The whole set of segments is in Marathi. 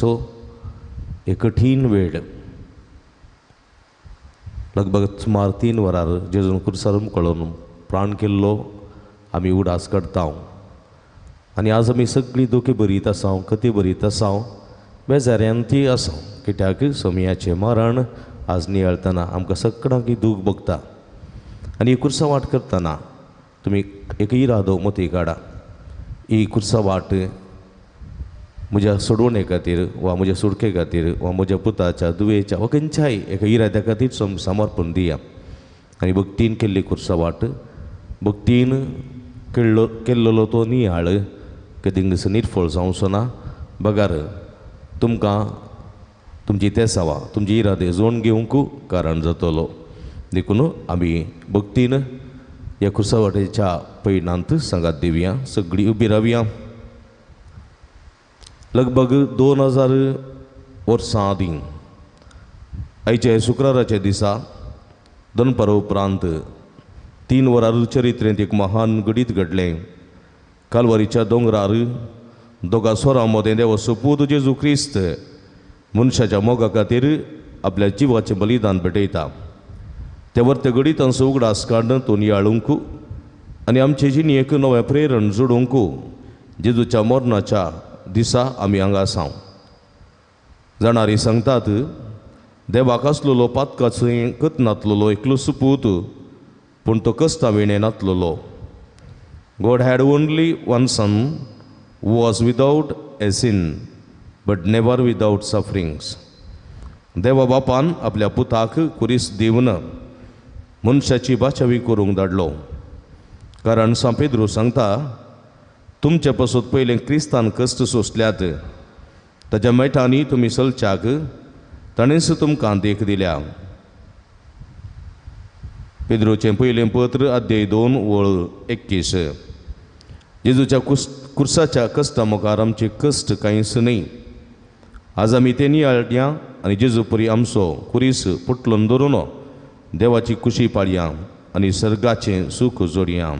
मरपाचो एक कठीण वेळ लगभग सुमार 3 वरार जेजून कुर्सार मुखारून प्राण केल्लो आमी उडास काडटा आनी आज आमी सगळीं दुखी बरीत आसा कथी बरीत आसा बेजाऱ्यांती आसा कित्याक सोमयाचें मरण आज नियाळतना आमकां सगळ्यांक दूख भोगता आनी कुर्सा वाट करतना तुमी एक इरादो मती काडा ही कुर्सा वाट म्हज्या सोडवणे खातीर वा म्हज्या सुडके खातीर वा म्हज्या पुताच्या दुयेच्या वा खंयच्याय एका इराद्या खातीर समर्पण दिया आनी भक्तीन केल्ली कुर्सा वाट भक्तीन केल्लो तो नियाळ कदींच निर्फळ जावचो ना बगार तुमकां तुमची तेसावा तुमची इरादे जोड घेवंक कारण जातलो देखून आमी भक्तीन ह्या कुर्सा वाटेच्या पैनांत सांगात दिवया सगळीं उबी रावया लगभग 2000 वर्सां आदीं आयचे शुक्राराच्या दिसा दनपारा उपरांत 3 वरार चरित्रेंत एक महान घडीत घडलें कालवारीच्या दोंगरार दोगा स्वरां मदें देव सोपूत जेजू क्रिस्त मनशाच्या मोगा खातीर आपल्या जिवाचें बलिदान भेटयता ते वर्ते घडीतांचो उगडास काडून तो नियाळूंक आनी आमचे जिणेक नवें प्रेरण जोडूंक जेजूच्या मरणाच्या दिसा आमी हांगा आसा जाणारी सांगतात देवाक आसलेलो पातकाचो कत नातलेलो एकलो सुपूत पूण तो कस्ता विणे नातलेलो God had only one son who was without a sin but never without sufferings देवा बापान आपल्या पुताक कुरीस दिवन मनशाची बाचावी करूंक धाडलो कारण सांपेद्रू सांगता तुमचे पासून पयलें क्रिस्तान कश्ट सोंसल्यात ताच्या मेठांनी तुमी चलच्याक ताणेंच तुमकां देख दिल्या पेद्रोचें पयलें पत्र अध्याय 2 वळ 21 जेजूच्या कुर्साच्या कश्टा मुखार आमचे कश्ट कांयच न्ही आज आमी ते नियाळया आनी जेजू परी आमचो कुरीस पुटलून धरून देवाची खुशी पाळया आनी सर्गाचें सूख जोडया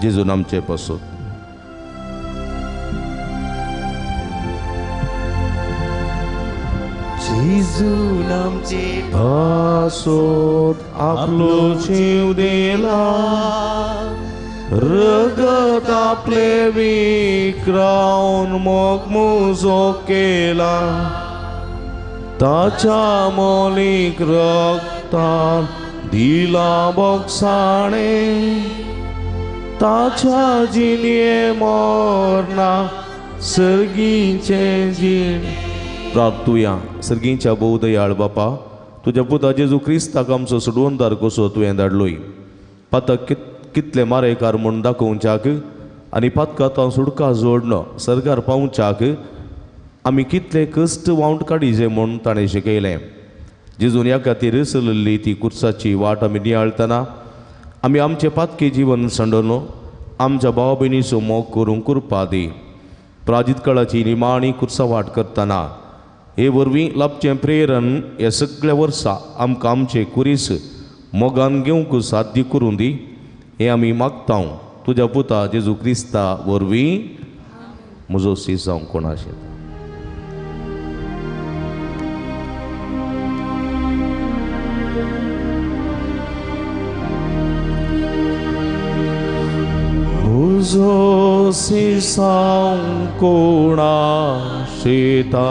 जेजून आमचे पासून जेजून आमचे पासून आपलो जीव दिला रगत आपले विक्रावन मोग मुजो केला ताच्या मोलीक रक्तान दिला बोगसाणे ताच्या जिणे मोरना सर्गीचे जीण प्रार्थुया सर्गीच्या भोव दयाळ बापा तुज्या पुता जेजू क्रिस्ताक आमचो सोडवणदार कसो तुवें धाडलोय पातक कितले मारेकार म्हूण दाखोवच्याक आनी पातकां सुडका जोडनो सरकार पावच्याक आमी कितले कश्ट वावंट काडीचे म्हूण ताणें शिकयलें जेजून ह्या खातीर चलल्ली ती कुर्साची वाट आमी नियाळतना आमी आमचें पातकी जीवन संडलो आमच्या भाव भयणीचो मोग करूंक कृपा दी प्राजीत काळाची निमाणी कुर्सा वाट करतना हे वरवीं लाभचें प्रेरण हे सगळ्या वर्सां आमकां आमचें कुरीस मोगान घेवंक साध्य करूं दी हें आमी मागता तुज्या पुता जेजू क्रिस्ता वरवीं म्हजो सी जावंक कोण आशेता म्हजो सिसांव कोणा शेता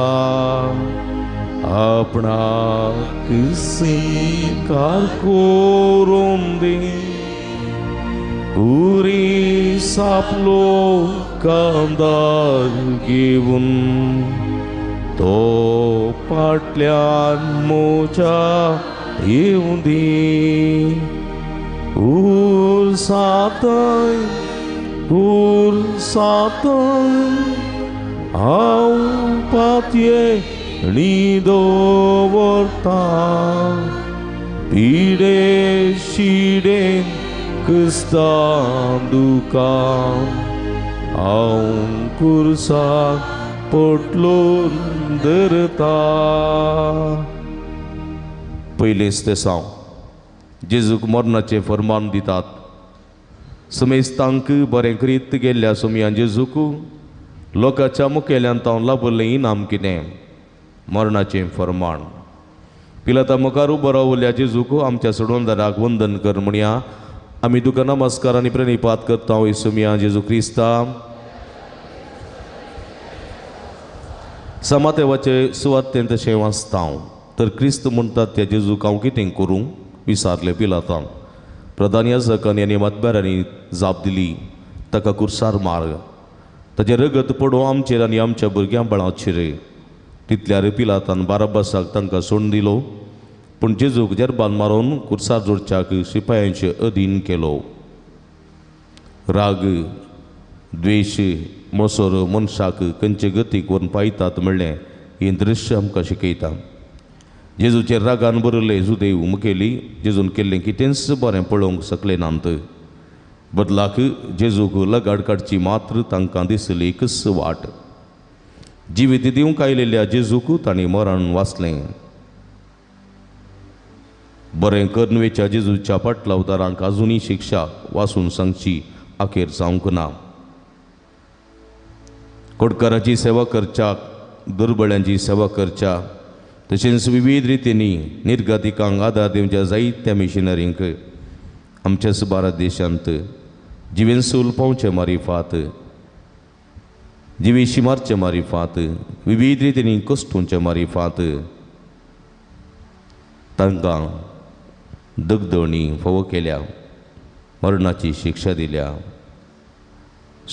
आपणाक स्वीकार करून दी पुरी सापलो कांदार घेवन तो फाटल्यान मोच्या येवं दी उर सातय हांव पातये न्हिदो व्हरता पिडे शिडे कस्तां दुकां हांव कुर्साक पोटलोन धरता पयलेच ते साव जेजूक मरणाचें फर्मान दितात समेस्तांक बरें करीत गेल्ल्या सुमया जेजूक लोकांच्या मुखेल्यांत हांव लाभलें इनाम कितें मरणाचें फरमाण. पिलाता मुखार उबो रावल्या जेजूक आमच्या सोडवणदाराक वंदन कर म्हणया आमी तुका नमस्कार आनी प्रणिपात करता वय सुमया जेजू क्रिस्ता. समातेवाचे सुवातेंत तशें वाचता हांव. तर क्रिस्त म्हणटात त्या जेजूक हांव कितें करूं विचारलें पिलातान. प्रधान याजकांनी आनी मतबेरांनी जाप दिली ताका कुर्सार मार. ताचें रगत पडो आमचेर आनी आमच्या भुरग्यां बळाचेर. तितल्यार पिलातान बारब्बासाक तांकां सोडून दिलो पूण जेजूक जरबान मारून कुर्सार जोडच्याक शिपायांचे अधीन केलो. राग द्वेश मोसोर मनशाक खंयचे गतीक व्हरून पायतात म्हणलें हें दृश्य आमकां शिकयता. जेजूचेर रागान बरयले जुदेव मुखेली जेजून केल्लें कितेंच बरें पळोवंक शकले नात. बदलाक जेजूक लगाड काडची मात्र तांकां दिसली एकच वाट. जिवीत दिवंक आयलेल्या जेजूक तांणी मरण वाचलें. बरें कर्नवेच्या जेजूच्या पाटलावतारांक आजुनी शिक्षा वाचून सांगची अखेर जावंक ना. कोडकाराची सेवा करच्या दुर्बळ्यांची सेवा करच्या तशेंच विविध रितींनी निर्गतिकांक आदार दिवच्या जायत्या मिशनरींक आमच्याच भारत देशांत जिवेन सूल पावचे मारिफात जिवी शिमारचे मारिफात विविध रितींनी कश्टूंचे मारिफात तांकां दगदणी फोव केल्या मरणाची शिक्षा दिल्या.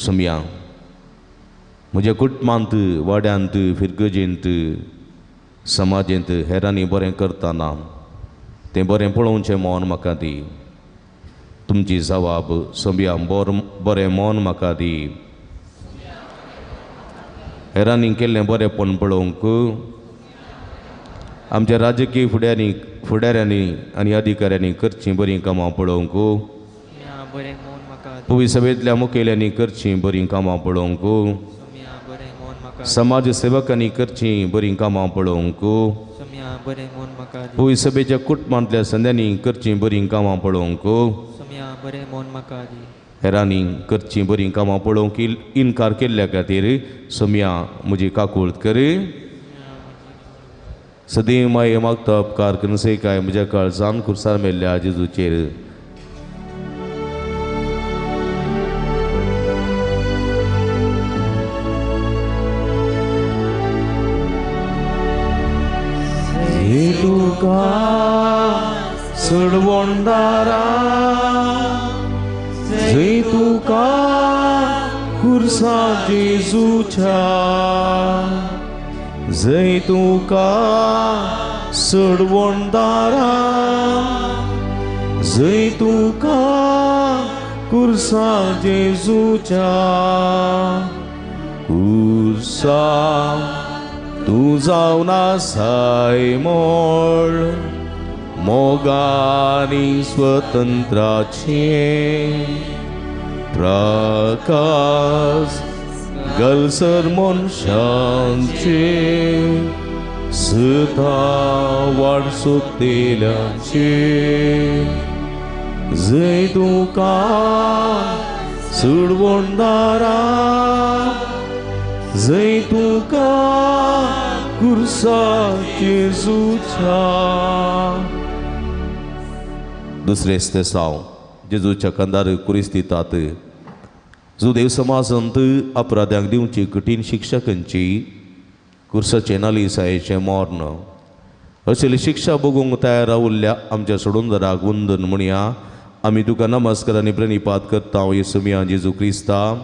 सुमया म्हज्या कुटुंबांत वाड्यांत फिरगजेंत समाजेंत हेरांनी बरें करतना तें बरें पळोवचें मौन म्हाका दी. तुमची जबाब सुमया बरें मौन म्हाका दी. हेरांनी केल्लें बरेंपण पळोवंक आमच्या राजकीय फुडाऱ्यांनी आनी अधिकाऱ्यांनी करचीं बरीं कामां पळोवंक पुवी सभेंतल्या मुखेल्यांनी करचीं बरीं कामां पळोवंक समाज सेवकांनी करचीं बरीं कामां पळोवंक पुवी सभेच्या कुटुंबांतल्या संद्यांनी करचीं बरीं कामां पळोवंक हेरांनी करचीं बरीं कामां पळोवंक इन्कार केल्ल्या खातीर सुमया म्हजी काकूळट कर. सदैव माये मागता उपकार करून सेकाय म्हज्या काळजान कुर्सार मेल्ल्या जेजूचेर. तुका सडवणदारा जय तुका कुर्सा जेजूच्या जय तुका सडवणदारा जय तुका कुर्सा जेजूच्या कुर्सा तू जावन आसाय मोळ मोगानी स्वतंत्राचे प्रकाश गलसर मनशांचे सदा वाड सोदलेल्याचे जय तुका सडवणदारा जय तुका कुर्सा जेजूच्या. दुसरेच ते साव जेजूच्या कंदार कुरिस्तितात जुदेव समाजांत अपराध्यांक दिवची कठीण शिक्षा खंयची कुर्साचे नालिसायेचें मरण अशेली शिक्षा भोगूंक तयार रावल्ल्या आमच्या सोडूनदाराक वंदन म्हणया आमी तुका नमस्कार आनी प्रणिपात करता हांव सुमया जेजू क्रिस्ता.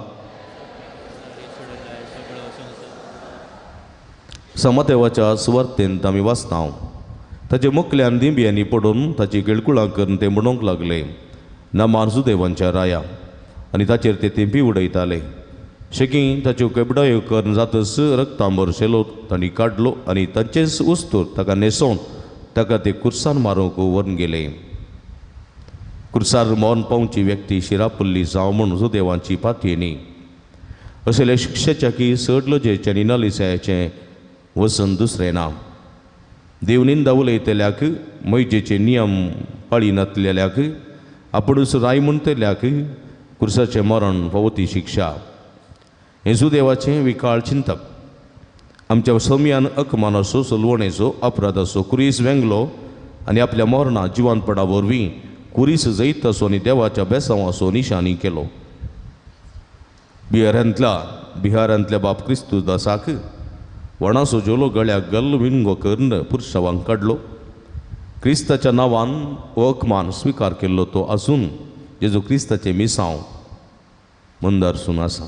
समतेवाच्या सुवातेंत आमी वाचता ताचे मुखल्यान दिंब्यांनी पडून ताची केळकुळां करून ते म्हणूंक लागले ना मार्जुदेवांच्या राया आनी ताचेर ते तेंपी उडयताले. शेकी ताच्यो केबडायो करून जातच रक्तांबर शेलो तांणी काडलो आनी तांचेच वस्तूर ताका न्हेसोवन ताका ते कुर्सार मारूंक व्हरून गेले. कुर्सार मौन पावची व्यक्ती शिरापल्ली जावं म्हूण सुदेवांची पातयेनी अशेले शिक्षेच्या की सडलोजेचे आनी नालिसायाचें वसन दुसरें ना. देवनिंदा उलयतल्याक मैजेचे नियम पाळी नातलेल्याक आपुणूच राय म्हणटल्याक कुर्साचें मरण फावो शिक्षा येशुदेवाचें विकाळ चिंतप आमच्या सौम्यान अकमान असो सलवणेचो अपराध असो कुरीस वेंगलो आनी आपल्या मरणा जिवंतपणा वरवीं कुरीस जैत असो आनी देवाच्या बेसांव असो निशाणी केलो. बिहारांतल्या बाप क्रिस्तू दासाक वणाचो जोलो गळ्याक गल्ल विंगो करून पुरशवांक काडलो. क्रिस्ताच्या नांवान हो अकमान स्विकार केल्लो तो आसून जेजू क्रिस्ताचें मिसांव मंदारसून आसा.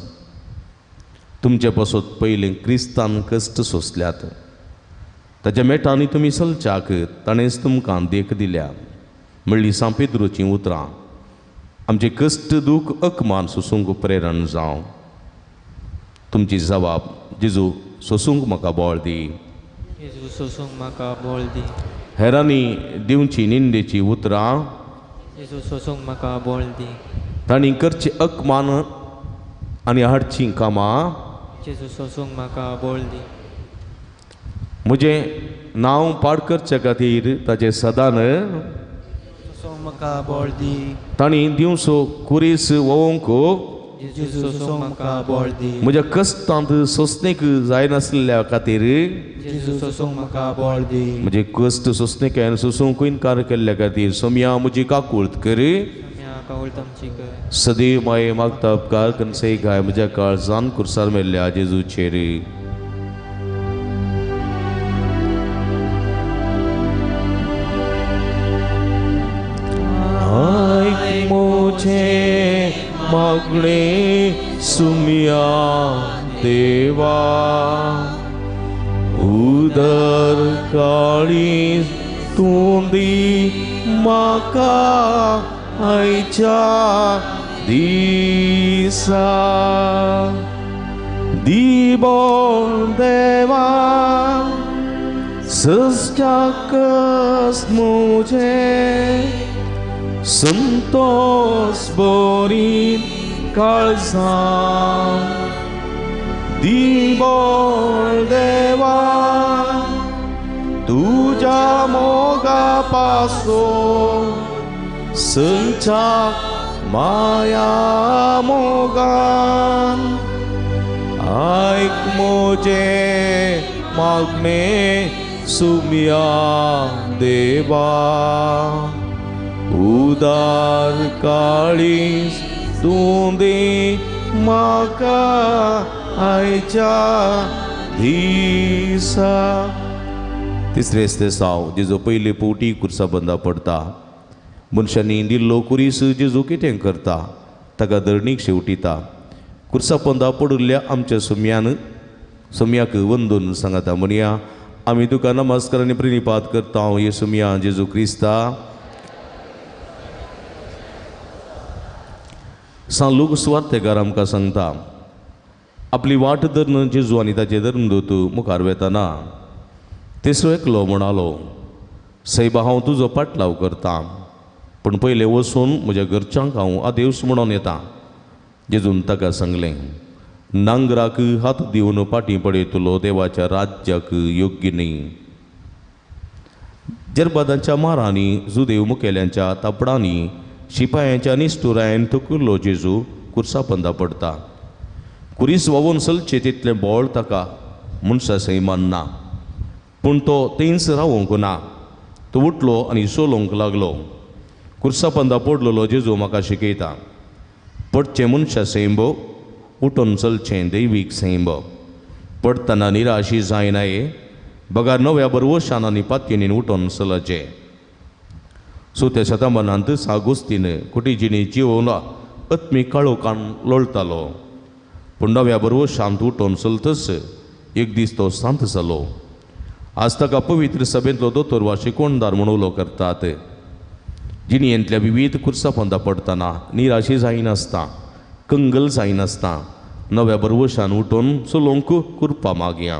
तुमचे पासत पयलीं क्रिस्तान कश्ट सोंसल्यात ताच्या मेटांनी तुमी चलच्याक ताणेंच तुमकां देख दिल्या म्हणली सा पेद्रूचीं उतरां. आमचे कश्ट दूख अकमान सोसूंक प्रेरण जावं. तुमची जबाब जेजू सोसूंक म्हाका बोळ दी. जेजू सोसूंक म्हाका बोळ दी. हेरांनी दिवची निंदेची उतरां जेजू सोसूंक म्हाका बोळ दी. तांणी करची अकमान आनी हाडचीं कामां जेजू सोसूंक म्हाका बोळ दी. म्हजें नांव पाड करचे खातीर ताचे सदान सोसूंक म्हाका बोळ दी. तांणी दिवचो कुरीस वोवंक जेजू सोसूंक म्हाका बोळ दी. म्हज्या कश्टांत सोंसणेक जायनासलेल्या खातीर जेजू सोसूंक म्हाका बोळ दी. म्हजे कश्ट सोंसणेक हांवें सोसूंक इन्कार केल्ल्या खातीर सोम्या म्हजी काकूळट कर. कावळतांची कर. सदैव माये मागता उपकार कनसे गाय म्हज्या काळजान कुर्सार मेल्ल्या जेजूचेर. आयक मोचे मागणे सुमिया देवा उदर काळी तोंडी म्हाका आयच्या दिसा दिबोळ देवा सस्त्याकस मोजे संतोष बोरी काळजा दिबोळ देवा तुझ्या मोगा पासो संचाक माया मोगान आयक मोजे मागणे सुमिया देवा उदार काळीस तूं दे म्हाका आयच्या दिसा. तिसरे स्तेसांव जेजू पयली पोवटी कुर्सा बंदा पडटा. मनशांनी दिल्लो कुरीस जेजू कितें करता ताका धरणीक शेवटिता. कुर्सा पंदा पडुल्ल्या आमच्या सोम्याक वंदून सांगाता म्हणया आमी तुका नमस्कार आनी प्रणिपात करता. हे सोम्या जेजू क्रिस्ता लूक सुवार्थेकार आमकां सांगता आपली वाट धरून जेजू आनी ताचे धर्मदूत मुखार वेताना तिसरो एकलो म्हणालो सैबा हांव तुजो पाटलाव करता पूण पयलें वचून म्हज्या घरच्यांक हांव आदेवस म्हणून येता. जेजून ताका सांगलें नांगराक हात दिवन फाटीं पडयतलो देवाच्या राज्याक योग्य न्ही. जरबादांच्या मारांनी जुदेव मुखेल्यांच्या तापडांनी शिपायांच्या निश्टुरायेन थकुल्लो जेजू कुर्सा पंदा पडटा. कुरीस वावून चलचे तितलें बोळ ताका मनशा सैमान ना पूण तो थंयच रावूंक ना. तो उठलो आनी सोलोंक लागलो. कुर्सा पंदा पडलेलो जेजू म्हाका शिकयता पडचें मनशा सैंब उठून चलचें दैवीक सैंब. पडटना निराशी जायनाये बगार नव्या बरवशान आनी पातयेनीन उठून चलचें. सो त्या शतमानांत सागोस्तीन कुटीजिणी जिवोला अत्मी काळोखान लोळटालो पूण नव्या बरवशांत उठून चलतच एक दीस तो सांत जालो. आज ताका पवित्र सभेंतलो दोतोर वा शिकोणदार म्हणून उलो करतात. जिणयेंतल्या विविध कुर्सा पंदा पडटना निराशी जायनासता कंगल जायनासता नव्या बरवशान उठून चलोवंक कुरपा मागया.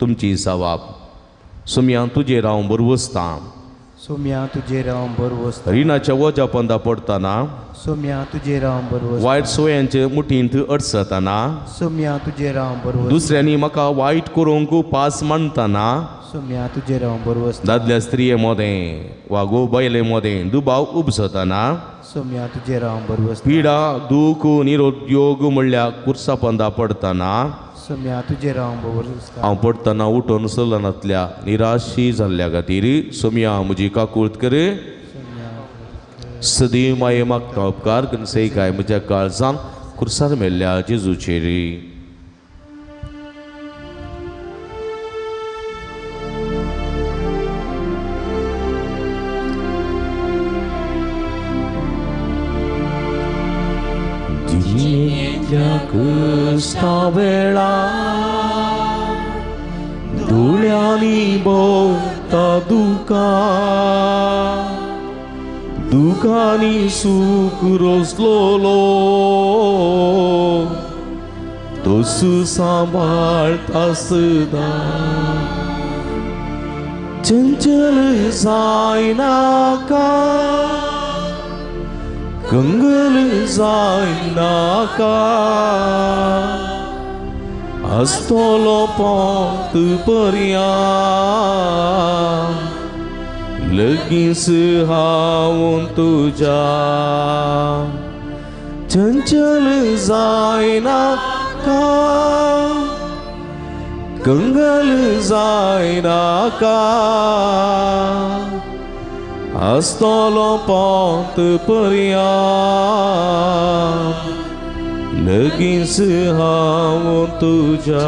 तुमची जबाब सोम्या तुजेर हांव बरवसता. सोम्या तुजेर हांव बरवसता. रिणाच्या वजा पंदा पडटना सोम्या तुझे राम बरोबर वायट सोयांचे मुठींत अडसतना सोम्या तुझे राम बरोबर दुसऱ्यांनी म्हाका वायट करूंक पास मानतना सोम्या तुझे राम बरोबर दादल्या स्त्रिये मोदें वा गो बायले मोदें दुबाव उपसतना सोम्या तुझे राम बरोबर पिडा दूख निरुद्योग म्हणल्या कुर्सा पंदा पडतना सोम्या तुझे राम बरोबर हांव पडतना उठून सलनांतल्या निराशी जाल्ल्या खातीर सोम्या म्हजी काकूळट कर सदैव माये मागता उपकार करून काय म्हज्या काळजान कुर्सार मेल्ल्या जेजूचेर कष्टा वेळा धुळ्यांनी भोवता दुखांनी सूख रोसलोलो तोसू सांभाळता सदा चंचल जायनाका कंगल जायनाका आस्तोलो पोंत पर्या लगीस हांव तुज्या चंचल जायनाका कंगल जायनाका आस्तोलो पोंत पर्या लगीस हांव तुज्या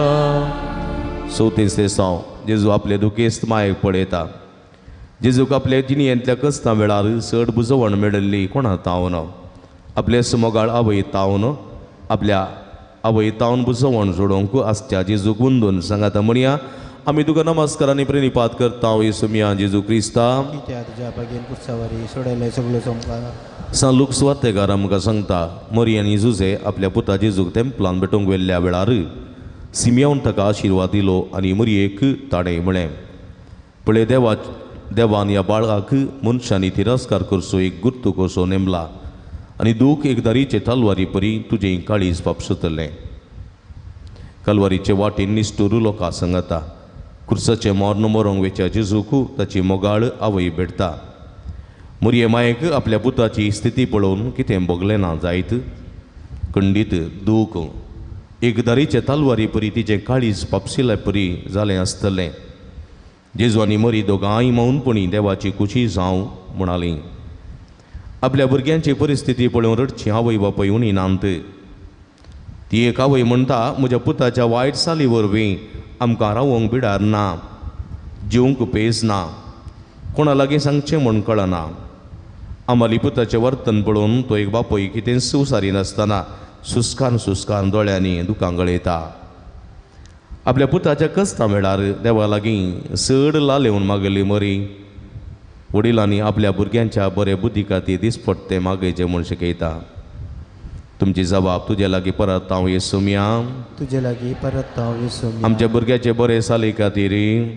चवथीसरे साव जेजू आपले दुखेस्त मायेक पळयता जेजूक आपले जिणयेंतल्या कस्तां वेळार चड बुजवण मेळिल्ली कोणा तावन आपले मोगाळ आवय तावन आपल्या आवय तावन बुजवण जोडोवंक आसच्या जेजूक वंदून सांगाता म्हणया आमी तुका नमस्कारांनी प्रेरिपात करता येसुमिया जेजू क्रिस्ता त्या तुझ्या बागेन कुर्सावरी सोडयले सगळो सोमका सान लूक सुवातेकार आमकां सांगता मरी आनी जुजे आपल्या पुता जेजूक तेंपलान भेटोवंक वेल्ल्या वेळार सिमियोन ताका आशिर्वाद दिलो आनी मरयेक ताणें म्हळें पळय देवान ह्या बाळगाक मनशांनी तिरस्कार करचो एक गुर्तू कसो नेमला आनी दूख एक दारीचे तलवारी परी तुजें काळीज पापसतलें कलवारीचे वाटेन निश्ठूर लोकां सांगता कुर्साचे मोर्न मोरोंक वेच्या जेजूक ताची मोगाळ आवय भेटता मरये मायेक आपल्या पुताची स्थिती पळोवन कितें भोगलें ना जायत खंडीत दूख एकदारीचे तलवारी परी तिचें काळीज पापसिल्ले परी जालें आसतलें जेजू आनी मरी दोगांय मौनपणी देवाची कुशी जावं म्हणालीं आपल्या भुरग्यांची परिस्थिती पळोवन रडची आवय बापूय उणी नांत ती एक आवय म्हणटा म्हज्या पुताच्या वायट साली वरवीं आमकां रावोंक बिडार ना जेवंक पेज ना कोणा लागीं सांगचें म्हूण कळना आमाली पुताचें वर्तन पळोवन तो एक बापूय कितें सुसारिनासतना सुस्कान दोळ्यांनी दुकां गळयता आपल्या पुताच्या कस्तां वेळार देवा लागीं चड लालेवन मागली मरी वडिलांनी आपल्या भुरग्यांच्या बरे बुद्धी खातीर दिसपट्टे मागयचे म्हूण शिकयता तुमची जबाब तुजे लागीं परत हांव येसुमिया तुजे लागीं परत हांव येसुमिया आमच्या भुरग्याचे बरे साली खातीर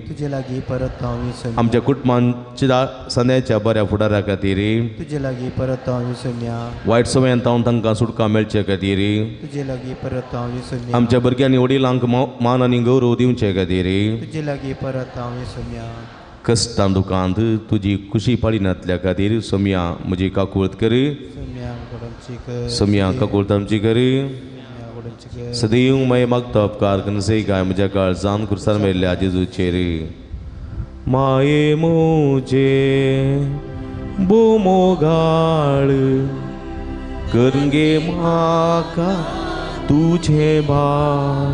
तुजे लागीं परत हांव येसुमिया आमच्या कुटुंबांच्या सद्याच्या बऱ्या फुडारा खातीर तुजे लागीं परत हांव येसुमिया वायट सवयांत हांव तांकां सुटका मेळचे खातीर तुजे लागीं परत हांव येसुमिया आमच्या भुरग्यांनी वडिलांक मान आनी गौरव दिवचे खातीर तुजे लागीं परत हांव येसुमिया कश्टां दुखांत तुजी खुशी पाळिनातल्या खातीर सोमिया म्हजी काकूळट कर सोमिया काकूळट आमची कर सदैव माय मागता उपकार करून काय म्हज्या काळजान कुर्सार मेल्ल्या जेजूचेर माये मोजे बोमोगाळ करंगे म्हाका तुझे भाव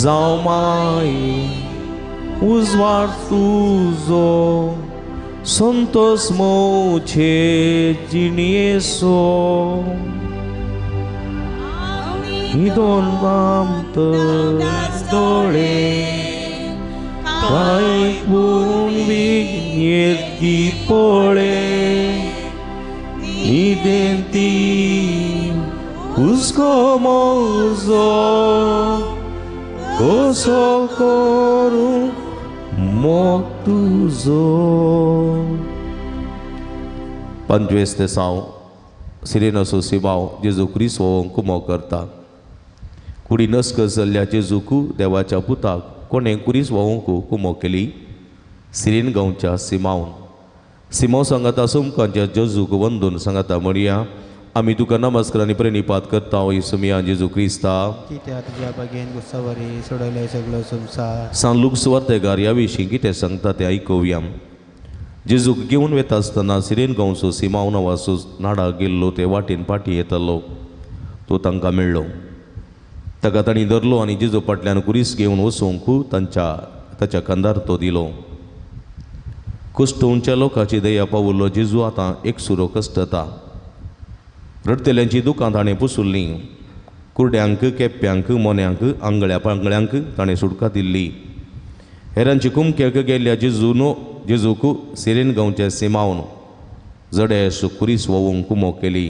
जावं माये उजवाड तुजो संतोष मोचे जिणयेसो ही दोन वामत दोळे काय पूर्ण विज्ञेती पोळे निदेंती हुस्को मोजो कसो करूं मोग तुजो 25 ते 9 सिरेन असो सिमाव जेजू क्रिस्त वोवंक कुमो करता कुडी नस्क जाल्ल्या जेजूकू देवाच्या पुताक कोणें कुरीस वोवंकू कुमो केली सिरेन गांवच्या सिमावन सिमाव सांगाता सोमकांच्या जेजूक वंदून सांगाता म्हणया आमी तुका नमस्कार आनी प्रेनिपात करता येसू मिया जेजू क्रिस्ता कित्याक तुज्या बागेन गुस्सावरी सोडयले सगळो संसार सांग लूक सुवार्थेकार ह्या विशीं कितें सांगता तें आयकुया जेजूक घेवन वता आसतना सिरेन गांवचो सिमाव नांवाचो नाडा गेल्लो ते वाटेन फाटीं येतालो तो तांकां मेळ्ळो ताका तांणी धरलो आनी जेजू फाटल्यान कुरीस घेवन वचूंक ताच्या खांदार तो दिलो कुश्टोवच्या लोकांची दया पावुल्लो जेजू आतां एक सुरो कश्टता रडतेल्यांची दुकां ताणें पुसुल्लीं कुर्ड्यांक केप्यांक मोन्यांक आंगळ्या पांगळ्यांक ताणें सुटका दिल्ली हेरांची कुमक्याक गेल्ल्या जेजूक सिरेन गांवच्या सिमावन जडेश कुरीस वोवंक कुमो केली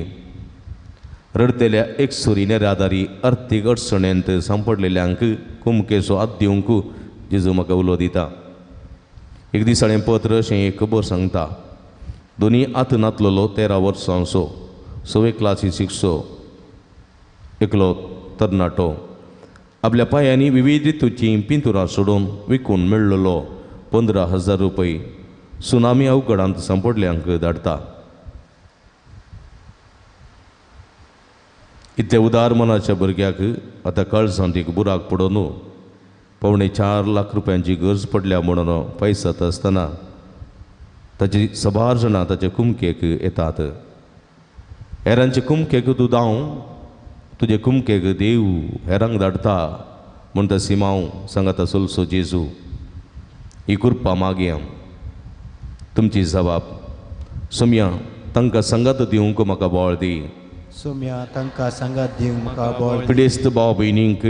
रडतेल्या एक सुरी नेरादारी अर्थीक अडचणेंत सांपडलेल्यांक कुमकेचो हात दिवंक जेजू म्हाका उलो दिता एक दीस हांवें पत्र अशें एक खबर सांगता दोनी हात नातलेलो 13 वर्सांचो 6वे क्लासीक शिकचो एकलो तरणाटो आपल्या पांयांनी विविध रितूचीं पिंतुरां सोडून विकून मेळ्ळलो 15,000 रुपये सुनामी अवघडांत सांपडल्यांक धाडता इतल्या उदार मनाच्या भुरग्याक आतां काळजांत एक बुराक पडून 4.5 लाख रुपयांची गरज पडल्या म्हणून पैसत आसतना ताची सबार जाणां ताच्या कुमकेक येतात हेरांचे कुमकेक तूं दाव तुजे कुमकेक देव हेरांक धाडता म्हूण तो सिमाव सांगाता सोलसो जेजू ही कृपा मागया तुमची जबाब सुम्या तांकां संगत दिवंक म्हाका बोळ दी सोम्या तांकां सांगात दिवंक म्हाका बोळ पिडेस्त भाव भयणींक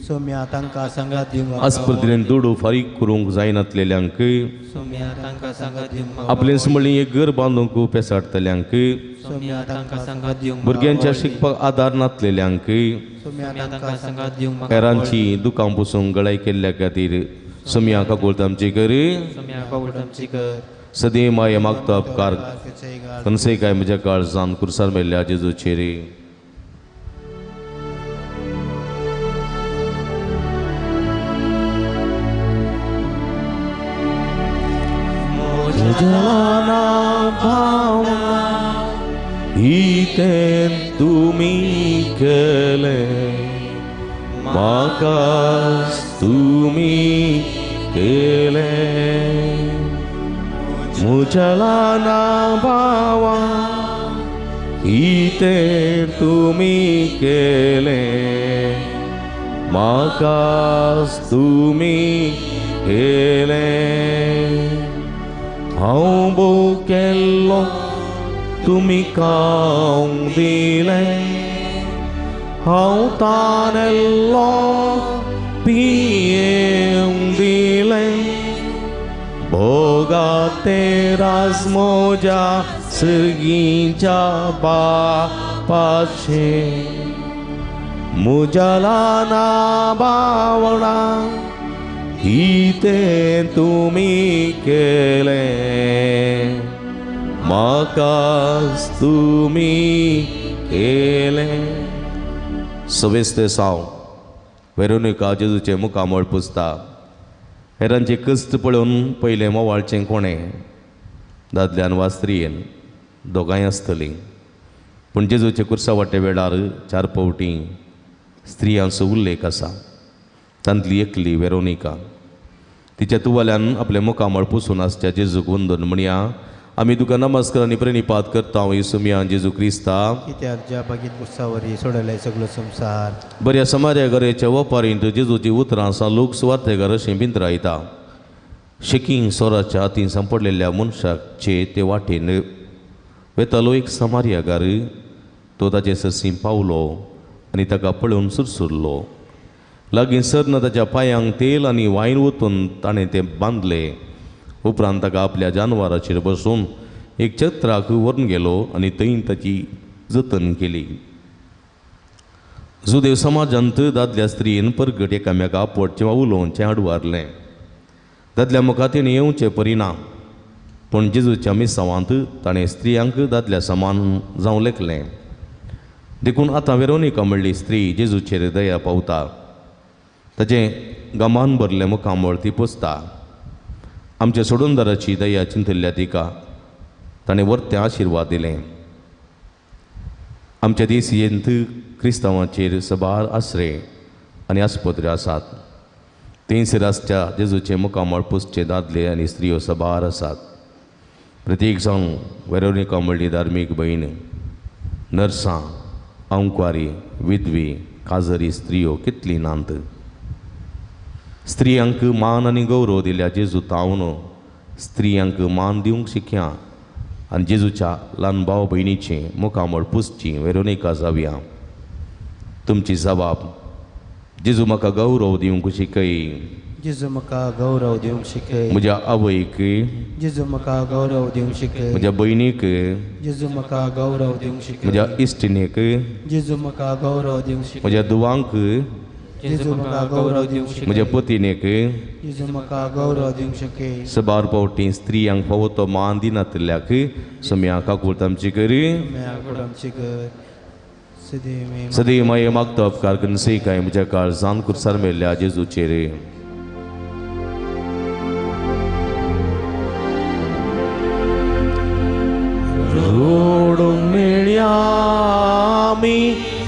सोम्या तांकां सांगात दिवंक आस्पर्धेन दुडू फारीक करूंक जायनातलेल्यांक सोम्या तांकां सांगात दिवंक आपले सुमळी एक घर बांदूंक पेसाडतल्यांक सोम्या तांकां सांगात दिवंक भुरग्यांच्या शिकपाक आदार नातलेल्यांक सोम्या तांकां सांगात दिवंक हेरांची दुकां पुसूंक गळाय केल्ल्या खातीर सुम्या काकूळ तामची कर सोम्या कावळ तांची कर सदी माये मागता उपकार कनसे काय म्हज्या काळजान कुर्सार मेल्ल्या जेजूचेर इतेन तुमी केले म्हाका तुमी केले म्हज्या ल्हाना भावा इतेन तुमी केले म्हाका तुमी केले हांव भोव केल्लो तुमी खावंक दिले हांव तानेल्लो पियेवंक दिले भोगा तेरास म्हज्या सर्गीच्या बापाचे म्हज्या ल्हाना भावणा इतें तुमी केले म्हाका तुमी केले सवेस्ते साव वेरोनिका जेजूचे मुखामळ पुजता हेरांचे कश्ट पळोवन पयलें मोवाळचें कोणें दादल्यान वा स्त्रियेन दोगांय आसतलीं पूण जेजूचे कुर्सावाटे वेळार 4 फावटी स्त्रियांचो उल्लेख आसा तांतली एकली वेरोनिका तिच्या तुवाल्यान आपले मुखामळ पुसून आसच्या जेजूक वंदन म्हणया आमी तुका नमस्कार आनी प्रेनिपात करता येसू मिया जेजू क्रिस्ता कित्याक ज्या बागेत गुस्सावरी सोडयले सगळो संसार बऱ्या समार्यागरेच्या वपारींत जेजूची उतरां सा लोक सुवार्थेकार अशें भिंतरायता शेकीं सोराच्या हातीन सांपडलेल्या मनशाचे ते वाटेन वेतालो एक समार्यागार तो ताचे सर्सी पावलो आनी ताका पळोवन सुरसुरलो लागीं सरन ताच्या पांयांक तेल आनी वायन ओतून ताणें तें बांदलें उपरांत ताका आपल्या जानवराचेर बसून एक छत्राक व्हरून गेलो आनी थंय ताची जतन केली जुदेव समाजांत दादल्या स्त्रीन परगट एकामेका आपटचें वा उलोवचें आडवारलें दादल्या मुखार तिणें येवचे परिणाम पूण जेजूच्या मिसावांत ताणें स्त्रियांक दादल्या समान जावं लेखलें. देखून आतां वेरोनिका म्हणली स्त्री जेजूचेर दया पावता. ताचें गमान भरलें मुखामळ ती पुसता. आमच्या सोडूनदाराची दया चिंतल्ल्या तिका ताणें वर्तें आशिर्वाद दिलें. आमच्या देसियेंत क्रिस्तांवाचेर सबार आसरे आनी आस्पत्र्यो आसात. थंयसर आसच्या जेजूचे मुखामळ पुसचे दादले आनी स्त्रियो सबार आसात. प्रत्येक जावन वेरोनिका म्हणली धार्मीक भयण, नर्सां, अंकुआरी, विधवी, काजरी स्त्रियो कितली नांत. स्त्रियांक मान आनी गौरव दिल्या जेजू तावन स्त्रियांक मान दिवंक शिकया आनी जेजूच्या ल्हान भाव भयणीचें मुखामळ पुसची वेरोनिका जावया. तुमची जबाब, जेजू म्हाका गौरव दिवंक शिकय. जेजू म्हाका गौरव दिवंक शिकय. म्हज्या आवयक, जेजू म्हाका गौरव दिवंक शिकय. म्हज्या भयणीक, जेजू म्हाका गौरव दिवंक शिकय. म्हज्या इश्टिणीक, जेजू म्हाका गौरव दिवंक शिकय. म्हज्या दुवांक, जेजू म्हाका गौरव दिवंक शिकय. म्हज्या पत्नीक. जेजू म्हाका गौरव दिवंक शिकय. सबार पावटी स्त्रियांक फावो तो मान दिनातल्याक सम्या काकूळ आमची करी. आमची कर सदैव माये मागता उपकार करून सेकाय म्हज्या काळजान कुर्सार मेल्ल्या जेजूचेर. रोडून मेळया आमी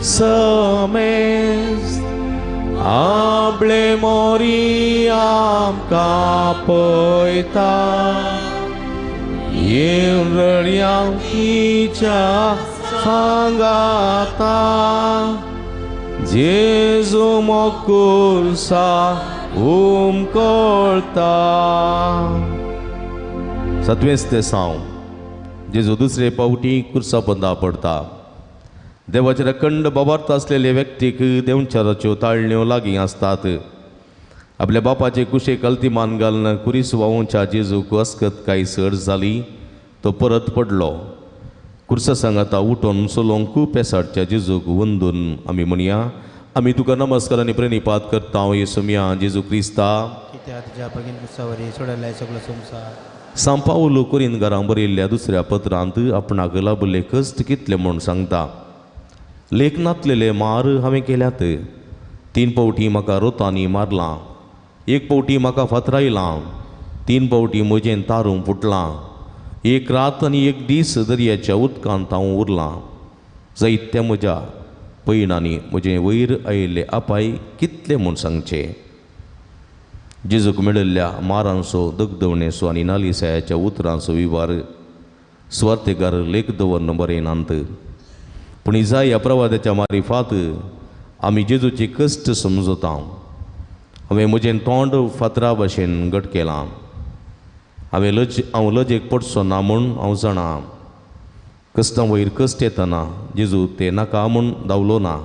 समेस्त आपले मोरी आमकां पळयता. येवरळ्यांक तिच्या सांगाता जेजू मोकुरसा उमकळता. सत्वेंस ते साव जेजू दुसरे पावटी कुर्सा पंदा पडटा. देवाचेर अखंड बाबार्थ असलेले व्यक्तीक देवचाराच्यो ताळण्यो लागीं आसतात. आपल्या बापाचे कुशेक कल्तीमान घालून कुरीस वावोवच्या जेजूक अस्कत कांय सड जाली. तो परत पडलो. कुर्सा सांगाता उठोन सोलोंक खूब पेसाडच्या जेजूक वंदून आमी म्हणया, आमी तुका नमस्कार आनी प्रणिपात करता येसुम्या जेजू क्रिस्ता. कित्याक तुज्या बेगीन कुसावरी सोडलाय सगळो संवसार. सांत पावलो कोरिंतकारांक बरयल्ल्या दुसऱ्या पत्रांत आपणाक लाबले कश्ट कितले म्हूण सांगता. लेख नातलेले मार हांवें केल्यात. 3 पावटी म्हाका रोतांनी मारलां. 1 पावटी म्हाका फातरायलां. 3 पावटी म्हजें तारूं फुटलां. 1 रात आनी 1 दीस दर्याच्या उदकांत हांव उरलां. जायत्या म्हज्या पैणांनी म्हजें वयर आयिल्ले आपाय कितले म्हूण सांगचे. जेजूक मेळिल्ल्या मारांचो, दगदवणेचो आनी नालिसायाच्या उतरांचो विवार स्वार्थेकार लेख दवरन बरयनात. पूण इजाया प्रवादाच्या मारिफात आमी जेजूचे कश्ट समजता. हांवें म्हजें तोंड फातरा भाशेन घट केलां. हांव लजेक पडचो ना म्हूण हांव जाणां. कश्टां वयर कश्ट येतना जेजू ते नाका म्हूण धांवलो ना,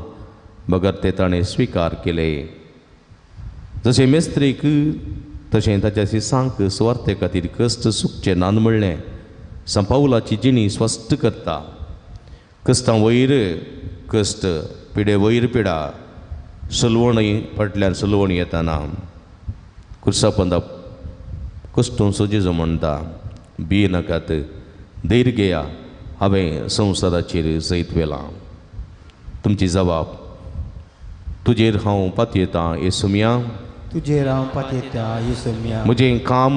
बगर ते ताणें स्विकार केले. जशें मेस्त्रीक तशें ताच्या शिसांक स्वार्थे खातीर कश्ट सुखचे नान म्हणलें सांत पावलाची जिणी स्पश्ट करता. कश्टां वयर कश्ट, पिडे वयर पिडा, सलवणी फाटल्यान सलवण येतना कुर्सा पंदा कश्टूंचो जेजू म्हणटा, भिये नाकात, धैर्य घेया, हांवें संवसाराचेर जैत वेलां. तुमची जबाब, तुजेर हांव पातयेतां येसुम्या. तुजेर हांव पातयेता येसुम्या. म्हजें काम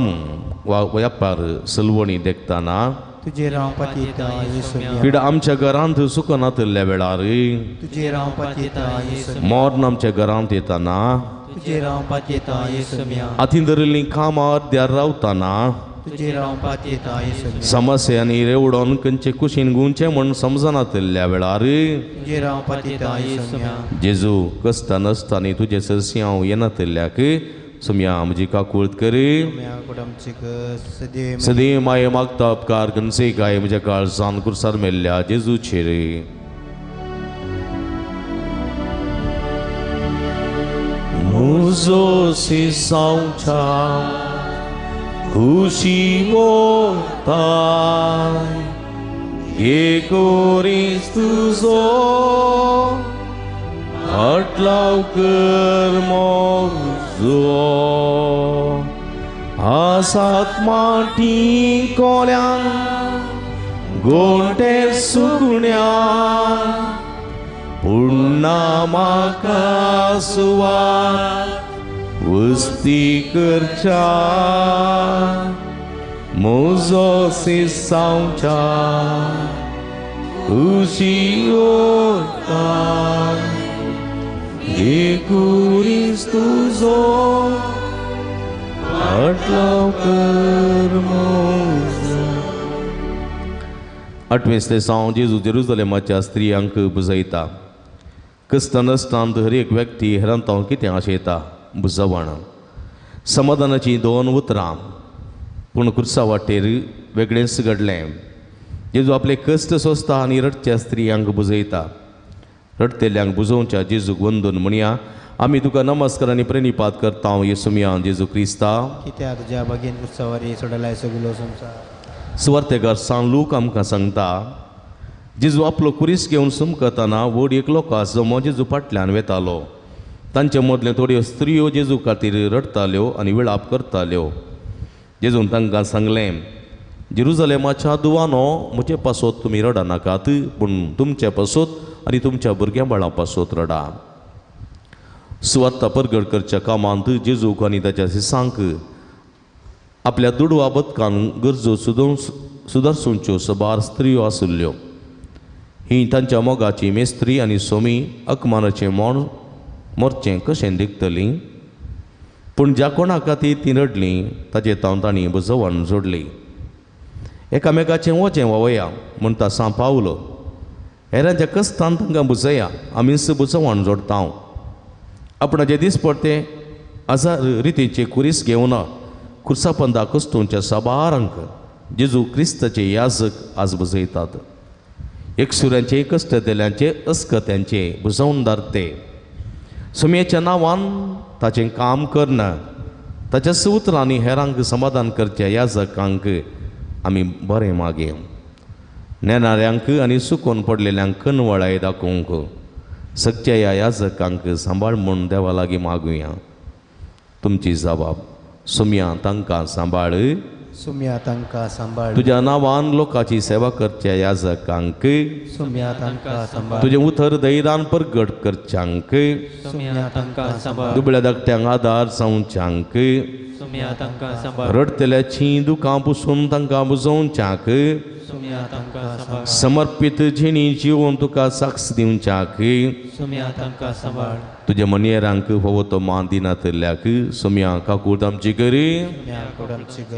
वा व्यापार सलवणी देखताना तुजेर हांव पातयेता येसुम्या. पिडा आमच्या घरांत सुखनातल्या वेळार, तुजेर हांव पातयेता येसुम्या. मोर्न आमच्या घरांत येताना, तुजेर हांव पातयेता येसुम्या. हातींदरिल्लीं कामां अर्द्यार रावताना, तुजेर हांव पातयेता येसुम्या. समस्यांनी रेवडोन खंयचे कुशीन गुंचे म्हूण समजनातल्या वेळार तुजेर हांव पातयेता येसुम्या. जेजू कश्टां नसतानी तुजे सरसी हांव येनातल्याक सुम्या म्हजी काकूळट करी. आमची कर सदैव सदैव माये मागता उपकार करून सेकाय म्हज्या काळजान कुर्सार मेल्ल्या जेजूचेर. म्हजो सिसांवच्या खुशी मोता हे कोरीस तुजो फाटलाव कर मोगजो. सात माटी कोल्यान गोंटे सुकण्या पुन्हा म्हाका सुवात वस्ती करच्या म्हजो सिसांवच्या उशी ओता देखुरीस तुजो फाटलो कर म्हजो. 8वें सावन जेजू जेरुसलेमाच्या स्त्रियांक बुजयता. क्रिस्तनासतना हर एक व्यक्ती हेरांतावन कितें आशेता? बुजवण. समाधानाची 2 उतरां. पूण क्रुसा वाटेर वेगळेंच घडलें. जेजू आपले कश्ट सोंसता आनी रडच्या स्त्रियांक बुजयता. रडतेल्यांक बुजोवच्या जेजूक वंदन म्हणया. आमी तुका नमस्कार आनी प्रणिपात करता येसुमिया जेजू क्रिस्ता. कित्याक तुज्या बागेन कुसावरी सोडलाय सगलो संवसार. सुवार्थेकार सान लूक आमकां सांगता जेजू आपलो कुरीस घेवन सुमकतना व्हड एक लोक जमो जेजू फाटल्यान वेतालो. तांचे मदले थोड्यो स्त्रियो जेजू खातीर रडताल्यो आनी विळाप करताल्यो. जेजून तांकां सांगलें, जेरुसलेमाच्या दुवानो म्हजे पासत तुमी रडा नाकात, पूण तुमचे पासत आनी तुमच्या भुरग्यां बाळां पासत रडा. सुवार्ता परगट करच्या कामांत जेजूक आनी ताच्या शिसांक आपल्या दुडवा बदकान गरजो सुदारसूंच्यो सबार स्त्रियो आसुल्ल्यो. ही तांच्या मोगाची मेस्त्री आनी सोमी अकमानाचें मोण मोरचें कशें दिखतलीं. पूण ज्या कोणा खातीर तीं रडलीं ताचे तांणी बुजवण जोडली. एकामेकाचें वचें वावया म्हूण ता सा पावलो. हेरांच्या कस्तान तांकां बुजया, आमीच बुजवण जोडता. आपणाचे दीस पडटे हजार रितीचे कुरीस घेवन खुर्सापंदा कस्तूंच्या साबारांक जेजू क्रिस्ताचे याजक आज बुजयतात. एकसुऱ्यांचे कश्टतेल्यांचे अस्कत्यांचे बुजवणदार ते. सुमयेच्या नांवान ताचें काम करना ताच्या सुत्रांनी हेरांक समाधान करच्या याजकांक आमी बरें मागया. नेणाऱ्यांक आनी सुकोवन पडलेल्यांक कनवळाय दाखोवंक सगच्या ह्या याजकांक सांबाळ म्हूण देवा लागीं मागुया. तुमची जबाब. सुमया तांकां सांबाळ. सुम्या तांकां सांबाळ. तुज्या नांवान लोकांची सेवा करच्या याजकांक सुम्या तांकां सांबाळ. तुजें उतर धैर्यान परगट करच्यांक सुम्या तांकां सांबाळ. दुबळ्या धाकट्यांक आदार जावच्यांक सुम्या तांकां सांबाळ. रडतल्याचीं दुखां पुसून तांकां बुजोवच्यांक सुम्या तांकां सांबाळ. समर्पीत जिणी जिवन तुका साक्ष दिवच्यांक सुम्या तांकां सांबाळ. तुज्या मनेरांक फोवो तो मान दिनातल्याक सुम्या काकूट आमची करी. सुम्या कोडमची ग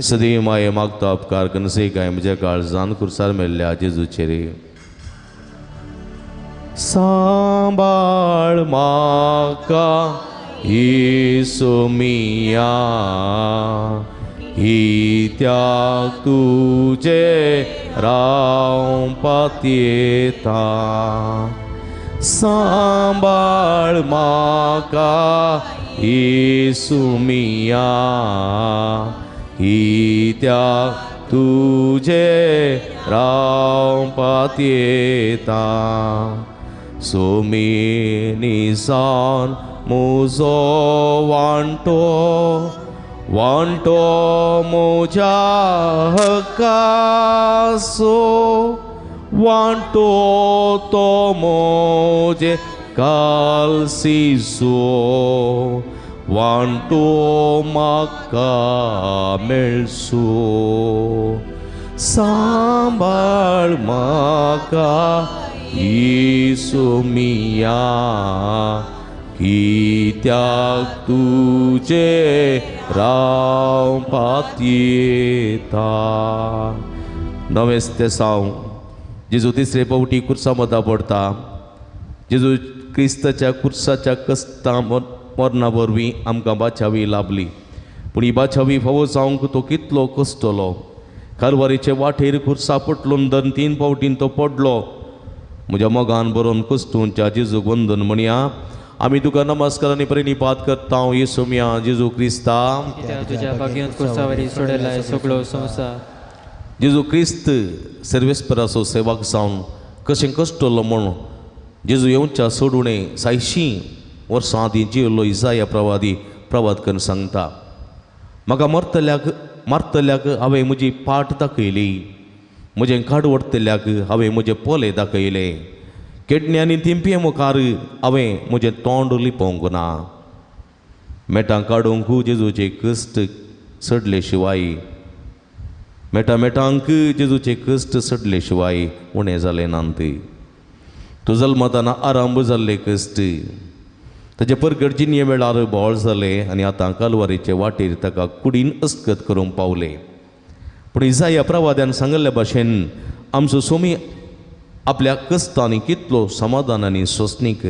सदैव माये मागता उपकार कनसे काय म्हज्या काळजान कुर्सार मेल्ल्या जेजूचेर. सांबाळ म्हाका येसू मिया कित्याक तुजे रावपाक येता. सांबाळ म्हाका येसू मिया कित्याक तुजे रावपाक येता. सोमी सावन म्हजो वांटो म्हज्या हक्काचो वांटो तो म्हजे कालसीचो वांटो म्हाका मेळचो. सांबाळ म्हाका येसू मिया कित्याक तुजे रावपाक येता. 9 सावन जेजू तिसरे पावटी कुर्सा मदा पडटा. जेजू क्रिस्ताच्या कुर्साच्या कस्तां मरणा वरवीं आमकां बाचावी लाभली. पूण ही बाचावी फावो जावंक तो कितलो कश्टलो. कालवारीचे वाटेर कुर्सा पटलून 3 पावटीन तो पडलो. म्हज्या मोगान बरोवन कस्तूंच्या जेजूक वंदन म्हणया. आमी तुका नमस्कार आनी प्रणिपात करता येसुमिया जेजू क्रिस्ता. तुज्या बागेंत कुर्सावरी सोडलाय सगळो संवसार. जेजू क्रिस्त सर्वेस्पराचो सेवक जावन कशें कश्टलो म्हूण जेजू येवच्या सोडुणे 86 वर्सां आदीं जियेलो इसाया प्रवादी प्रवाद करून सांगता. म्हाका मारतल्याक हांवें म्हजी पाट दाखयली, म्हजें काड ओडतल्याक हांवें म्हजे पोले दाखयले, किडनी आनी तिंपये मुखार हांवें म्हजें तोंड लिपोवंक ना. मेटां काडूंक जेजूचे कश्ट सडले शिवाय, मेटांक जेजूचे कश्ट सडले शिवाय उणें जालें नात. तूं जल्मताना आरंभ जाल्ले कश्ट ताचे परगडचिन्ये वेळार बोळ जाले आनी आतां कालवारीचे वाटेर ताका कुडीन अस्कत करूंक पावले. पूण इसाया प्रवाद्यान सांगल्ले भाशेन आमचो सोमी आपल्या कश्टांनी कितलो समाधानानी सोंसणीक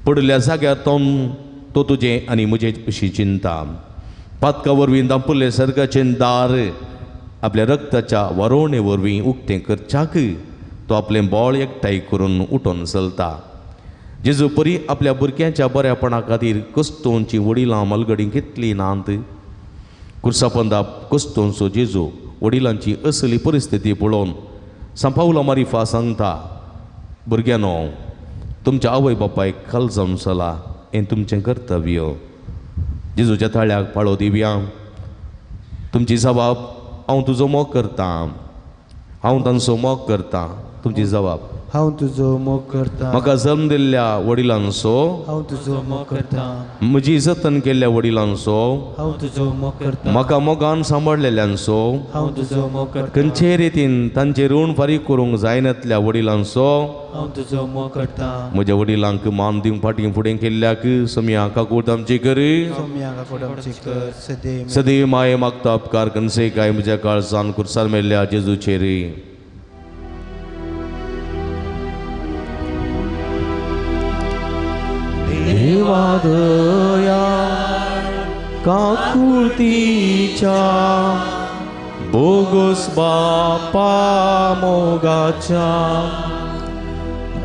पडल्या जाग्यार तो तुजें आनी म्हजे अशी चिंता. पातका वरवीं दांपुल्ले सर्गाचें दार आपल्या रक्ताच्या वारोवणे वरवीं उक्तें करच्याक तो आपलें बोळ एकठांय करून उठोन चलता. जेजू परी आपल्या भुरग्यांच्या बऱ्यापणा खातीर कश्टोवची वडिलां मलगडी घेतली नात. कुर्सापंदा कश्टोवचो जेजू वडिलांची असली परिस्थिती पळोवन सांपावलो मारिफा सांगता, भुरग्यानो, तुमच्या आवय बापायक खाल जावन चला, हें तुमचें कर्तव्य. जेजूच्या ताळ्याक पाळो दिवया. तुमची जबाब, हांव तुजो मोग करतां, हांव तांचो मोग करतां. तुमची जबाब, हांव तुजो मोग करतां. म्हाका जल्म दिल्ल्या वडिलांचो हांव तुजो मोग करतां. म्हजी जतन केल्ल्या वडिलांचो, हांव तुजो मोग करतां. म्हाका मोगान सांबाळलेल्यांचो, हांव तुजो मोग करतां. खंयचे रितीन तांचे ऋण फारीक करूंक जायनातल्या वडिलांचो, हांव तुजो मोग करतां. म्हज्या वडिलांक मान दिवंक फाटीं फुडें केल्ल्याक सम्या काकूट आमची कर. सोम्याक आकोडमची कर सदैव. सदैव माये मागता उपकार कनसे काय म्हज्या काळजान कुर्सार मेल्ल्या जेजूचेर. देवा दया काकुळतीच्या बोगस बापा मोगाच्या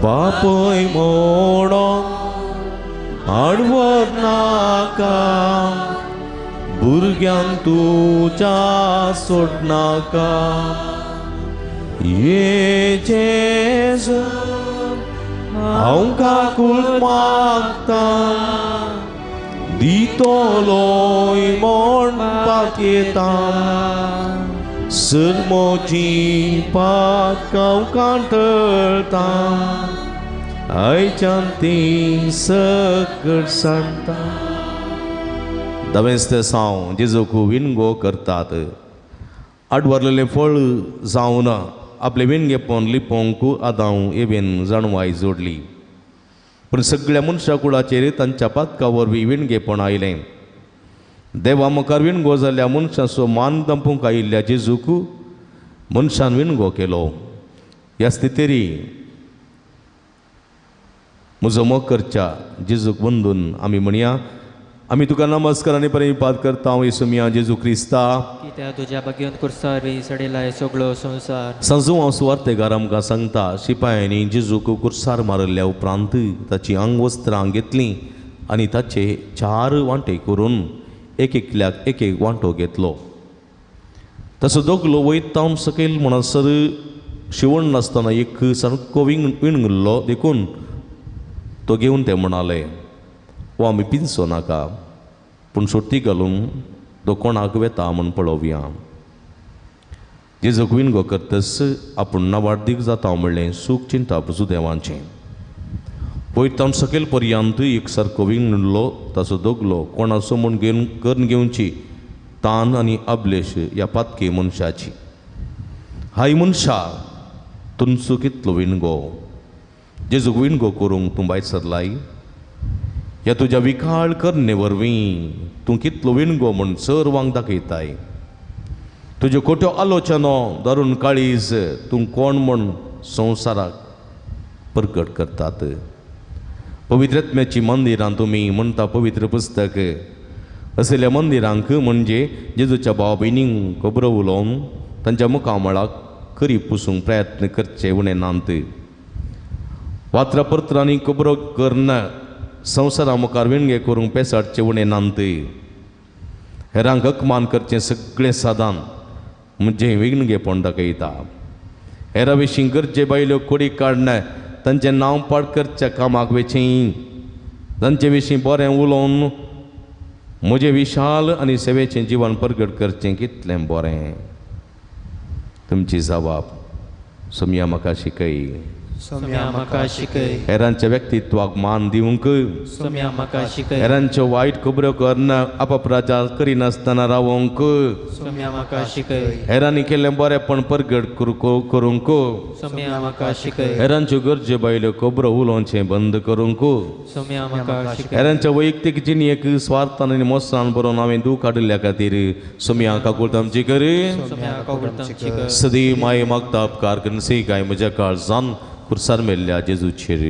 बापय मोडो आडवर नाका भुरग्यांक तुच्या सोडनाका. ये जेजू हांव काकूळ मागता दितोलोय म्हणपाक येता. सर्मोची पाक हांव कांटळटा आयच्यान ती सकट सांडटा. दवेंच ते साव जेजूक विणगो करतात. आडवरलेलें फळ जावन आपले विणगेपण लिपोवंक आदां एबेन जाणवाय जोडली. पूण सगळ्या मनशा कुळाचेर तांच्या पातका वरवीं विणगेपण आयलें. देवा मुखार विणगो जाल्ल्या मनशाचो मान दंपूंक आयिल्ल्या जेजूक मनशान विणगो केलो. ह्या स्थितीर म्हजो मोग करच्या जेजूक वंदून आमी म्हणया, आमी तुका नमस्कार आनी प्रेमपाद करता. हांव येसुमिया जेजू क्रिस्ता, कित्याक तुज्या बागेंत कुर्सारी सडिलाय सगळो संवसार. सांजू हांव सुवार्थेकार आमकां सांगता, शिपायांनी जेजूक कुर्सार मारल्या उपरांत ताची आंग वस्त्रां घेतलीं आनी ताचे 4 वांटे करून एकल्याक एक वांटो घेतलो. ताचो दोगलो वयतावन सकयल म्हणसर शिवण नासतना एक सारको विणगुल्लो देखून तो घेवन ते म्हणाले, वो आमी पिंचो नाका, पूण सोटी घालून तो कोणाक वेता म्हूण पळोवया. जेजूक विणगो करतस आपूण नावाडीक जाता म्हणलें सूख चिंता सुदैवाचें. वयतावन सकयल पर्यंत एक सारको विणगुल्लो ताचो दोगलो कोणाचो म्हूण करून घेवची तान आनी अबलेश ह्या पातके मनशाची. हाय मनशा, तुमचो कितलो विणगो. जेजूक विणगो करूंक तूं भायर सरलाय. ह्या तुज्या विकाळ करणे वरवीं तूं कितलो विणगो म्हूण सर्वांक दाखयताय. तुज्यो खोट्यो आलोचनो धरून काळीज तूं कोण म्हूण संवसाराक प्रकट करतात. पवित्रत्म्याची मंदिरां तुमी म्हणटा पवित्र पुस्तक असल्या मंदिरांक म्हणजे जेजूच्या भाव भयणींक खबरो उलोवन तांच्या मुखामळाक खरी पुसूंक प्रयत्न करचे उणें नात. वात्रापत्रांनी खबरो करना संवसारा मुखार विणगे करूंक पेसाडचे उणें नात. हेरांक हकमान करचें सगळें साधन म्हणजे विणगेपण दाखयता. हेरां विशीं गरजे बायल्यो कोडी काडना तांचें नांव पाड करच्या कामाक वेचीं तांचे विशीं बरें उलोवन म्हजें विशाल आनी सेवेचें जिवन प्रगट करचें कितलें बरें. तुमची जबाब सोम्या म्हाका शिकय. सोम्या म्हाका शिकय. हेरांच्या व्यक्तित्वाक मान दिवंक, सोम्या म्हाका शिकय. हेरांच्यो वायट खबरो करना अपप्रचार करिनासतना रावोंक, सोम्या म्हाका शिकय. हेरांनी केल्लें बरेंपण प्रगट करूंक, सोम्या म्हाका शिकय. हेरांच्यो गरजे भायल्यो खबरो उलोवचें बंद करूंक, सोम्या म्हाका शिकय. हेरांच्या वैयक्तीक जिणेक स्वार्थान आनी मोसान बरोवन हांवें दूख हाडिल्ल्या खातीर सोम्या काकूळ तामची कर. सोम्या काकूळ तामची कर. सदी माये मागता उपकार करून से गाय म्हज्या काळजान खुर्सार मेल्ल्या जेजूचेर.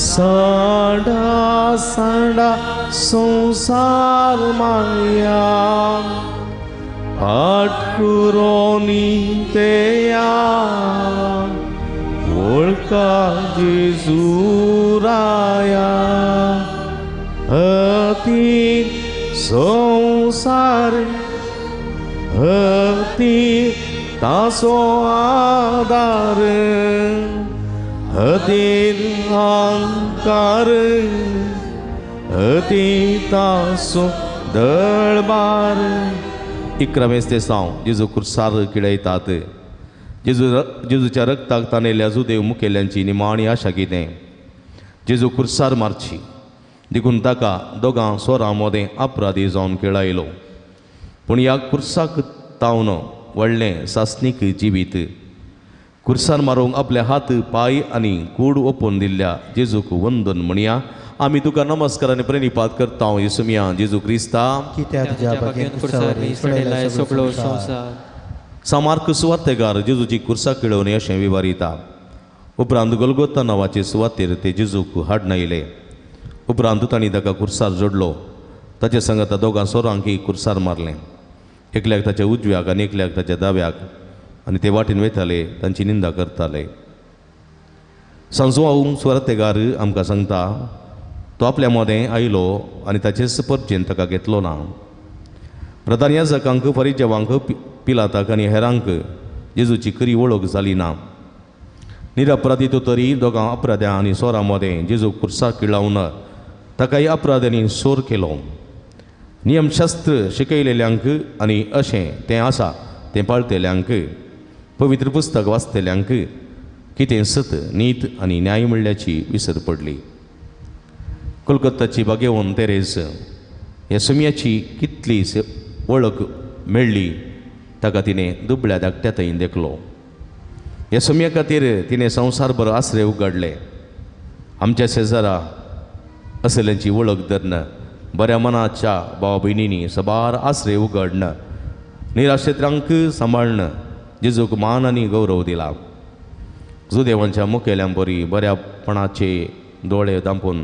सांडा सांडा संसार माया आटकुरोनी तेया वळका जेजूराया अति संसार अति तासो आदार अति अहंकार अति तासो दळबार. 11 ते साव जेजू खुर्सार किडयतात. जेजूच्या रक्ताक ताणयल्ल्या जुदेव मुखेल्यांची निमाणी आशा कितें. जेजू खुर्सार मारची देखून ताका दोगां स्वरां मदें अपराधी जावन केळायलो. पूण ह्या खुर्साक तावन व्हडलें सासनीक जिवीत. खुर्सार मारूंक आपले हात पांय आनी कूड ओपून दिल्ल्या जेजूक वंदन म्हणया. आमी तुका नमस्कारान प्रणिपात करता येसुमिया जेजू क्रिस्ता. कित्याक तुज्या बागेन खुर्सावरी सोडलाय सगळो संवसार. सामार्क सुवातेकार जेजूची खुर्सा केळवणी अशें विवारिता. उपरांत गोलगोता नांवाचे सुवातेर ते जेजूक हाडून आयले. उपरांत तांणी ताका खुर्सार जोडलो. ताचे सांगता दोगां सोरांकी खुर्सार मारलें. एकल्याक ताच्या उजव्याक आनी एकल्याक ताच्या दाव्याक आनी ते वाटेन वयताले तांची निंदा करताले. सांजो सुवातेकार आमकां सांगता तो आपल्या मदें आयलो आनी ताचे परचेन ताका घेतलो ना. प्रधान याजकांक फरिजेवांक पिलाताक आनी हेरांक जेजूची खरी वळख जाली ना. निरपराधी तरी दोगां अपराध्यां आनी सोरां मदें जेजू खुर्सा किळावन ताकाय अपराध्यांनी सोर केलो. नियमशास्त्र शिकयलेल्यांक आनी अशें तें आसा तें पाळटल्यांक, पवित्र पुस्तक वाचतल्यांक कितें सत नीत आनी न्याय म्हणल्याची विसर पडली. कोलकत्ताची बागेवन तेरेस ह्या सुम्याची कितली वळख मेळ्ळी ताका तिणें दुबळ्या धाकट्या थंय देखलो. ह्या सुम्या खातीर तिणें संवसारभर आसरे उगडले. आमच्या शेजारा असल्यांची वळख धरन बऱ्या मनाच्या भावा भयणींनी सबार आसरे उगडन निराश्रितांक सांबाळन जेजूक मान आनी गौरव दिला. जुदेवांच्या मुखेल्यां बरी बऱ्यापणाचे दोळे दांपून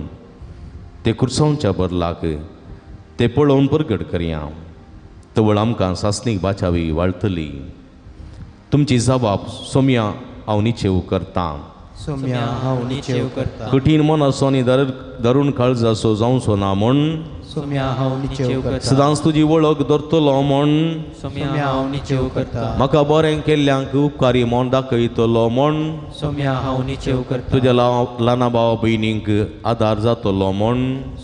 ते खुर्सांवच्या बदलाक ते पळोवन प्रगट करया. तवळ आमकां सासणीक बाचावी वाळटली. तुमची जबाब सोम्या हांव निचेव करतां. सोम्या हांव निचेव करता. कठीण मन असो आनी धरून काळज असो जावचो ना म्हण सोम्या हांव निचेव करता. सदांच तुजी वळख धरतलो म्हण सोम्या हांव निचेव करता. म्हाका बरें केल्ल्यांक उपकारी मोन दाखयतलो म्हण सोम्या हांव निचेव करता. तुज्या ल्हाना भावा भयणींक आदार जातलो म्हण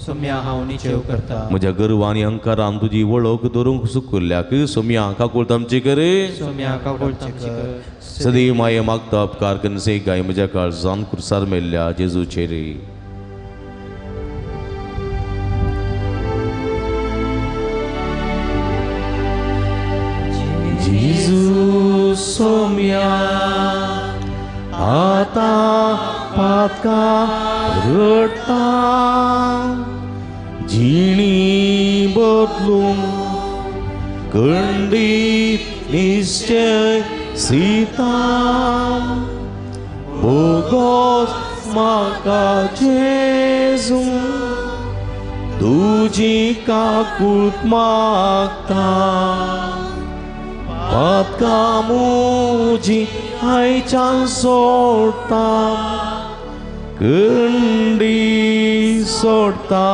सोम्या हांव निचेव करता. म्हज्या गर्व आनी अहंकारान तुजी वळख धरूंक सुकुल्ल्याक सोम्या काकूळ तामची कर. सोम्या काकूळ तामची कर. सदी माये मागता उपकार करून से गाय म्हज्या काळजान खुर्सार मेल्ल्या जेजूचेर. जेजू सोम्या आता पातका रडता जिणी बदलून खंडीत निश्चय सीता बोगोस म्हाका जेजू तुजी काकूट मागता. पातका मुजी आयच्यान सोडता खंडी सोडता.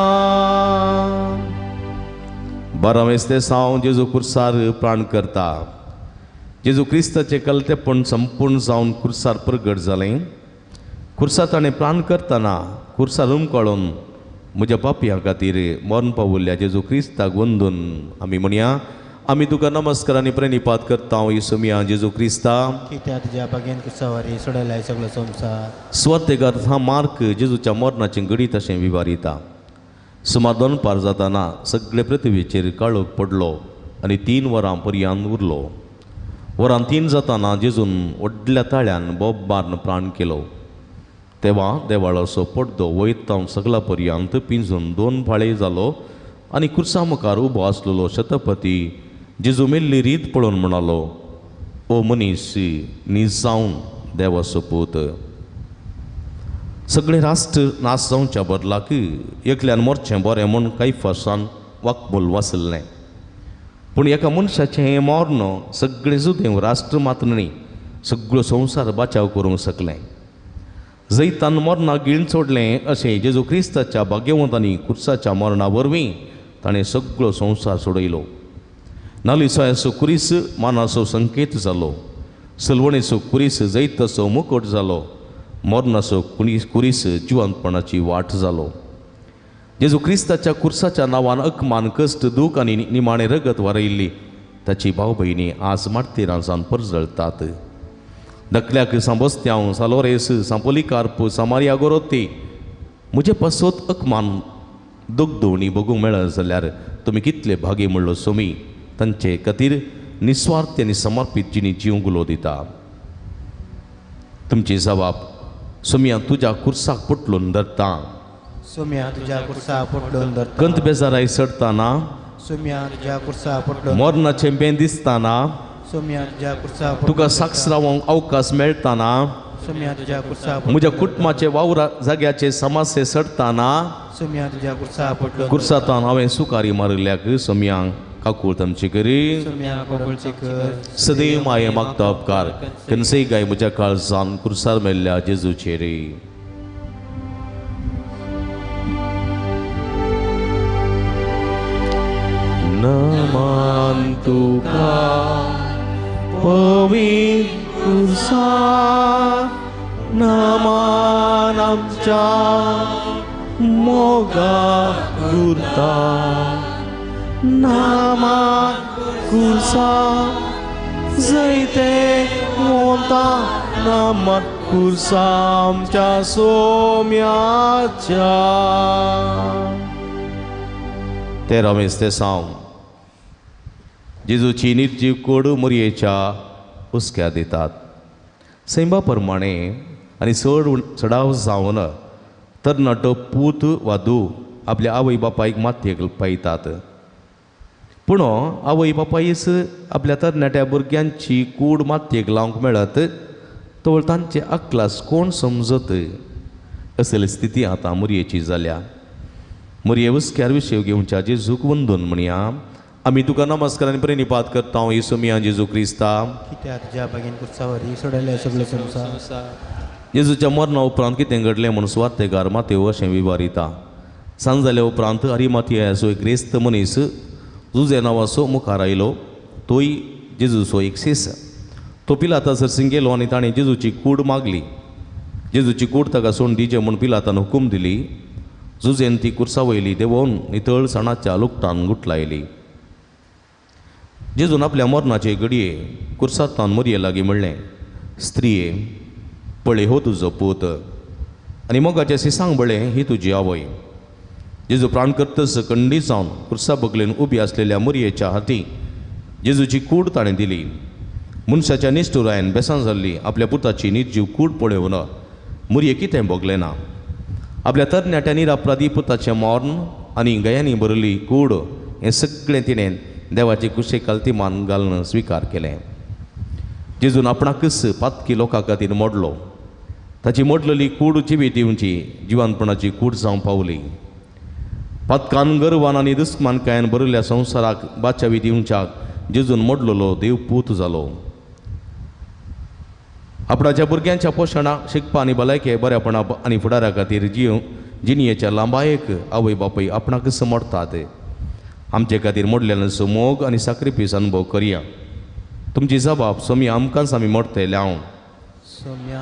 12वें ते साव जेजू कुर्सार प्राण करता. जेजू क्रिस्ताचे कलतेपण संपूर्ण जावन कुर्सार प्रगट जालें. कुर्सा ताणें प्राण करतना कुर्सार उमकळून म्हज्या पापयां खातीर मरण पावल्ल्या जेजू क्रिस्ताक वंदून आमी म्हणया, आमी तुका नमस्कारांनी प्रणिपात करता येसुमिया जेजू क्रिस्ता. कित्याक तुज्या बागेन कुसावरी सोडलाय सगळो संवसार. स्वार्थेकार हा मार्क जेजूच्या मरणाचें घडीत अशें विवारिता. सुमार 2 पार जाताना सगळे पृथ्वीचेर काळोख पडलो आनी 3 वरां पर्यंत उरलो. वरां 3 जाताना जेजून व्हडल्या ताळ्यान बोब मारून प्राण केलो. तेव्हा देवाळाचो पडदो वयता सगळा पर्यंत पिंजून 2 फाळे जालो आनी कुर्सा मुखार उबो आसलेलो शतपती जेजू मेल्ली रीत पळोवन म्हणालो, ओ मनीस, नीज जावन देवाचो पूत. सगळे राष्ट्र नाश जावच्या बदलाक एकल्यान मरचें बरें म्हूण कैफासान वाकबोल वाचल्लें. पूण एका मनशाचें हें मरण सगळें जुदें राष्ट्र मात्र न्ही, सगळो संवसार बाचाव करूंक शकलें. जैतान मरणाक गिळून सोडलें अशें जेजू क्रिस्ताच्या भाग्यवंतांनी कुर्साच्या मरणा वरवीं ताणें सगळो संवसार सोडयलो. नालिसाचो कुरीस मानाचो संकेत जालो. सलवणेचो कुरीस जैताचो मुकुट जालो. मरणाचो कुरीस जिवंतपणाची वाट जालो. जेजू क्रिस्ताच्या कुर्साच्या नांवान अकमान, कश्ट, दूख आनी निमाणें रगत वारयल्ली ताची भाव भयणी आज मार्तेरां जावन परजळटात. दखल्याक सांबोस्त्यांव, सालोरेस, सांपोलिकार्प, सामारिया गोरोती म्हजे पासोत अकमान दूख दोणी बगूंक मेळत जाल्यार तुमी कितले भागी म्हणलो सोमी तांचे खातीर निस्वार्थ आनी समर्पीत जिणी जीव गुलो दिता. तुमची जबाब, सोमिया तुज्या कुर्साक पुटलून धरता. सोम्या तुज्या कुर्सा पडलोन धरता. कंत बेजाराय सडटाना, सोम्या तुज्या कुर्सा पडलोन. मरणाचें बें दिसताना, सोम्या तुज्या कुर्सा तुका साक्ष रावंक अवकाश मेळटाना, सोम्या तुज्या कुर्सा म्हज्या कुटुंबाचे वावरा जाग्याचे समस्ये सडटाना, सोम्या तुज्या कुर्सा पडलोन. कुर्सातान हांवें सुकारी मारिल्ल्याक सोमयांक काकूळ तांची करी. सोम्या कोकुळची कर. सदैव माये मागता उपकार कनसई गाय म्हज्या काळजान कुर्सार मेल्ल्या जेजूचेर. नमन तुका पवित्र कुर्सा, नमन आमच्या मोगा कुर्ता. नमन कुर्सा जैते मोता, नमन कुर्सा आमच्या सोम्याच्या. 13वें ते साव जेजूची निर्जीव कोड मोरयेच्या हुस्क्या दितात. सैमा प्रमाणे आनी चडाव जावन तरणाटो पूत वा धूव आपल्या आवय बापायक मातयेक पळयतात. पूण आवय बापायस आपल्या तरणाट्या भुरग्यांची कूड मातयेक लावंक मेळत तवळ तांचे अक्लास कोण समजत असली स्थिती आतां मोरयेची जाल्या. मोरये हुस्क्यार विशय घेवच्या जेजूक वंदून म्हणया, आमी तुका नमस्कारांनी प्रणिपात करता येसुमिया जेजू क्रिस्ता. कित्याक तुज्या बागेन कुसावरी सोडलाय सगळो संवसार. जेजूच्या मरणा उपरांत कितें घडलें म्हूण स्वार्थेकार मातेव अशें विवारिता. सांज जाल्या उपरांत अरिमाथियाचो एक क्रिस्त मनीस जुजे नांवाचो मुखार आयलो. तोय जेजूचो एक शिस. तो पिलातासर सिंगेलो आनी ताणें जेजूची कूड मागली. जेजूची कूड ताका सोडून दिजे म्हूण पिलातान हुकूम दिली. जुजेन ती कुर्सा वयली देंवोवन नितळ सणाच्या लुगटान गुटलायली. जेजून आपल्या मरणाचे घडये कुर्सातान मोरये लागीं म्हणलें, स्त्रिये, पळय हो तुजो पूत. आनी मोगाच्या सिसांक बळें ही तुजी आवय. जेजू प्राण करतस खंडीत जावन कुर्सा बगलेन उबी आसलेल्या मोरयेच्या हाती जेजूची कूड ताणें दिली. मनशाच्या निश्ठुरायेन बेसान जाल्ली आपल्या पुताची निर्जीव कूड पळोवन मोरये कितें भोगलें ना. आपल्या तरणाट्या निरापराधी पुताचें मरण आनी गयांनी भरिल्ली कूड हें सगळें तिणें देवाचे कुशे काल्तिमान घालून स्विकार केलें. जेजून आपणाकच पातकी लोकां खातीर मोडलो. ताची मोडलेली कूड जिवी दिवची जिवंतपणाची कूड जावं पावली. पातकान गर्वान आनी दुस्मानकायेन भरिल्ल्या संवसाराक बाचावी दिवच्याक जेजून मोडलेलो देव पूत जालो. आपणाच्या भुरग्यांच्या पोशणाक शिकपा आनी भलायके बऱ्यापणा आनी फुडारा खातीर जिणयेच्या लांबायेक आवय बापूय आपणाकच मोडतात. आमचे खातीर मोडलेल्यांचो मोग आनी साक्रिफीस अनुभव करया. तुमची जबाब सोमी आमकांच आमी मोडटले हांव सोम्या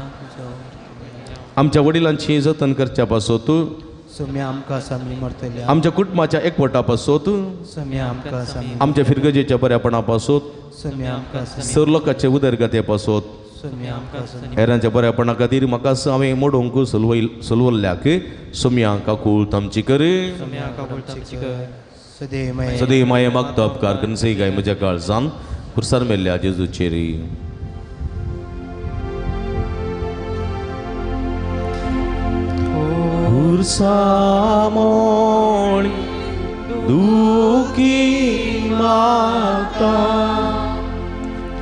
आमच्या वडिलांची जतन करच्या पासत सोम्या आमकां सामी मरतल्या आमच्या कुटुंबाच्या एकवटा पासत सोम्या आमकां सामी आमच्या फिरगजेच्या बऱ्यापणा पासत सोम्या आमकां सामी सर लोकांचे उदरगते पासत सोम्या आमकां सामी हेरांच्या बऱ्यापणा खातीर म्हाका हांवें मोडोवंक सुलवल्ल्याक सोम्या काकूळ तामची कर सोम्या काबूल तामची कर सदैव सदैव माये मागता उपकार करून सई गाय म्हज्या काळजान खुर्सार मेल्ल्या जेजूचेर Ursamoni duki mata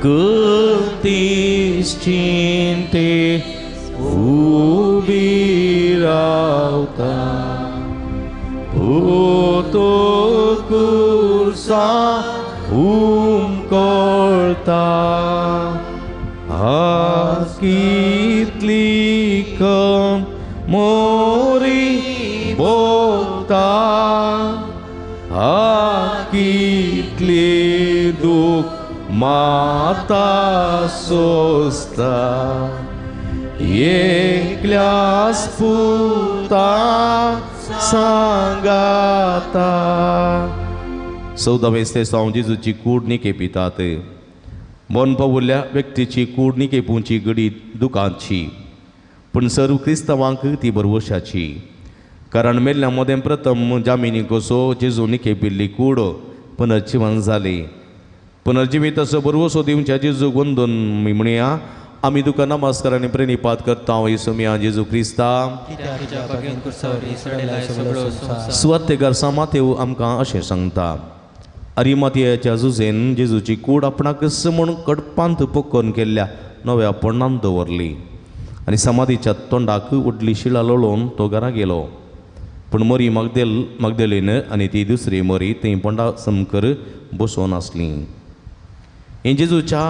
Ketis cinte ubirauta Putu kursa umkorta Akitlikam mori bota akitli duk mata sosta yeklas puta sangata 14 सांग जेजूची कूडणी केपितात मन पावुल्ल्या व्यक्तीची कूडणी केपूंची गडी दुखांची पूण सर्व क्रिस्तवांक ती बरवशाची कारण मेल्ल्या मोदें प्रथम जामिनी कसो जेजूनी केपिल्ली कूड पुनर्जीवन जाली पुनर्जिवीत असो बरवसो दिवच्या जेजूक वंदन म्हणया आमी तुका नमस्कार आनी प्रणिपात करता येसुमिया जेजू क्रिस्ता तुज्या बागेंत कुर्सावरी सडयलाय सगळो संवसार सुवातेकार सामातेव आमकां अशें सांगता अरिमातियाच्या जुजेन जेजूची कूड आपणाक म्हूण कडपांत पोक्कोन केल्ल्या नव्या पोंडांत दवरली आनी समाधीच्या तोंडाक उडली शिळा लोळोवन तो घरा गेलो पूण मरी मगदलेन आनी ती दुसरी मरी थंय पोंडा समकर बसोवन आसली हें जेजूच्या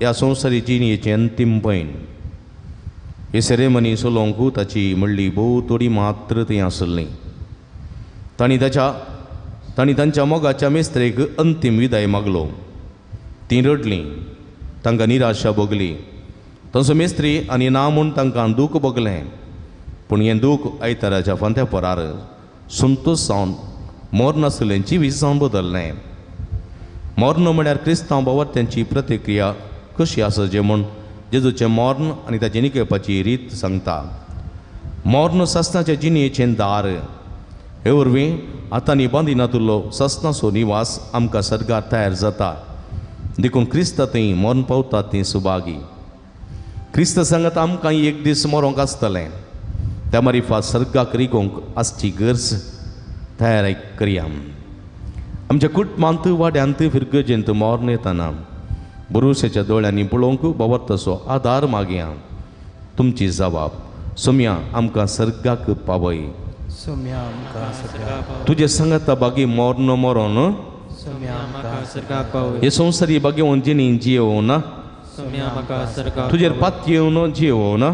ह्या संवसारी जिणेचें अंतीम पयण हे सेरेमनी सोलोवंक ताची म्हणली भोव थोडी मात्र थंय आसली तांणी तांच्या मोगाच्या मेस्त्रेक अंतीम विदाय मागलो तीं रडलीं तांकां निराशा भोगली तांचो मेस्त्री आनी ना म्हूण तांकां दूख भोगलें पूण हें दूख आयताराच्या फांत्या पोरार संतोश जावन मोर्न आसलेंची वीज जावन बदल्लें मोर्न म्हळ्यार क्रिस्तांव भावार्थ्यांची प्रतिक्रिया कशी आसचे म्हूण जेजूचें मोर्न आनी ताचे निकेवपाची रीत सांगता मोर्न सस्नाच्या जिणेचें दार हे वरवीं आतांनी बांदिनातुल्लो सस्नाचो निवास आमकां सर्गार तयार जाता देखून क्रिस्त थंय मोर्न पावता ती सुभागी क्रिस्त सांगत आमकां एक दीस मरोंक आसतलें त्या मारिफा सर्गाक रिगोंक आसची गरज तयारी करया आमच्या कुटुंबांत वाड्यांत फिरगजेंत मोर्न येताना भरोशाच्या दोळ्यांनी पळोवंक भावार्थाचो आदार मागया तुमची जबाब सोम्या आमकां सर्गाक पावय सोम्या आमकां सर्गाक तुजे सांगता बागी मोर्न मरोन सोम्या आमकां सर्गाक पावय हे संवसारी बागी जिणी जियोवन सोम्या म्हाका सर्गाक तुजेर पात येवन जियोवन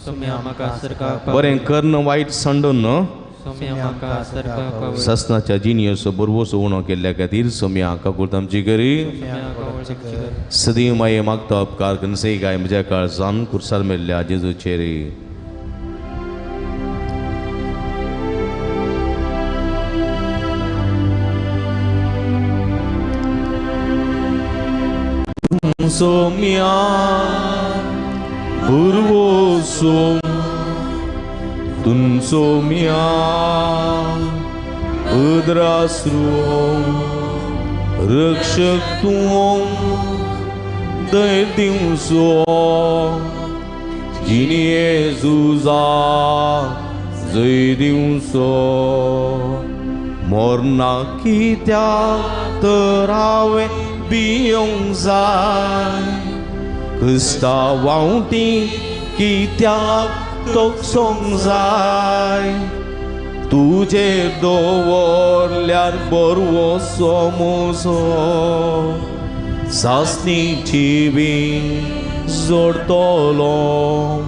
सोम्या म्हाका सर्गाक पावय बरें कर्ण वायट संडून सोम्या म्हाका सर्गाक पावय ससनाच्या जिणयेचो बरवसो उणो केल्ल्या खातीर सोम्या काकूळ तामची करी सदैव माये मागता उपकार करून सई गाय म्हज्या काळजान कुर्सार मेल्ल्या जेजूचेर Somia Burvosum Tun somia Udrasrum Rakshak tuom Daitim so Jini Jezusa Zaidim so Morna kitya Terave biong zai Krista wauti kityak tok song zai Tuje dovorlyar borvo somoso Sasni chibi zortolom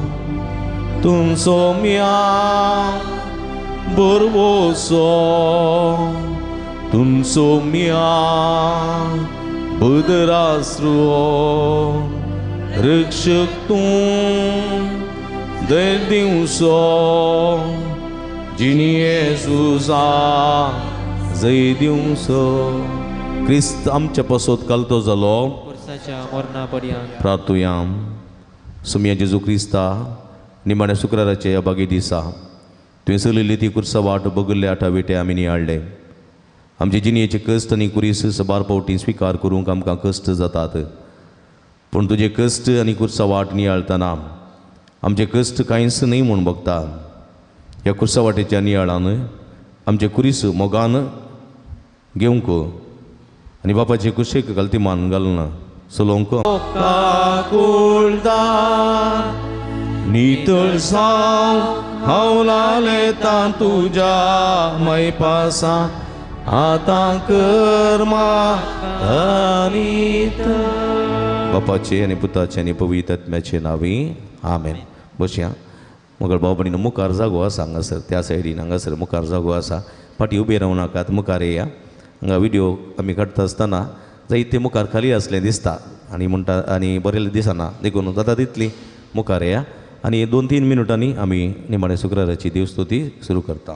Tum somya borvo so तुम सोम्या बुधरास्रो रक्षक तू दर दिवसो जिनी येसूसा जय दिवसो क्रिस्त आमच्या पासत कालतो जालो वर्साच्या मरणापर्यंत प्रार्थुयाम. सुम्या जेजू क्रिस्ता निमाण्या शुक्राराचे या बागे दिसा तुवें चलिल्ली ती कुर्सा वाट बगुल्ले आठा वेटे आमी नियाळ्ळे. आमचे जिणयेचे कश्ट आनी कुरीस सबार पावटी स्विकार करूंक आमकां कश्ट जातात. पूण तुजे कश्ट आनी कुर्सा वाट नियाळतना आमचे कश्ट कांयच न्ही म्हूण बगता. ह्या कुर्सा वाटेच्या नियाळान आमचे कुरीस मोगान घेवंक आनी बापाचे कुशेक गलतीमान घालून चलोवंक काकुळदा नितळसांव हांव लालेता तुज्या मैपासा आतां कर मानीत. बापाचे आनी पुताचे आनी पवित्र आत्म्याचे नांवी आमेन. बसया. मगळ बाबडीन मुखार जागो आसा हांगासर त्या सायडीन हांगासर मुखार जागो आसा. फाटीं उबे रावं नाकात मुखार येया. हांगा व्हिडिओ आमी काडटा आसतना जायते मुखार खाली आसलें दिसता आनी म्हणटा आनी बरें दिसना देखून जाता तितली मुखार येया आनी 2-3 मिनटांनी आमी निमाणे शुक्राराची देवस्तुती सुरू करता.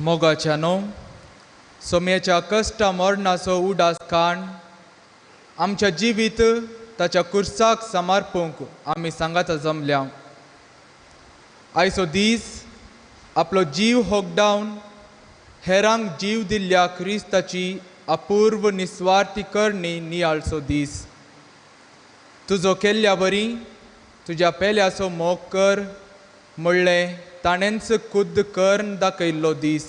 मोगाच्यानो सोम्याच्या कश्टा मरणाचो उडास काण आमच्या जिवीत ताच्या कुर्साक समर्पूंक आमी सांगाता जमल्या. आयचो दीस आपलो जीव होगडावन हेरांक जीव दिल्ल्या क्रिस्ताची अपूर्व निस्वार्थी करणी नियाळचो दीस. तुजो केल्ल्या बरी तुज्या पेल्याचो मोग कर म्हणलें ताणेंच खुद्द कर्ण दाखयल्लो दीस.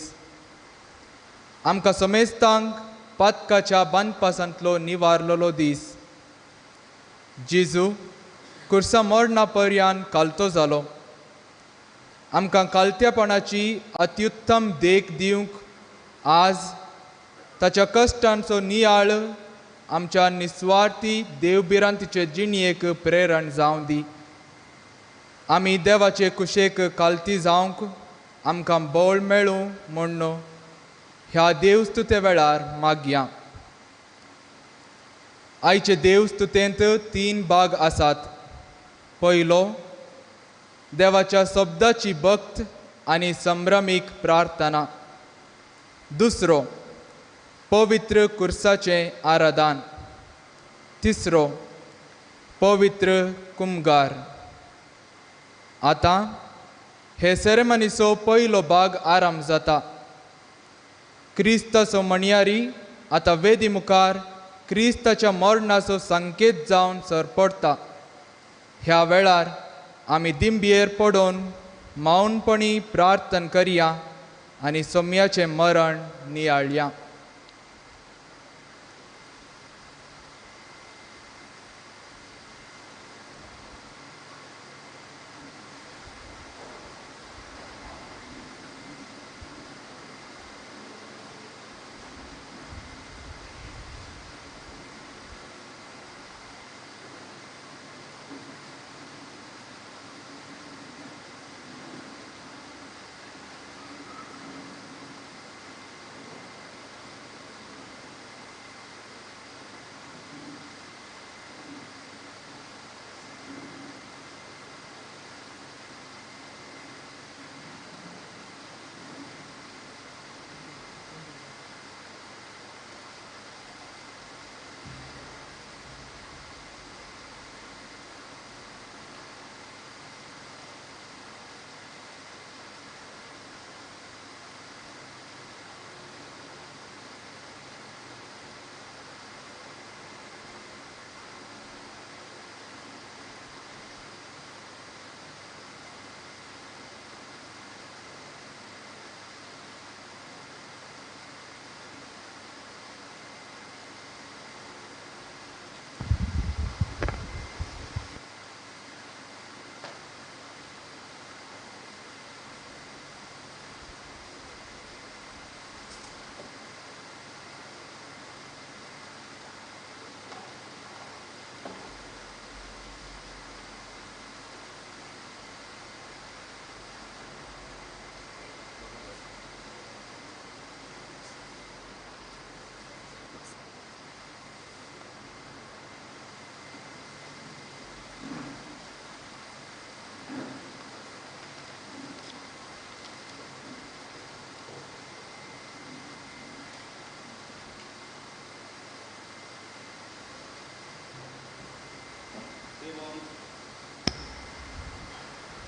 आमकां समेस्तांक पातकाच्या बांदपासांतलो निवारलेलो दीस. जेजू कुर्सा मरणा पर्यंत कालतो जालो. आमकां कालत्यापणाची अत्युत्तम देख दिवंक आज ताच्या कश्टांचो नियाळ आमच्या निस्वार्थी देवबिरांतीचे जिणयेक प्रेरण जावं दी. आमी देवाचे कुशेक कालती जावंक आमकां बोळ मेळूं म्हूण ह्या देवस्तुते वेळार मागया. आयचे देवस्तुतेंत 3 भाग आसात. पयलो, देवाच्या शब्दाची भक्त आनी संभ्रमीक प्रार्थना. दुसरो, पवित्र कुर्साचें आराधन. तिसरो, पवित्र कुमगार. आतां हे सेरेमनीचो पयलो भाग आरंभ जाता. क्रिस्ताचो म्हणयारी आतां वेदी मुखार क्रिस्ताच्या मरणाचो संकेत जावन सरपडटा. ह्या वेळार आमी दिंबयेर पडोवन मौनपणी प्रार्थना करया आनी सोम्याचें मरण नियाळया.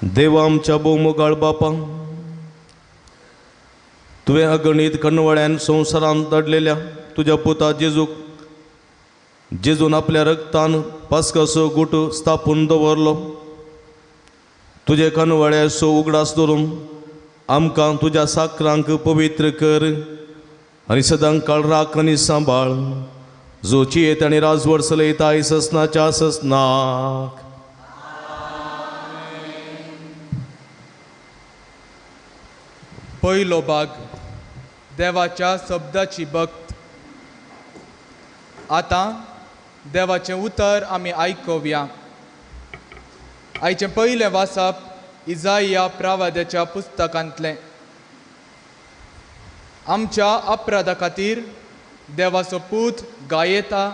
देवा आमच्या भोवमुगाळ बापा, तुवें अगणित कणवळ्यान संवसारांत दडलेल्या तुज्या पुता जेजून आपल्या रक्तान पास्काचो गुट स्थापून दवरलो. तुजे कणवळ्याचो उगडास धरून आमकां तुज्या साकरांक पवित्र कर आनी सदां काळ राख आनी सांबाळ. जो चियेत आनी राजवट चलयता ससनाच्या ससनाक. पयलो भाग, देवाच्या शब्दाची भक्त. आतां देवाचें उतर आमी आयकुया. आयचें पयलें वाचप इजाया प्रवाद्याच्या पुस्तकांतलें. आमच्या अपराधा खातीर देवाचो पूत गायेता,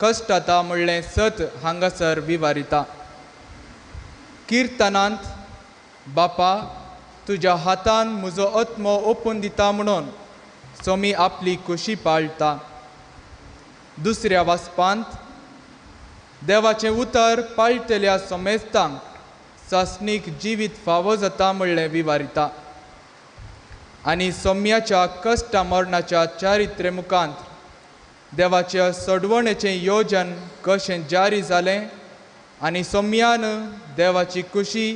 कश्टाता म्हणलें सत हांगासर विवारिता. किर्तनांत, बापा तुज्या हातान म्हजो आत्मो ओपून दिता म्हणून सोमी आपली खोशी पाळटा. दुसऱ्या वाचपांत, देवाचें उतर पाळटल्या सोमेस्तांक सासणीक जिवीत फावो जाता म्हणलें विवारिता. आनी सोम्याच्या कश्टा मरणाच्या चारित्र्य मुखांत देवाच्या सडवणेचें योजन कशें जारी जालें आनी सोम्यान देवाची खुशी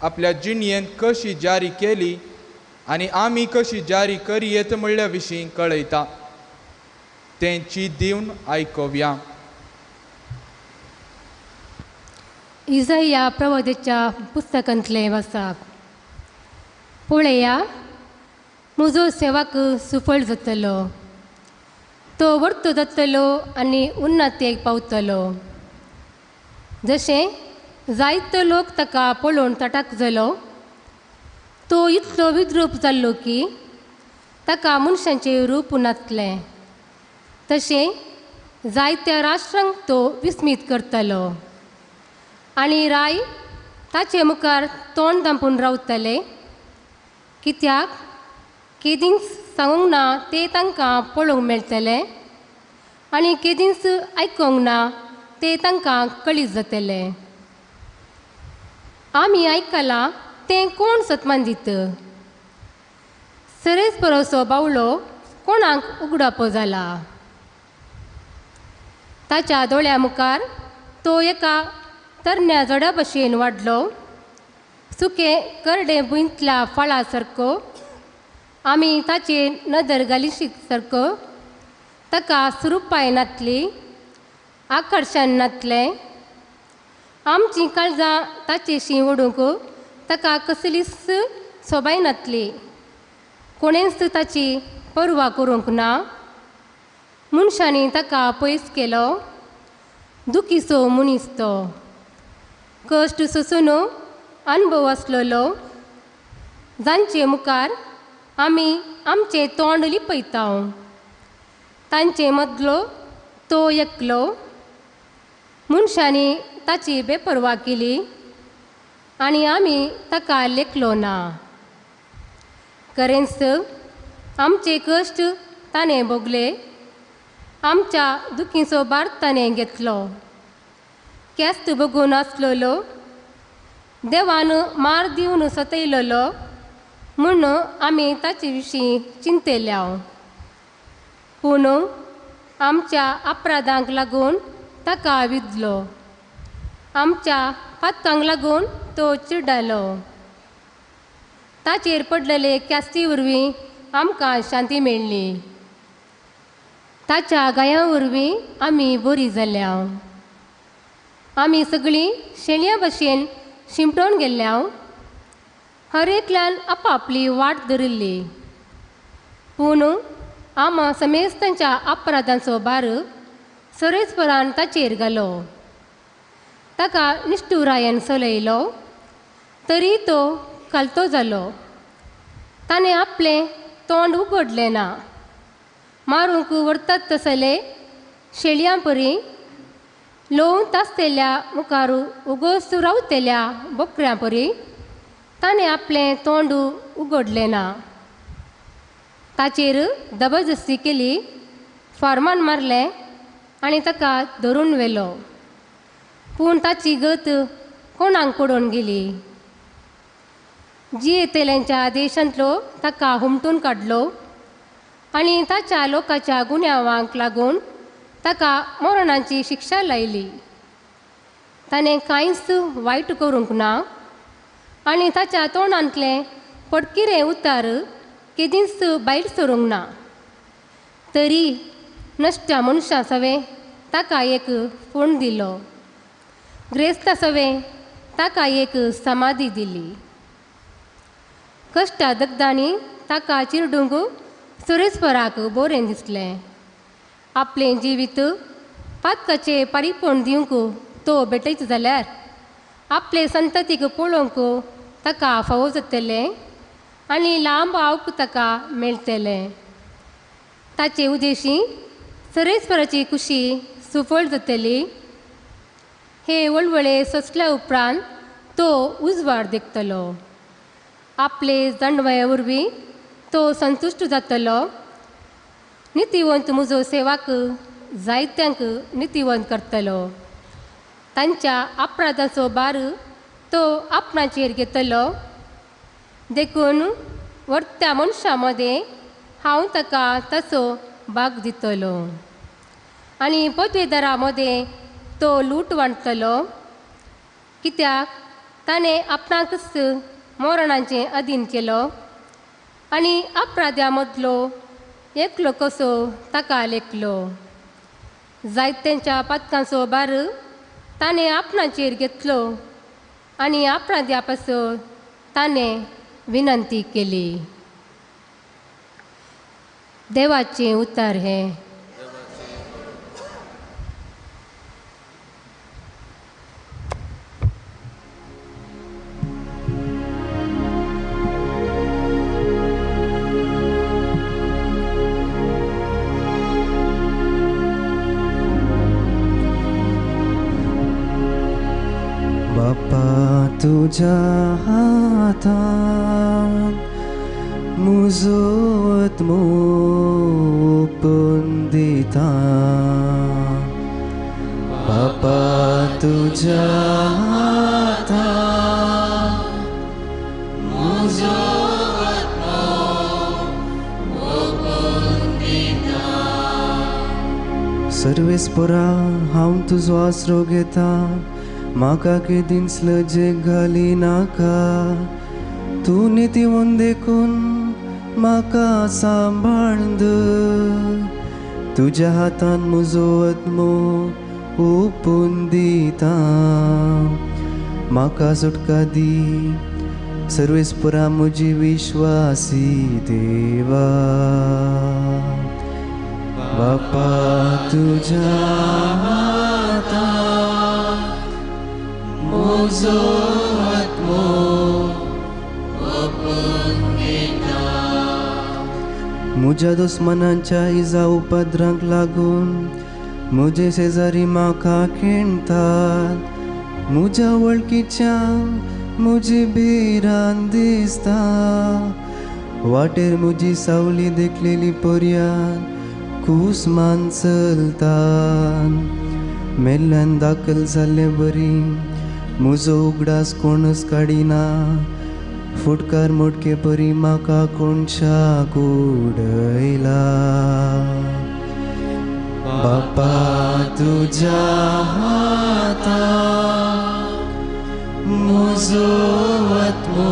आपल्या जिणयेंत कशी जारी केली आनी आमी कशी जारी करयेत म्हणल्या विशीं कळयता. तें चीत दिवन आयकुया. इजाया प्रवाद्याच्या पुस्तकांतलें वाचप. पळया, म्हजो सेवक सुफळ जातलो. तो वर्तो जातलो आनी उन्नतेक पावतलो. जशें जायतो लोक ताका पळोवन तटाक जालो, तो इतलो विद्रूप जाल्लो की ताका मनशांचें रूप नासलें. तशें जायत्या राष्ट्रांक तो विस्मीत करतलो आनी राय ताचे मुखार तोंड धांपून रावतले, कित्याक केदींच सांगूंक ना ते तांकां पळोवंक मेळटलें आनी केदींच आयकूंक ना ते तांकां कळीत जातलें. आमी आयकलां तें कोण सत्मान दित? सरेस बरोसो बावलो कोणाक उगडापो जाला? ताच्या दोळ्या मुखार तो एका तरण्या जड्या भशेन वाडलो, सुके करडे भुंयतल्या फळा सारको. आमी ताचेर नदर घालिशीक सारको ताका सुरूपाय नातली, आकर्शण नातलें. आमचीं काळजां ताचेशी ओडूंक ताका कसलीच सोबाय नातली. कोणेंच ताची पर्वा करूंक ना. मनशांनी ताका पयस केलो, दुखीचो मनीस तो. कश्ट सोसून अनुभव आसलेलो, जांचे मुखार आमी आमचें तोंड लिपयता. तांचे मदलो तो एकलो. मनशांनी ताची बेपर्वा केली आनी आमी ताका लेखलो ना. खरेंच आमचे कश्ट ताणें भोगले, आमच्या दुखीचो भार ताणें घेतलो. केस्त बगून आसलेलो, देवान मार दिवन सतयलेलो म्हूण आमी ताचे विशीं चिंतल्या. पूण आमच्या अपराधांक लागून ताका विधलो, आमच्या पातकांक लागून तो चिड्डालो. ताचेर पडलेले क्यास्ती वरवीं आमकां शांती मेळ्ळी. ताच्या गायां वरवीं आमी बरीं जाल्या. आमी सगळीं शेणया भशेन शिंपडोवन गेल्या, हर एकल्यान आपापली वाट धरिल्ली. पूण आमा समेस्तांच्या अपराधांचो भार सरेस्परान ताचेर घालो. ताका निश्ठुरायेन चलयलो, तरी तो खालतो जालो. ताणें आपलें तोंड उगडलें ना. मारूंक व्हरतात तसले शेळयां परी, लोवून तासतेल्या मुखार उगोस रावतेल्या बोकड्यां परी ताणें आपलें तोंड उगडलें ना. ताचेर जबरदस्ती केली, फॉर्मान मारलें आनी ताका धरून व्हेलो. पूण ताची गत कोणाक पडून गेली. जियेतेल्यांच्या देशांतलो ताका हुमटून काडलो आनी ताच्या लोकांच्या गुन्यांवांक लागून ताका मरणाची शिक्षा लायली. ताणें कांयच वायट करूंक ना आनी ताच्या तोंडांतलें पडकिरें उतार केदींच भायर सरूंक ना. तरी नश्ट्या मनशां सवें ताका एक फोण दिलो, ग्रेस्तां सवें ताका एक समाधी दिली. कश्टा दगदांनी ताका चिरडूंक सुरेस्पराक बरें दिसलें. आपलें जिवीत पातकाचें पारीपण दिवंक तो भेटयत जाल्यार आपले संततीक पळोवंक ताका फावो जातलें आनी लांब आवक ताका मेळटलें. ताचे उदेशी सरेस्पराची खुशी सुफळ जातली. हे वळवळे सोंसल्या उपरांत तो उजवाड देखतलो. आपले जाणवया वरवीं तो संतुश्ट जातलो. नितिवंत म्हजो सेवाक जायत्यांक नितिवंत करतलो. तांच्या अपराधाचो भार तो आपणाचेर घेतलो. देखून वर्त्या मनशां मदें हांव ताका ताचो भाग दितलो आनी पदवेदारां मदें तो लूट वांटतलो. कित्याक ताणें आपणाकच मरणाचें अधीन केलो आनी अपराध्यां मदलो एकलो कसो ताका लेखलो. जायत्यांच्या पातकांचो भार ताणें आपणाचेर घेतलो आनी अपराध्या पासो ताणें विनंती केली. देवाचें उतर हें. तुझ्या हातान म्हजो आत्मो ओपून दिता बापा तुझ्या हातान म्हजो सर्वेस्परा हांव तुजो आसरो घेता म्हाका केदींसलो जेग घाली नाका तूं नितीवन देखून म्हाका सांबाळद तुज्या हातान म्हजो आत्मो ओपून दिता म्हाका सुटका दी सर्वेस्परा म्हजी विश्वासी देवा बापा तुझ्या हातान म्हजो आत्मो ओपून दिता म्हज्या दुस्मनांच्या इजा उपद्रांक लागून म्हजे शेजारी म्हाका खिणतात म्हज्या वळखीच्या म्हजी भिरांत दिसता वाटेर म्हजी सावली देखलेली पर्यान कुसमान चलतान मेल्ल्यान दाखल जाल्ले बरी म्हजो उगडास कोणच काडिना फुटकार मोडके परी म्हाका कोणशाक उडयला बापा तुज्या हातान म्हजो आत्मो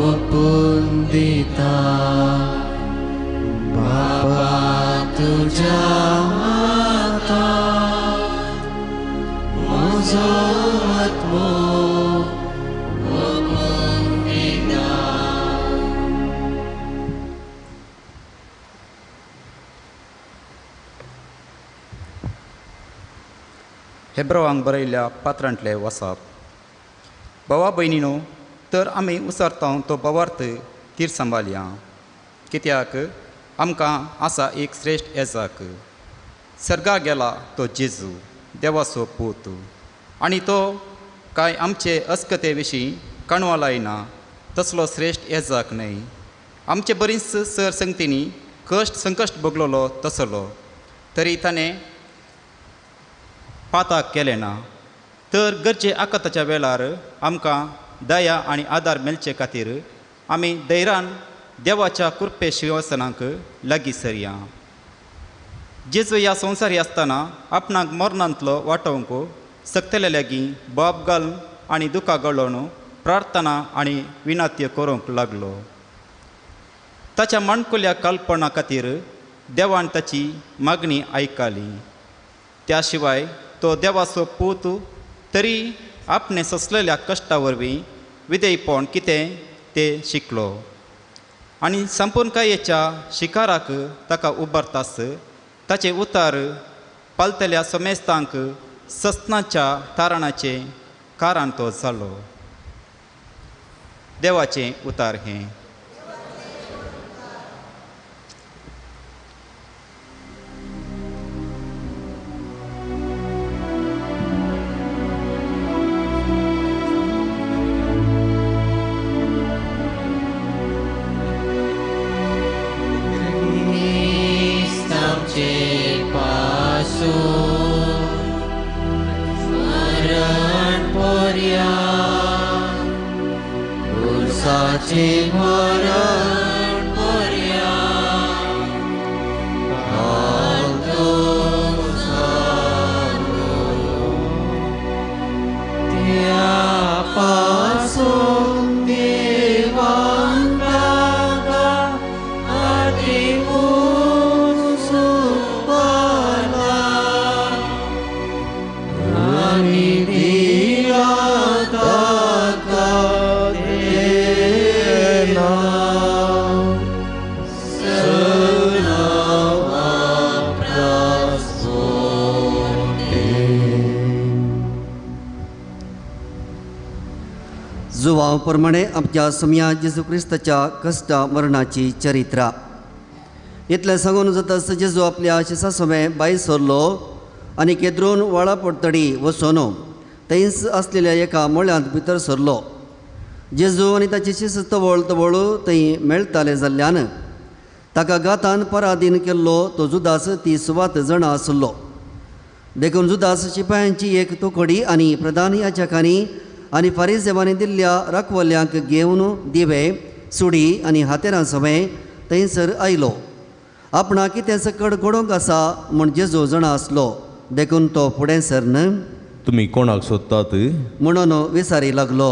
ओपून दिता बापा तुझ्या हातान म्हजो आत्मो ओपून दिता हेब्रोवांक बरयल्ल्या पात्रांतले वसप भावा भयणीनो तर आमी उसरतांव तो बवार्थ तीर सांबाळया कित्याक आमकां आसा एक श्रेश्ठ येजाक सर्गा गेला तो जेजू देवाचो पूत आनी तो कांय आमचे अस्कते विशीं कणवां लायना तसलो श्रेश्ठ येजाक न्हय आमचे बरींच सर संगतींनी संकश्ट भोगलोलो तसलो तरी ताणें पाताक केलें ना तर गरजे आकाताच्या वेळार आमकां दया आनी आदार मेळचे खातीर आमी धैर्यान देवाच्या कृपे शिंवासनाक लागीं सरया जेजू ह्या संवसारी आसतना आपणाक मरणांतलो वांटोवंक सक्तले लागीं बाब घालून आनी दुखां गळोवन प्रार्थना आनी विनात्य करूंक लागलो ताच्या मणकुल्या कल्पना खातीर देवान ताची मागणी आयकली त्या शिवाय तो देवाचो पूत तरी आपणे सोंसलेल्या कश्टा वरवीं विधेयपण कितें तें शिकलो आनी संपूर्णकायेच्या शिकाराक ताका उबारतास ताचे उतार पालतल्या समेस्तांक सस्नाच्या तारणाचें कारण तो जालो देवाचें उतार हें जुवांव प्रमाणे आमच्या समया जेजू क्रिस्ताच्या कश्टा मरणाची चरित्रा इतलें सांगून जाता जेजू आपल्या शिसा समें भायर सरलो आनी केद्रोन वाळा पडतडी वचून थंयच असलेल्या एका मळ्यांत भितर सरलो. जेजू आनी ताची शिस तवळ तवळ थंय मेळटाले जाल्ल्यान ताका गातान पराधीन केल्लो तो जुदास 30 जाणां आसलो. देखून जुदास शिपायांची एक तुकडी आनी प्रधान याजकांनी आनी फारिसेवांनी दिल्ल्या राखवल्यांक घेवन दिवे सुडी आनी हातेरां समेत थंयसर आयलो. आपणा कितें सकड घडोवंक आसा म्हूण जेजू जाणा आसलो. देखून तो फुडें सरन तुम्ही कोणाक सोदतात? म्हणून विचारी लागलो.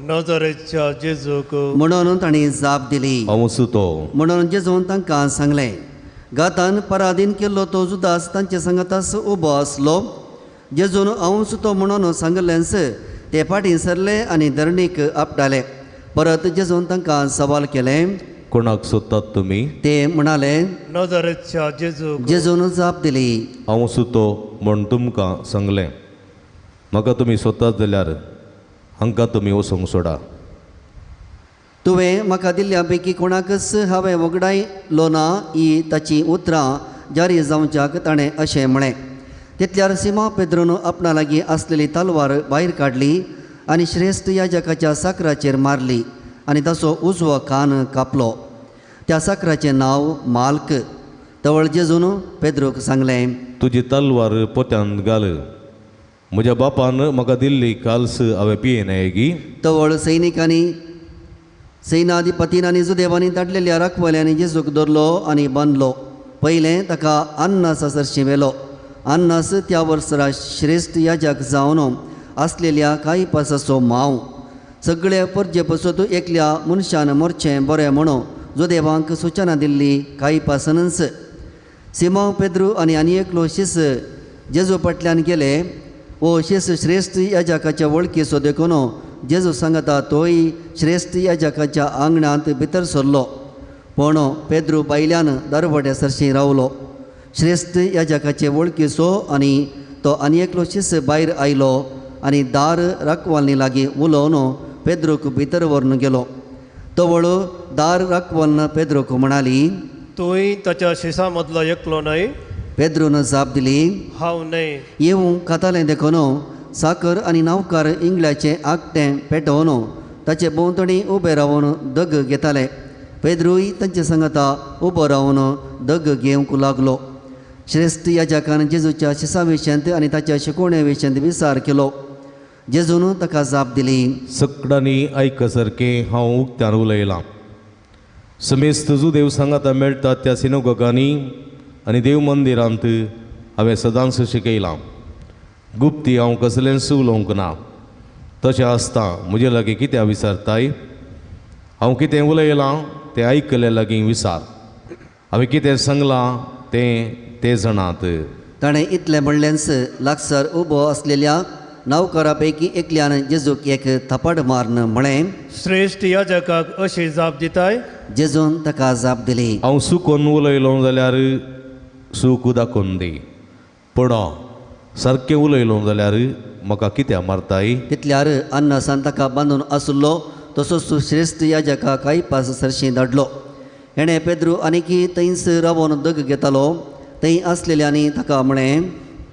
नजरेच्या जेजूक म्हणून तांणी जाप दिली. हांव सोदतो. म्हणून जेजून तांकां सांगलें. गातान पराधीन केल्लो तो जुदास तांचे सांगातास उबो आसलो. जेजून हांव सुतो म्हणून सांगलेंच ते फाटीं सरले आनी धरणीक आपटाले. परत जेजून तांकां सवाल केलें. कोणाक सोदतात तुमी? ते म्हणाले नजरेच्या जेजूक. जेजून जाप दिली. हांव सोदतो म्हूण तुमकां सांगलें. म्हाका तुमी सोदतात जाल्यार हांकां तुमी वचोंक सोडा. तुवें म्हाका दिल्ल्या पैकी कोणाकच हांवें वगडायलो ना ही ताची उतरां जारी जावच्याक ताणें अशें म्हळें. तितल्यार सिमा पेद्रोन आपणा लागीं आसलेली तलवार भायर काडली आनी श्रेश्ठ याजकाच्या साकराचेर मारली आनी ताचो उजवो कान कापलो. त्या साकराचें नांव माल्क. तवळ जेजून पेद्रोक सांगलें. तुजी तलवार पोत्यांत घाल. म्हज्या बापान म्हाका दिल्ली काल्स हांवें पियेनाय गी. तवळ सैनिकांनी सैनाधिपतीन आनी जुदेवांनी धाडलेल्या राखवल्यांनी जेजूक धरलो आनी बांदलो. पयलें ताका अन्नास सरशी व्हेलो. अन्नास त्या वर्सरा श्रेश्ठ याजक जावन आसलेल्या कायपासाचो मांव. सगळे परजे पसत एकल्या मनशान मरचें बरें म्हणून जुदेवांक सुचना दिल्ली कायपासनच. सिमोन पेद्रू आनी एकलो शिस जेजू फाटल्यान गेले. ओ शिस श्रेश्ठ याजकाच्या वळखीचो देखून जेजू सांगता तोय श्रेश्ठ याजकाच्या आंगणांत भितर सरलो. पूण पेद्रू भायल्यान दारवट्या सरशी रावलो. श्रेश्ठ याजकाचे वळखीचो आनी तो आनी एकलो शिस भायर आयलो आनी दार राखवालनी लागीं उलोवन पेद्रूक भितर व्हरून गेलो. तवळ दार राखवालन पेद्रूक म्हणाली. तूंय ताच्या शिसा मदलो एकलो न्हय? पेद्रून जाप दिली. हांव न्हय. येवं खातालें देखून साकर आनी नावकार इंगळ्याचें आकटें पेटोवन ताचे भोंवतणी उबे रावन दग घेताले. पेद्रूय तांचे सांगता उबो रावन दग घेवंक लागलो. श्रेश्ठ याजकान जेजूच्या शिसा विशयंत आनी ताच्या शिकोवणे विशयंत विचार केलो. जेजून ताका जाप दिली. सकडांनी आयक सारकें हांव उक्त्यान उलयलां. समेस्त देव सांगाता मेळटात त्या सिनोगोगांनी आनी देव मंदिरांत हांवें सदांच शिकयलां. गुप्ती हांव कसलेंच उलोवंक ना. तशें आसता म्हजे लागीं कित्याक विचारताय? हांव कितें उलयलां तें आयकले लागीं विचार. हांवें कितें सांगलां ते जाणात. ताणें इतलें म्हणलेंच लागसार उबो आसलेल्या नावकारा पैकी एकल्यान जेजूक एक थपाड मारन म्हळें. श्रेश्ठ याजकाक अशी जाप दिताय? जेजून ताका जाप दिली. हांव सुकोन उलयलो जाल्यार सूक दाखोवन दी. पूण सारकें उलयलो जाल्यार म्हाका कित्याक मारताय? तितल्यार अन्नासान ताका बांदून आसलो तसोच श्रेश्ठ याजका कायपास सरशी धाडलो. हेणें पेद्रू आनीकी थंयच रावून दग घेतालो. थंय आसलेल्यांनी ताका म्हळें.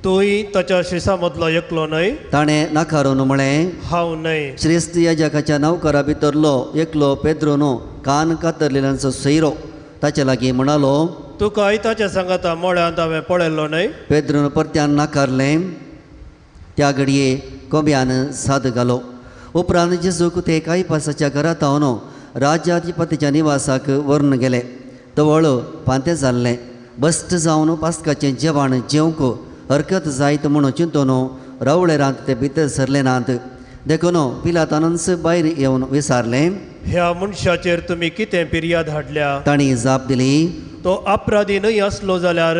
तूंय ताच्या शिसा मदलो एकलो न्हय? ताणें नाकारून म्हळें. हांव न्हय. श्रेश्ठ याजकाच्या नावकारा भितरलो एकलो पेद्रोन कान कातरलेल्यांचो सैरो ताचे लागीं म्हणालो. तुकाय ताच्या सांगाता मोळ्यांत हांवें पळयल्लो न्हय? पेद्रोन परत्यान नाकारलें. त्या घडये कोंब्यान साद घालो. उपरांत जेजूक ते कायपासाच्या घरांत हावन राज्याधिपतीच्या निवासाक व्हरून गेले. तवळ पांतें जाल्लें. बस्ट जावन पास्काचें जेवण जेवंक हरकत जायत म्हणून चिंतून रावळेरांत ते भितर सरले नात. देखून पिलातानच भायर येवन विचारलें. ह्या मनशाचेर तुमी कितें फिर्याद हाडल्या? तांणी जाप दिली. तो अपराधी न्हय आसलो जाल्यार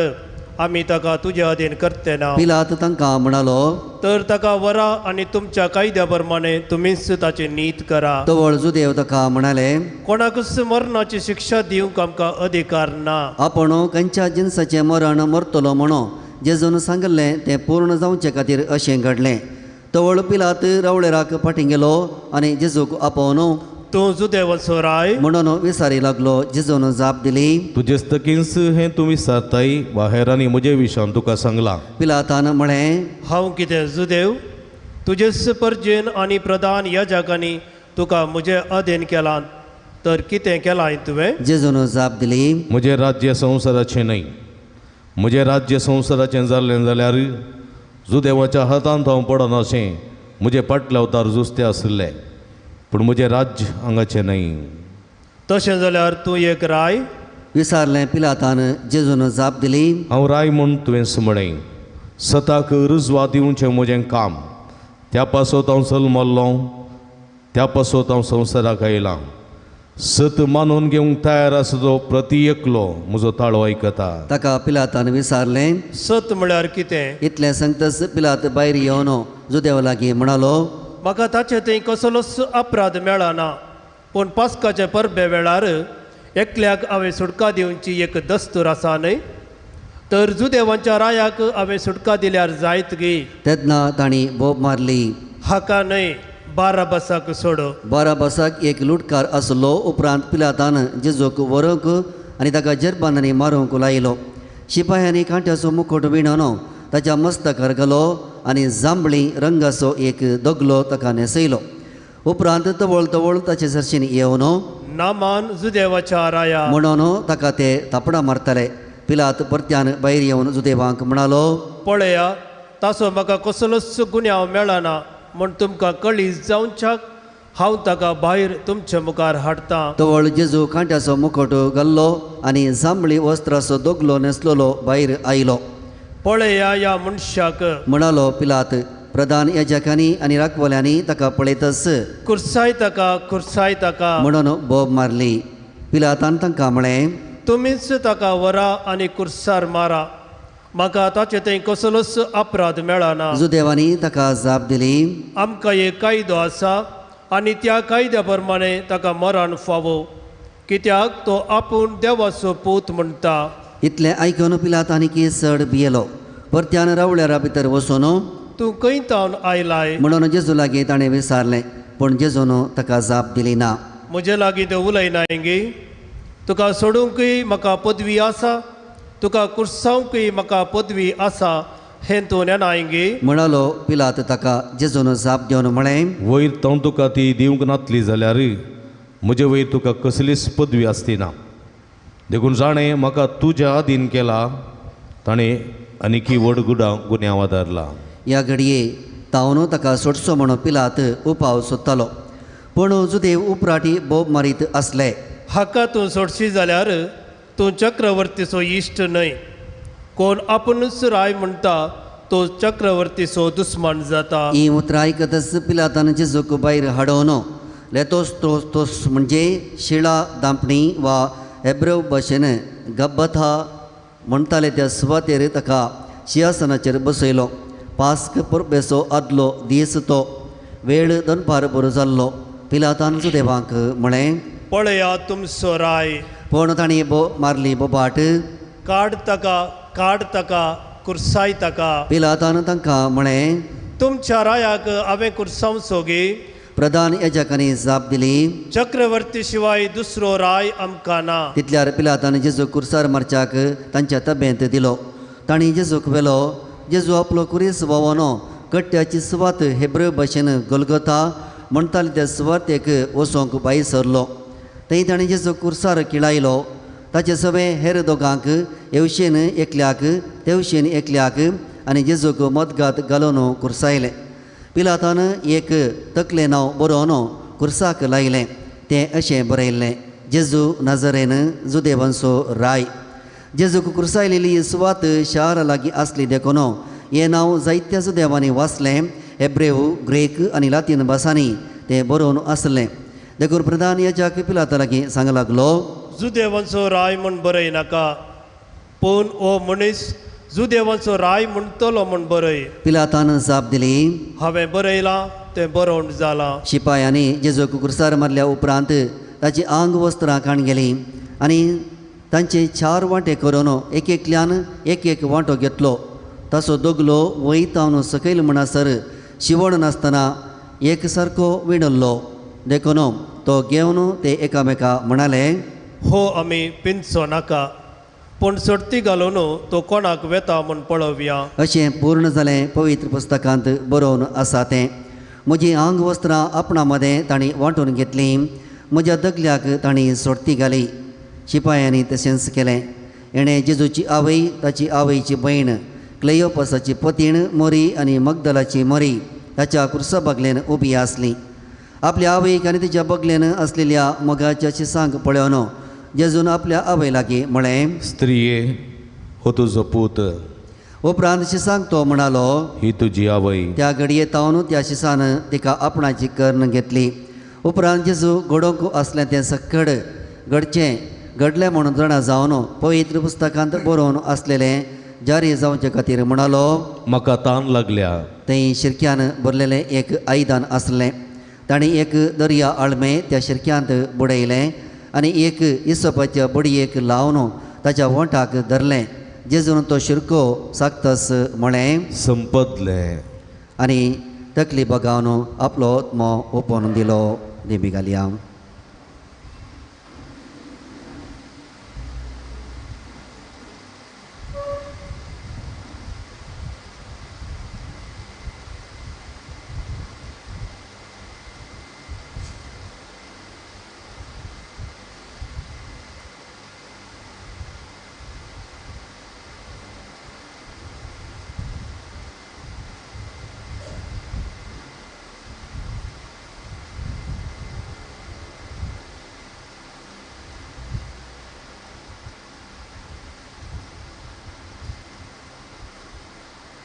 आमी ताका तुज्या अधीन करते ना. पिलात तांकां म्हणालो. तर ताका व्हरा आनी तुमच्या कायद्या प्रमाणे तुमीच ताची नीत करा. तवळ जुदेव ताका म्हणाले. कोणाकच मरणाची शिक्षा दिवंक आमकां अधिकार ना. आपूण खंयच्या जिन्साचें मरण मरतलो म्हणून जेजून सांगलें तें पूर्ण जावचे खातीर अशें घडलें. तवळ पिलात रावळेराक फाटीं गेलो आनी जेजूक आपोवन तूं जुदेवाचो राय म्हणून विचारी लागलो. जेजून जाप दिली. तुजेस्तकींच हें तूं विचारताय वा हेरांनी म्हजे विशयान तुका सांगलां? पिलातान म्हळें. हांव कितें जुदेव? तुजे सुपर्जेन आनी प्रधान याजकांनी तुका म्हजे अधीन केलां तर कितें केलां तुवें? जेजून जाप दिली, म्हजें राज्य संवसाराचें न्हय. म्हजें राज्य संवसाराचें जाल्लें जाल्यार जुदेवाच्या हातांत हांव पडना अशें म्हजे फाटल्या अवतार जुस्ते आसले. पूण म्हजें राज्य हांगाचें न्हय. तशें जाल्यार तूं एक राय. विचारलें. पिलातान जेजून जाप दिली, हांव राय म्हूण तुवें म्हणें. सताक रुजवा दिवचें म्हजें काम. त्या पासत हांव जल्मल्लों, त्या पासत हांव संवसाराक आयलां. सत मानून घेवंक तयार आसा तो प्रती एकलो म्हजो ताळो आयकता. ताका पिलातान विचारलें. सत म्हळ्यार कितें? इतलें सांगतच पिलात भायर येवन जुदेवा लागीं म्हणालो, म्हाका ताचे थंय कसलोच अपराध मेळना. पूण पास्काचे परबे वेळार एकल्याक हांवें सुटका दिवची एक दस्तूर आसा न्हय? तर जुदेवांच्या रायाक हांवें सुटका दिल्यार जायत गे. तेन्ना तांणी बोब मारली. हाका न्हय, बाराबासाक सोड. बाराबासाक एक लुटकार आसलो. उपरांत पिलातान जेजूक व्हरूंक आनी ताका जरबानांनी मारूंक लायलो. शिपायांनी कांट्याचो मुकुट विणून ताच्या मस्तकार घालो आनी जांबळी रंगाचो एक दोगलो ताका न्हेसयलो. उपरांत तवळ तवळ ताचे सरशीन येवन नामान जुदेवाच्या राया म्हणून ताका ते थापडां मारताले. पिलात परत्यान भायर येवन जुदेवांक म्हणालो, पळया, ताचो म्हाका कसलोच गुन्यांव मेळना म्हूण तुमकां कळीस जावच्याक हांव ताका भायर तुमचे मुखार हाडटां. तवळ जेजू कांट्याचो मुकुट घाल्लो आनी जांबळी वस्त्राचो दोगलो न्हेसलोलो भायर आयलो. पळया ह्या मनशाक. म्हणालो पिलात. प्रधान याजकांनी आनी राखवाल्यांनी ताका पळयतच कुर्साय ताका म्हणून बोब मारली. पिलातान तांकां म्हळें, तुमीच ताका व्हरा आनी कुर्सार मारा. म्हाका ताचे थंय कसलोच अपराध मेळना. जुदेवांनी ताका जाप दिली, आमकां एक कायदो आसा आनी त्या कायद्या प्रमाणे ताका मरण फावो, कित्याक तो आपूण देवाचो पूत म्हणटा. इतलें आयकून पिलातांनी की चड भियेलो. परत्यान रावळ्यारा भितर वचून तूं खंय तावन आयलाय म्हणून जेजू लागीं ताणें विचारलें. पूण जेजून ताका जाप दिली ना. म्हजे लागीं तें उलयनाय गे. तुका सोडूंकय म्हाका पदवी आसा, तुका कुर्सांवकय म्हाका पदवी आसा हें तूं नेनाय गे. म्हणालो. पिलात ताका जेजून जाप दिवन म्हळें, वयर तो तुका ती दिवंक नातली जाल्यार म्हजे वयर तुका कसलीच पदवी आसती ना. देखून जाणें म्हाका तुज्या अधीन केला ताणें आनीकी व्हड गुन्यांव आदारला. ह्या घडये तावन ताका सोडचो म्हणून पिलात उपाव सोदतालो. पूण जुदेव उपराटी बोब मारीत आसले. हाका तूं सोडशी जाल्यार तूं चक्रवर्तीचो इश्ट न्हय. कोण आपुणूच राय म्हणटा तो चक्रवर्तीचो दुस्मान जाता. ही उतरां आयकतच पिलातान जेजूक भायर हाडोवन लेतोस तोस म्हणजे शिळा दांपणी वा हेब्रेव भाशेन गब्बथा म्हणटाले त्या सुवातेर ताका सिंहासनाचेर बसयलो. पास्क परबेचो आदलो दीस तो. वेळ दनपार बरो जाल्लो. पिलातान जुदेवांक म्हळें, पळया तुमचो राय. पूण तांणी मारली बोबाट. काड ताका कुर्साय ताका. पिलातान तांकां म्हळें, तुमच्या रायाक हांवें कुर्सावचो गे. प्रधान याजकांनी जाप दिली, चक्रवर्ती शिवाय दुसरो राय आमकां ना. तितल्यार पिलातान जेजू कुर्सार मारच्याक तांच्या तब्येत दिलो. तांणी जेजूक व्हेलो. जेजू आपलो कुरीस वोवन कट्ट्याची सुवात हेब्रेव भाशेन गोलगोथा म्हणटाले त्या सुवातेक वचोंक भायर सरलो. थंय ताणें जेजू कुर्सार किळायलो. ताचे सगळे हेर दोगांक येवशेन एकल्याक तेवशेन एकल्याक आनी जेजूक मदगात घालून कुर्सायलें. पिलातान एक तकलें नांव बरोवन कुर्साक लायलें. तें अशें बरयल्लें, जेजू नाजरेन जुदेवांचो राय. जेजूक कुर्सायलेली सुवात शारा लागीं आसली देखून हें नांव जायत्या जुदेवांनी वाचलें. हेब्रेव, ग्रेक आनी लातीन भासांनी तें बरोवन आसलें. देखून प्रधान याजक पिलाता लागीं सांग लागलो, जुदेवांचो राय म्हूण बरय नाका, पूण हो मनीस जुदेवांचो राय म्हणटलो म्हूण बरय. पिलातान जाप दिली, हांवें बरयलां तें बरोवन जालां. शिपायांनी जेजूक कुर्सार मारल्या उपरांत ताची आंग वस्त्रां काण गेलीं आनी तांचे 4 वांटे करून एकल्यान एक वांटो घेतलो. ताचो दोगलो वयतावन सकयल म्हणसर शिवण नासतना एक सारको विणल्लो. देखून तो घेवन ते एकामेका म्हणाले, हो आमी पिंचो नाका. पूण सडती घालून तो कोणाक वेता म्हूण पळोवया. अशें पूर्ण जालें पवित्र पुस्तकांत बरोवन आसा तें. म्हजी आंग वस्त्रां आपणा मदें तांणी वांटून घेतलीं, म्हज्या दगल्याक तांणी सोडती घाली. शिपायांनी तशेंच केलें. इणें जेजूची आवय, ताची आवयची भयण, क्लेयोपासाची पतीण मोरी आनी मगदलाची मोरी ताच्या कुर्सा बगलेन उबी आसली. आपल्या आवयक आनी तिच्या बगलेन आसलेल्या मोगाच्या शिसांक पळोवन जेजून आपल्या आवय लागीं म्हळें, स्त्रिये, हो तुजो पूत. उपरांत शिसांक तो म्हणालो, ही तुजी आवय. त्या घडये तावन त्या शिसान तिका आपणाची कर्ण घेतली. उपरांत जेजू घडोवंक आसलें तें सकड घडलें म्हणून जाणा जावन पवित्र पुस्तकांत बरोवन आसलेलें जारी जावचे खातीर म्हणालो, म्हाका तान लागल्या. थंय शिरक्यान भरलेलें एक आयदान आसलें. तांणी एक दर्या आळमें त्या शिरक्यांत बुडयलें आनी एक इसोपाच्या बडयेक लावन ताच्या वोंटाक धरलें. जेजून तो शिरको साकतस म्हळें, संपतलें. आनी तकली बगावन आपलो आत्मो ओपोवन दिलो. देबी घालया.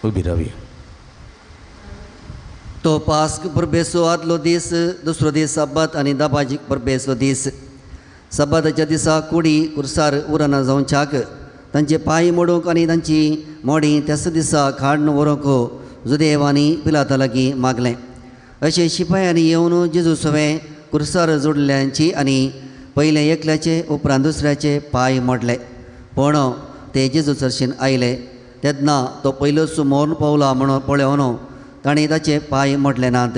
उबी रावी. तो पास्क परबेचो आदलो दीस, दुसरो दीस सब्बात आनी दाबाजीक परबेचो दीस. सब्बाताच्या दिसा कुडी कुर्सार उराना जावच्याक तांचे पांय मोडूंक आनी तांची मोडी त्याच दिसा काडून व्हरूंक जुदेवांनी पिलाता लागीं मागलें. अशें शिपायांनी येवन जेजू सवें कुर्सार जोडल्यांची आनी पयलें एकल्याचे उपरांत दुसऱ्याचे पांय मोडले. पूण ते जेजू चर्चेन आयले तेन्ना तो पयलोच मोरून पावला म्हणून पळोवन तांणी ताचे पांय मोडले नात.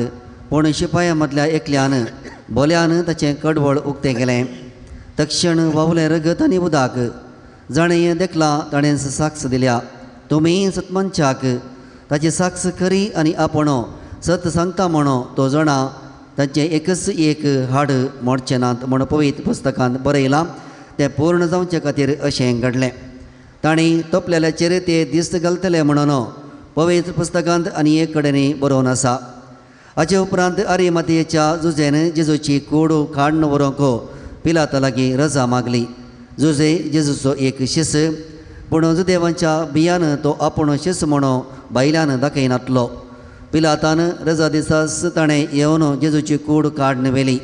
पूण शिपायां मदल्या एकल्यान बोल्यान ताचें कडवळ उक्तें केलें. तक्षण वावलें रगत आनी उदक. जाणें देखलां ताणें साक्ष दिल्या. तुमी सतमनशाक ताची साक्ष खरी आनी आपूण सत सांगता म्हणून तो जाणा ताचें एकच एक हाड मोडचें नात म्हूण पवित्र पुस्तकांत बरयलां. तें पूर्ण जावचे खातीर अशें घडलें. तांणी तोपलेल्याचेर ते दिस्त घालतले म्हणून पवित्र पुस्तकांत आनी एक कडेन बरोवन आसा. हाचे उपरांत आरिमाथेच्या जुजेन जेजूची कूड काडून व्हरूंक पिलाता लागीं रजा मागली. जुजे जेजूचो एक शिस, पूण जुदेवांच्या बियान तो आपूण शिस म्हणून बायल्यान दाखयनातलो. पिलातान रजा दिसास ताणें येवन जेजूची कूड काडून व्हेली.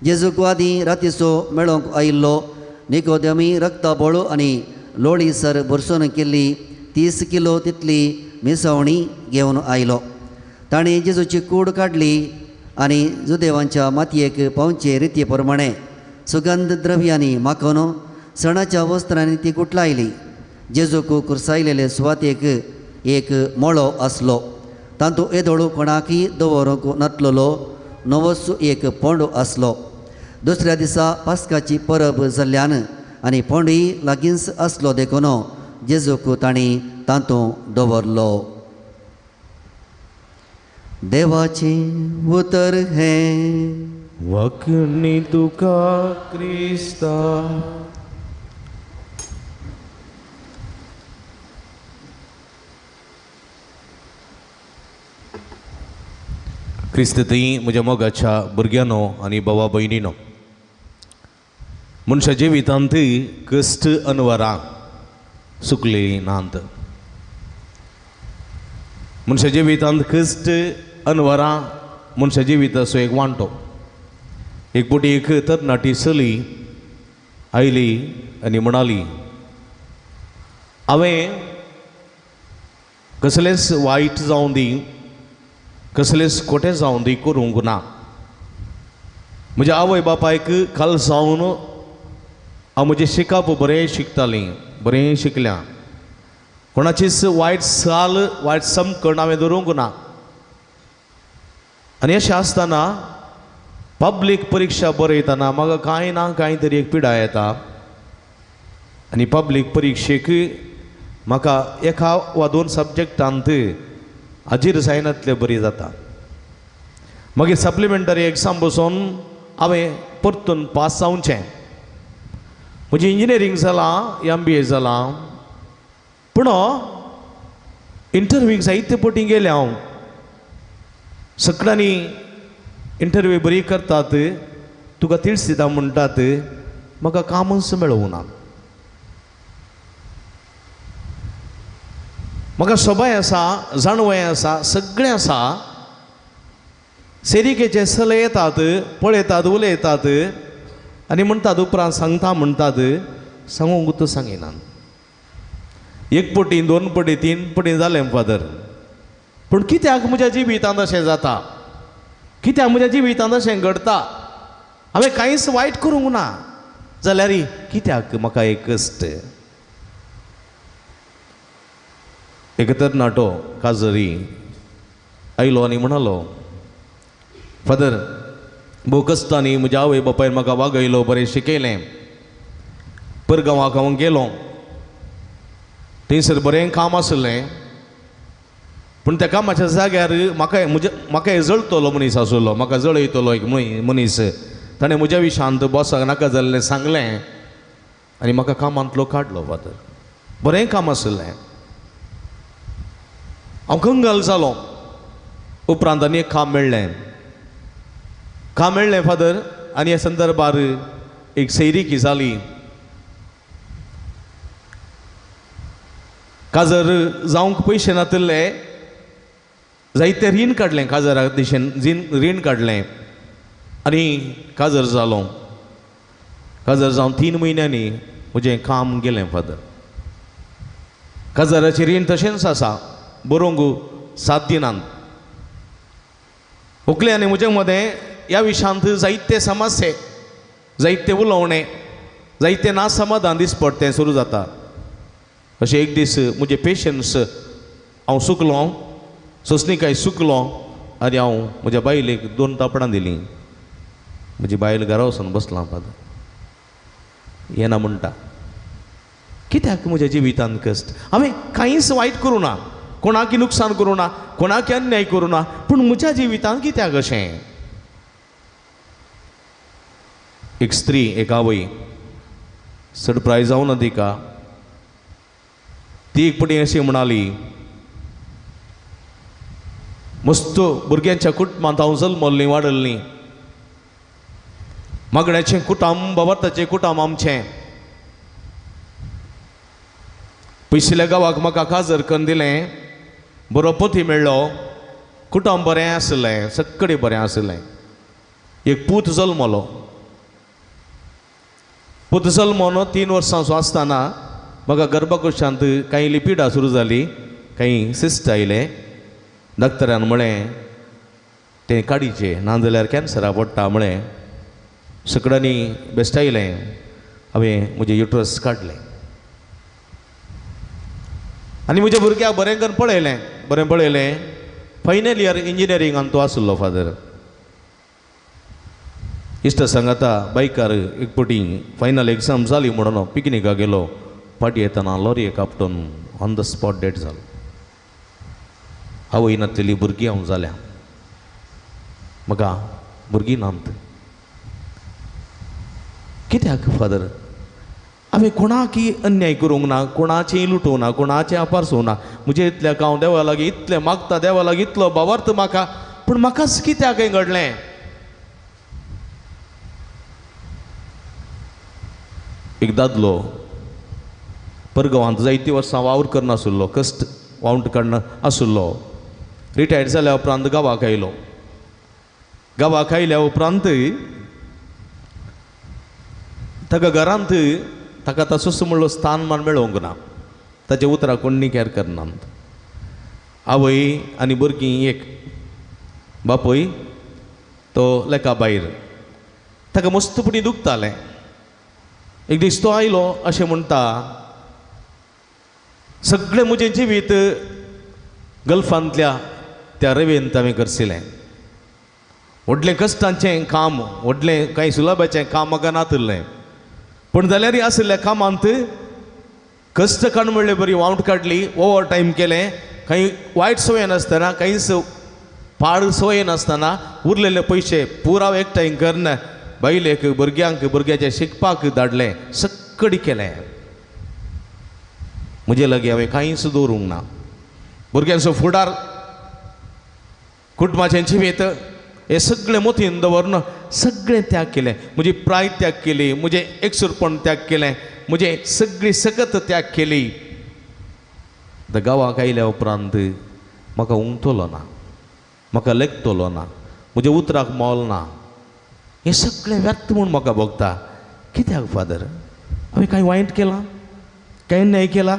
जेजूक आदीं रातीचो मेळोवंक आयिल्लो निकोदेमी रक्ताबोळ आनी लोळीसर भरसून केल्ली 30 किलो तितली मिसवणी घेवन आयलो. ताणें जेजूची कूड काडली आनी जुदेवांच्या मातयेक पावचे रिती प्रमाणे सुगंध द्रव्यांनी माखून सणाच्या वस्त्रांनी ती गुटलायली. जेजूक कुरसायलेले सुवातेक एक मळो आसलो. तातूंत येदोळू कोणाकय दवरूंक नासलेलो नवोच एक पोंड आसलो. दुसऱ्या दिसा पास्काची परब जाल्ल्यान आनी पोंडूय लागींच आसलो देखून जेजूक तांणी तातूंत दवरलो. देवाचें उतर हें वखणी तुका क्रिस्ता. क्रिस्ती म्हज्या मोगाच्या भुरग्यांनो आनी भावा भयणीनो, मनशा जिवितांत कश्ट अनवरां सुकली नात. मनशा जिवितांत कश्ट अनवरां मनशा जिविताचो एक वांटो. एक पुटी एक तरणाटी चली आयली आनी म्हणाली, हांवें कसलेंच वायट जावं दी, कसलेंच खोटें जावं दी करूंक ना. म्हज्या आवय बापायक काल सावन हांव म्हजें शिकप बरें शिकतालीं, बरें शिकल्यां. कोणाचीच वायट साल वायट समकण हांवें धरूंक ना. आनी अशें आसतना पब्लीक परिक्षा बरयतना म्हाका कांय ना कांय तरी एक पिडा येता. आनी पब्लीक परिक्षेक म्हाका एका वा दोन सब्जेक्टांत हाजीर जायनातले बरी जाता. मागीर सप्लिमेंटरी एग्जाम बसून हांवें परतून पास जावचें. म्हजें इंजिनियरींग जालां, MBA जालां, पूण इंटरव्यूक जायते पटी गेले हांव. सगळ्यांनी इंटरव्यू बरी करतात, तुका तिड्स दिता म्हणटात, म्हाका कामच मेळूंक ना. म्हाका सबाय आसा, जाणवय आसा, सगळें आसा. सेरिकेचे सले येतात, पळयतात, उलयतात आनी म्हणटात उपरांत सांगता म्हणटात, सांगूंक तूं सांगिनात. एक पटी, दोन पटी, तीन पटी जालें फादर. पूण कित्याक म्हज्या जिवितांत अशें जाता? कित्याक म्हज्या जिवितांत अशें घडटा? हांवें कांयच वायट करूंक ना, जाल्यार कित्याक म्हाका एक कश्ट? एक तरणाटो काजरी आयलो आनी म्हणलो, फादर भोव कश्टांनी म्हज्या आवय बापायन म्हाका वागयलो, बरें शिकयलें, परगांवाक हांव गेलो, थंयसर बरें काम आसलें, पूण त्या कामाच्या जाग्यार म्हाका जळटलो मनीस आसलो, म्हाका जळयतलो एक मनीस. ताणें म्हज्या विशांत बॉसाक नाका जाल्लें सांगलें आनी म्हाका कामांतलो काडलो. फादर बरें काम आसलें, हांव कंगाल जालो. उपरांत आनी एक काम मेळ्ळें फादर. आनी ह्या संदर्भार एक सैरीकी जाली. काजर जावंक पयशे नातले, जायते रीण काडलें, काजरा दिशेन रीण काडलें आनी काजर जालो. काजर जावन 3 म्हयन्यांनी म्हजें काम गेलें फादर. काजराचें रीण तशेंच आसा, बरोवंक 7 दिनांत. व्हंकले आनी म्हजे मदें ह्या विशयांत जायते समस्ये, जायते उलोवणे, जायते नासमाधान दिसपट्टें सुरू जाता. अशें एक दीस म्हजे पेशन्स हांव सुकलो, सोंसणीकाय सुकलो आनी हांव म्हज्या बायलेक 2 तापणां दिलीं. म्हजी बायल घरा वचून बसलां. फादर येना म्हणटा, कित्याक म्हज्या जिवितांत कश्ट? हांवें कांयच वायट करूं ना, कोणाक नुकसान करूं ना, कोणाक अन्याय करूं ना, पूण म्हज्या जिवितांत कित्याक अशें? एक स्त्री, एक आवय, सरप्रायज जावं ना तिका. ती एक पटी अशी म्हणाली, मस्त भुरग्यांच्या कुटुंबांत हांव जल्मल्लीं वाडल्लीं, मागण्याचें कुटुंब, बाबाताचें कुटुंब आमचें. पयसल्या गांवाक म्हाका काजर करून दिलें, बरो पती मेळ्ळो, कुटुंब बरें आसलें, सगळें बरें आसलें. एक पूत जल्मलो. पूत जल्मोन 3 वर्सांचो आसतना म्हाका गर्भकोशांत कांय लिपिडां सुरू जाली, कांय सिस्ट आयले. डॉक्टरान म्हळें तें काडीचें, नाजाल्यार कॅन्सरा पडटा म्हळें. सगळ्यांनी बेस्ट आयलें. हांवें म्हजें युट्रस काडलें आनी म्हज्या भुरग्याक बरें करून पळयलें. फायनल इयर इंजिनियरिंगान तो आसलो फादर. इश्ट सांगाता बायकार एक पटी फायनल एग्जाम जाली म्हणून पिकनिकाक गेलो. फाटी येतना लॉरयेक आपटून ऑन द स्पॉट डेड जालो. आवय नातलेली भुरगीं हांव जाल्या, म्हाका भुरगीं नात. कित्याक फादर? हांवें कोणाकय अन्याय करूंक ना, कोणाचेंय लुटोवं ना, कोणाचें आपारसूं ना. म्हजें इतल्याक हांव देवा लागीं इतलें मागता, देवा लागीं इतलो भावार्थ म्हाका, पूण म्हाकाच कित्याक हें घडलें? एक दादलो परगांवांत जायतीं वर्सां वावर करनासलो, कश्ट वावंट काडना आसलो. रिटायर्ड जाल्या उपरांत गांवाक आयलो. गांवाक आयल्या उपरांत ताका घरांत ताका तसोच म्हणलो स्थान मान मेळोवंक ना. ताचे उतरां कोण कॅर करनात. आवय आनी भुरगीं एक. बापूय तो लेका भायर. ताका मस्तपणी दुखतालें. एक दीस तो आयलो अशें म्हणटा, सगळें म्हजें जिवीत गल्फांतल्या त्या रेवेंत हांवें करसिलें. व्हडलें कश्टांचें काम, व्हडलें कांय सुलभाचें काम म्हाका नातलें, पूण जाल्यार आसल्या कामांत कष्ट काण म्हणले बरी वावट काडली ओवर टायम केलें काही वायट सवय नासतना कांयच पाड सवय नासतना उरलेले पयशे पुराव एकठांय करून बायलेक भुरग्याचे शिकपाक धाडलें सक्कडी केलें म्हजे लागीं हांवें कांयच दवरूंक ना भुरग्यांचो फुडार कुटुंबाचें जिवीत हे सगळें मोतीन दवरून सगळें त्याग केलें म्हजी प्राय त्याग केली म्हजें एकसूरपण त्याग केलें म्हजे सगळी सकत त्याग केली गांवाक आयल्या उपरांत म्हाका उंगतलो ना म्हाका लेखतलो ना म्हज्या उतराक मोल ना हें सगळें व्यर्थ म्हूण म्हाका भोगता कित्याक फादर हांवें कांय वायट केलां कांय न्याय केला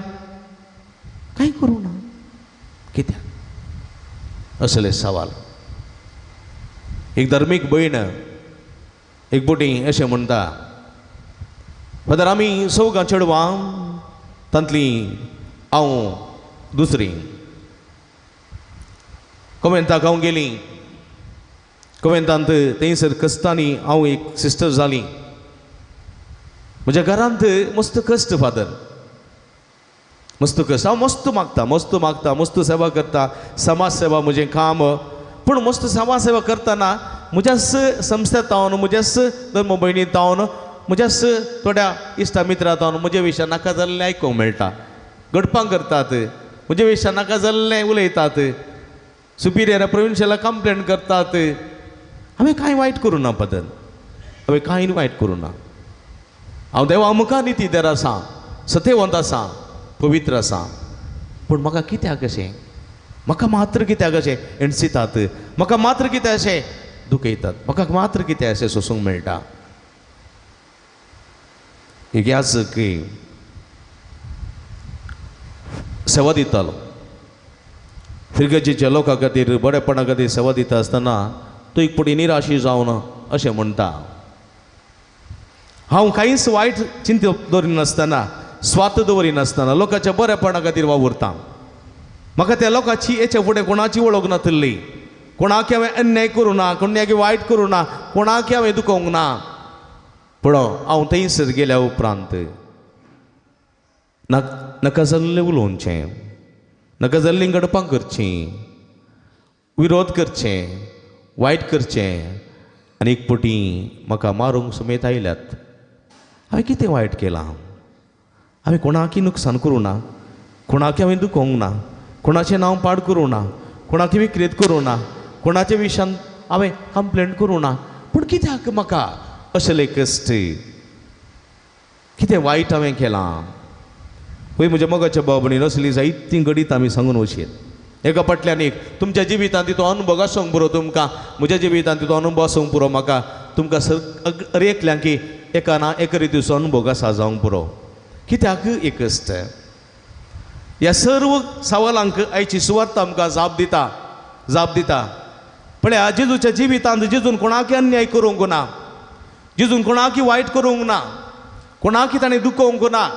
कांय करूं ना कित्याक असले सवाल एक धर्मीक भयण एक बोटी अशें म्हणटा फादर आमी सौगां चेडवां तांतली हांव दुसरी कॉमेंताक हांव गेली कॉमेंतांत थंयसर कस्तांनी हांव एक सिस्टर जाली म्हज्या घरांत मस्त कश्ट फादर मस्त कश्ट हांव मस्त मागता मस्त सेवा करता समाज सेवा म्हजें काम पूण मस्त समाज सेवा करतना म्हज्याच संस्थेंत हांव म्हज्याच धर्म भयणींत हांव म्हज्याच थोड्या इश्टा मित्रांत हांव म्हजे विशयान नाका जाल्लें आयकूंक मेळटा गडपां करतात म्हजे विशयान नाका जाल्लें उलयतात सुपिरियर प्रोविन्शियला कंप्लेंट करतात हांवें कांय वायट करूं ना फादर हांवें कांय वायट करूं ना हांव देवा मुखार नितीदार आसां सत्यवंत आसां पवित्र आसां पूण म्हाका कित्याक अशें म्हाका मात्र कित्याक अशें एणसितात म्हाका मात्र कित्याक अशें दुखयतात म्हाका मात्र कित्याक अशें सोसूंक मेळटा एक याजक सेवा दितालो फिरगेजीच्या लोकां खातीर बरेपणा खातीर सेवा दिता आसतना तो एक पटी निराशी जावन अशें म्हणटा हांव कांयच वायट चिंत दवरिनासतना स्वार्थ दवरिनासतना लोकांच्या बरेपणा खातीर वावुरतां म्हाका त्या लोकांची हेचे फुडें कोणाची वळख नासली कोणाक हांवें अन्याय करूं ना कोणाक वायट करूं ना कोणाक हांवें दुखोवंक ना पूण हांव थंयसर गेल्या उपरांत नाका जाल्लें उलोवचें नाका जाल्लीं गडपां करचीं विरोध करचें वायट करचें आनी एक पटी म्हाका मारूंक समेत आयल्यात हांवें कितें वायट केलां हांवें कोणाकय नुकसान करूं ना कोणाक हांवें दुखोवंक ना कोणाचें नांव पाड करूं ना कोणाक विक्रेत करूं ना कोणाच्या विशयान हांवें कंप्लेंट करूं ना पूण कित्याक म्हाका असले कश्ट कितें वायट हांवें केलां पळय म्हज्या मोगाच्या भाव भयणीन असली जायतीं गडीत आमी सांगून वचीत एका फाटल्यान एक तुमच्या जिवितांत तितू अनुभव आसूंक पुरो तुमकां म्हज्या जिवितांत तितू अनुभव आसूंक पुरो म्हाका तुमकां सर एकल्यांक की एका ना एका रितीचो अनुभव आसा जावंक पुरो कित्याक एक कश्ट ह्या सर्व सवालांक आयची सुवात आमकां जाप दिता पळया जेजूच्या जिवितांत जेजून कोणाक अन्याय करूंक ना जेजून कोणाक वायट करूंक ना कोणाक ताणें दुखोवंक ना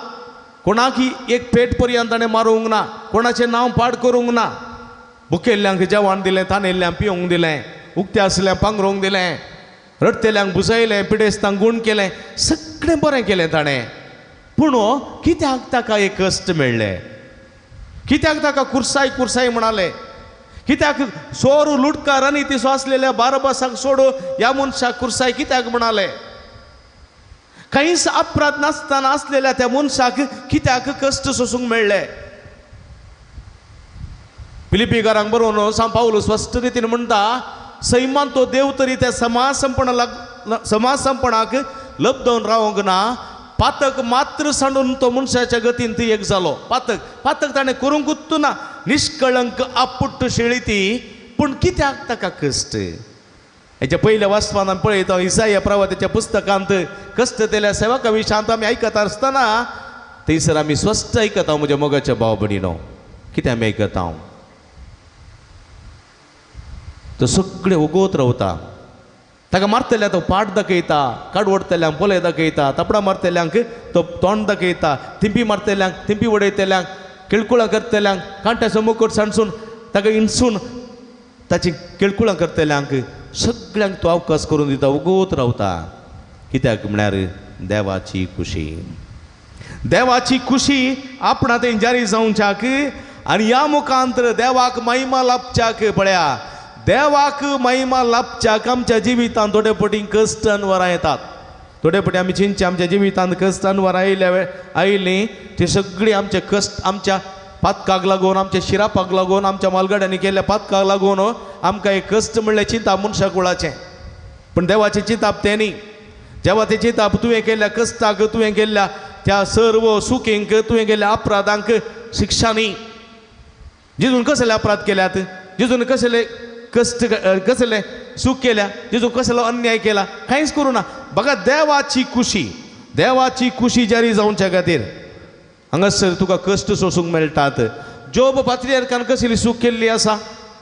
कोणाक एक पेट पर्यंत ताणें मारूंक ना कोणाचें नांव पाड करूंक ना भुकेल्ल्यांक जेवण दिलें तानेल्ल्यांक पिवंक दिलें उक्त्या आसल्यांक पांगरूंक दिलें रडतेल्यांक बुजयलें पिडेस्तांक गूण केलें सगळें बरें केलें ताणें पूण कित्याक ताका एक कश्ट मेळ्ळे कित्याक ताका कुर्साय म्हणाले कित्याक सोर लुटकार आनी तिसो आसलेल्या बारबासाक सोडून ह्या मनशाक कुर्साय कित्याक म्हणाले कांयच अपराध नासतना आसलेल्या त्या मनशाक कित्याक कश्ट सोसूंक मेळ्ळे फिलिपिकारांक बरोवन सांत पावलो स्पश्ट रितीन म्हणटा सैमान तो देव तरी त्या समाज संपणाक लब्धवन रावंक ना पातक मात्र सांडून तो मनशाच्या गतीन ती एक जालो पातक ताणें करूंकूच ना निष्कळंक आपुट्ट शेळी ती पूण कित्याक ताका कश्ट हेच्या पयल्या वाचपान आमी पळयता इसाया प्रवाद्याच्या पुस्तकांत कश्ट केल्या सेवका विशयांत आमी आयकता आसतना थंयसर आमी स्पश्ट आयकता म्हज्या मोगाच्या भाव भयणीनो कितें आमी आयकता तो सगळें ओगोत रावता ताका मारतल्याक तो पाट दाखयता काड ओडतल्यांक पोले दाखयता तपडां मारतल्यांक तो तोंड दाखयता थिंपी मारतल्यांक थिंपी उडयतल्यांक किळकुळां करतल्यांक कांट्याचो मुकुट सांडसून ताका इंसून ताची किळकुळां करतल्यांक सगळ्यांक तो अवकाश करून दिता ओगोत रावता कित्याक म्हळ्यार देवाची खुशी देवाची खुशी आपणात जारी जावच्याक आनी ह्या मुखांतर देवाक महिमा लाभच्याक पळया देवाक महिमा लाभच्याक आमच्या जिवितांत थोडे पटी कश्ट आनी वरां येतात. थोडे पटी आमी चिंतचे आमच्या जिवितांत कश्ट आनी वरां आयलीं ती सगळीं आमचे कश्ट आमच्या पातकाक लागून आमच्या शिरापाक लागून आमच्या मालगाड्यांनी केल्ल्या पातकाक लागून आमकां एक कश्ट म्हणलें चिंता मनशा कुळाचें. पण देवाचें चिंताप तें न्ही. देवाचें चिंताप तुवें केल्ल्या कश्टाक तुवें केल्ल्या त्या सर्व सुखींक तुवें केल्ल्या अपराधांक शिक्षा न्ही. जेजून कसले अपराध केल्यात जेजून कसले कश्ट कसले सूख केल्या जेजून कसलो अन्याय केला कांयच करूं ना. बघा देवाची खुशी जारी जावच्या खातीर हांगासर तुका कश्ट सोसूंक मेळटात. जोब पात्रियार्कान कसली सूख केल्ली आसा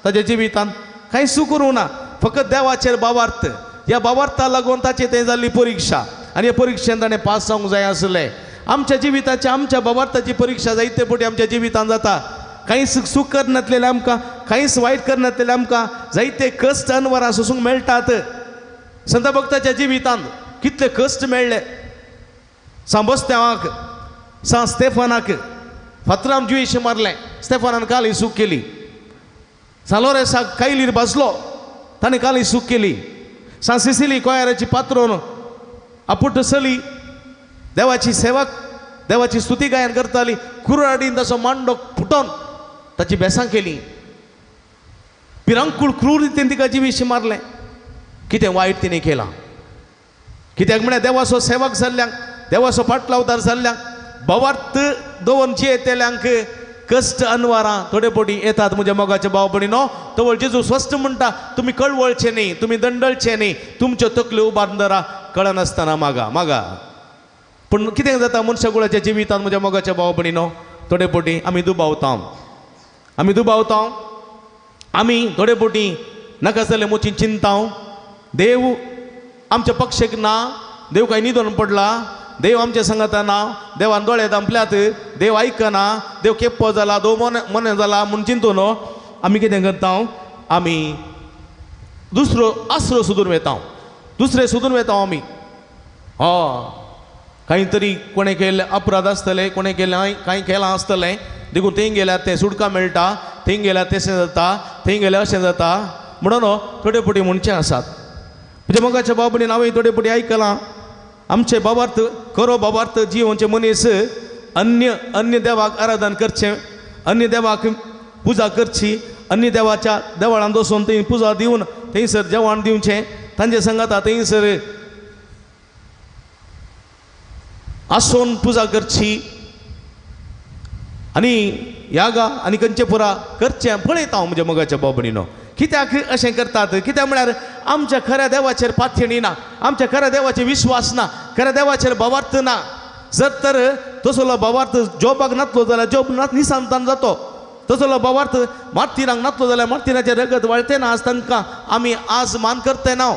ताच्या जिवितांत कांय सूख करूं ना. फकत देवाचेर भावार्थ ह्या भावार्थाक लागून ताची थंय जाल्ली परिक्षा आनी ह्या परिक्षेंत ताणें पास जावंक जाय आसलें. आमच्या जिविताची आमच्या भावार्थाची परिक्षा जायते पटी आमच्या जिवितांत जाता. कांय सूख करनातलेले आमकां कांयच वायट करनातलेले आमकां जायते कश्ट आनी वरां सोसूंक मेळटात. संत भक्ताच्या जिवितांत कितले कश्ट मेळ्ळे. सांबस्त्यांवाक सा स्तेफानाक फातराम जुयेश मारलें स्तेफानान काली सूख केली. सालोरेसाक कायलीर भाजलो ताणें काली सूख केली. सा सिसिली कोयाराची पात्रोन आपुट सली देवाची सेवा देवाची स्तुती गायन करताली. कुराडीन ताचो मांडो फुटोवन ताची बेसां केली. पिरांकूळ क्रूर रितीन तिका जिवीशी मारलें. कितें वायट तिणें केलां. कित्याक म्हळ्यार देवाचो सेवक जाल्ल्यांक देवाचो पाटलावदार जाल्ल्यांक भावार्थ दवरून जियेतेल्यांक कश्ट अनवारां थोडे पटी येतात. म्हज्या मोगाच्या भाव भयणीनो तवळ जेजू स्वस्थ म्हणटा तुमी कळवळचे न्ही तुमी दंडळचे न्ही तुमच्यो तकल्यो उबारून धरा कळनासतना मागा मागा. पूण कितें जाता मनशा कुळाच्या जिवितांत म्हज्या मोगाच्या भाव भयणीनो थोडे पटी आमी दुबावता आमी थोडे पटी नाका जाल्यार मोची चिंता. देव आमच्या पक्षाक ना. देव काय निधन पडला. देव आमच्या संगता ना. देवान दोळे धांपल्यात. देव आयकना. देव केप्पो जाला. देव मन जाला म्हूण चिंतून आमी कितें करता आमी दुसरो आसरो सोदून वेता. दुसरे सोदून वेता आमी. कांय तरी कोणें केल्ले अपराध आसतले कोणें केलें कांय केलां आसतलें देखून थंय गेल्यार तें सुटका मेळटा. थंय गेल्यार तशें जाता थंय गेल्यार अशें जाता म्हणून थोडे पटी म्हणचे आसात. म्हणजे मोगाच्या भाव भयणीन हांवें थोडे पटी आयकलां आमचे भावार्थ खरो भावार्थ जिवोवचे मनीस अन्य देवाक आराधन करचें अन्य देवाक पुजा करची अन्य देवाच्या देवळांत वचून थंय पुजा दिवन थंयसर जेवण दिवचें तांचे सांगाता थंयसर आसोन पुजा करची आनी यागा आनी खंयचे पुरा करचें पळयता हांव म्हज्या मोगाच्या भाव भयणीनो. कित्याक अशें करतात कित्याक म्हळ्यार आमच्या खऱ्या देवाचेर पातयणी ना. आमच्या खऱ्या देवाचेर विश्वास ना. खऱ्या देवाचेर भावार्थ ना. जर तर तसलो भावार्थ जॉबाक नातलो जाल्यार जॉब निसांतान जातो. तसलो भावार्थ मार्तिनाक नातलो जाल्यार मार्तिनाचें रगत वळतें ना आज तांकां आमी आज मान करते ना.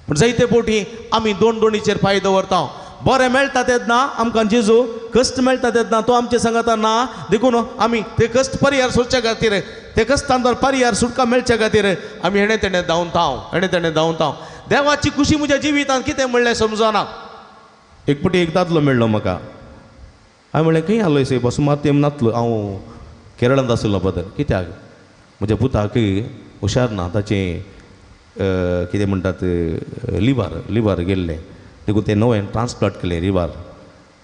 पूण जायते फावटी आमी दोणीचेर पांय दवरता. बरें मेळटा तेन्ना आमकां जेजू कश्ट मेळटा तेन्ना तो आमचे सांगाता ना देखून आमी ते कश्ट परिहार सोदच्या खातीर ते कश्टांतर परिहार सुटका मेळच्या खातीर आमी हेणे तेणें धांवता. देवाची खुशी म्हज्या जिवितांत कितें म्हणलें समजना. एक पटी एक दादलो मेळ्ळो म्हाका. हांवें म्हणलें खंय आसलो से बसून मातयेन नातलो हांव केरळांत आसलो बदल. कित्याक म्हज्या पुताक हुशार ना ताचें कितें म्हणटात लिव्हर गेल्लें देखून तें नवें ट्रान्सप्लांट केलें लिव्हर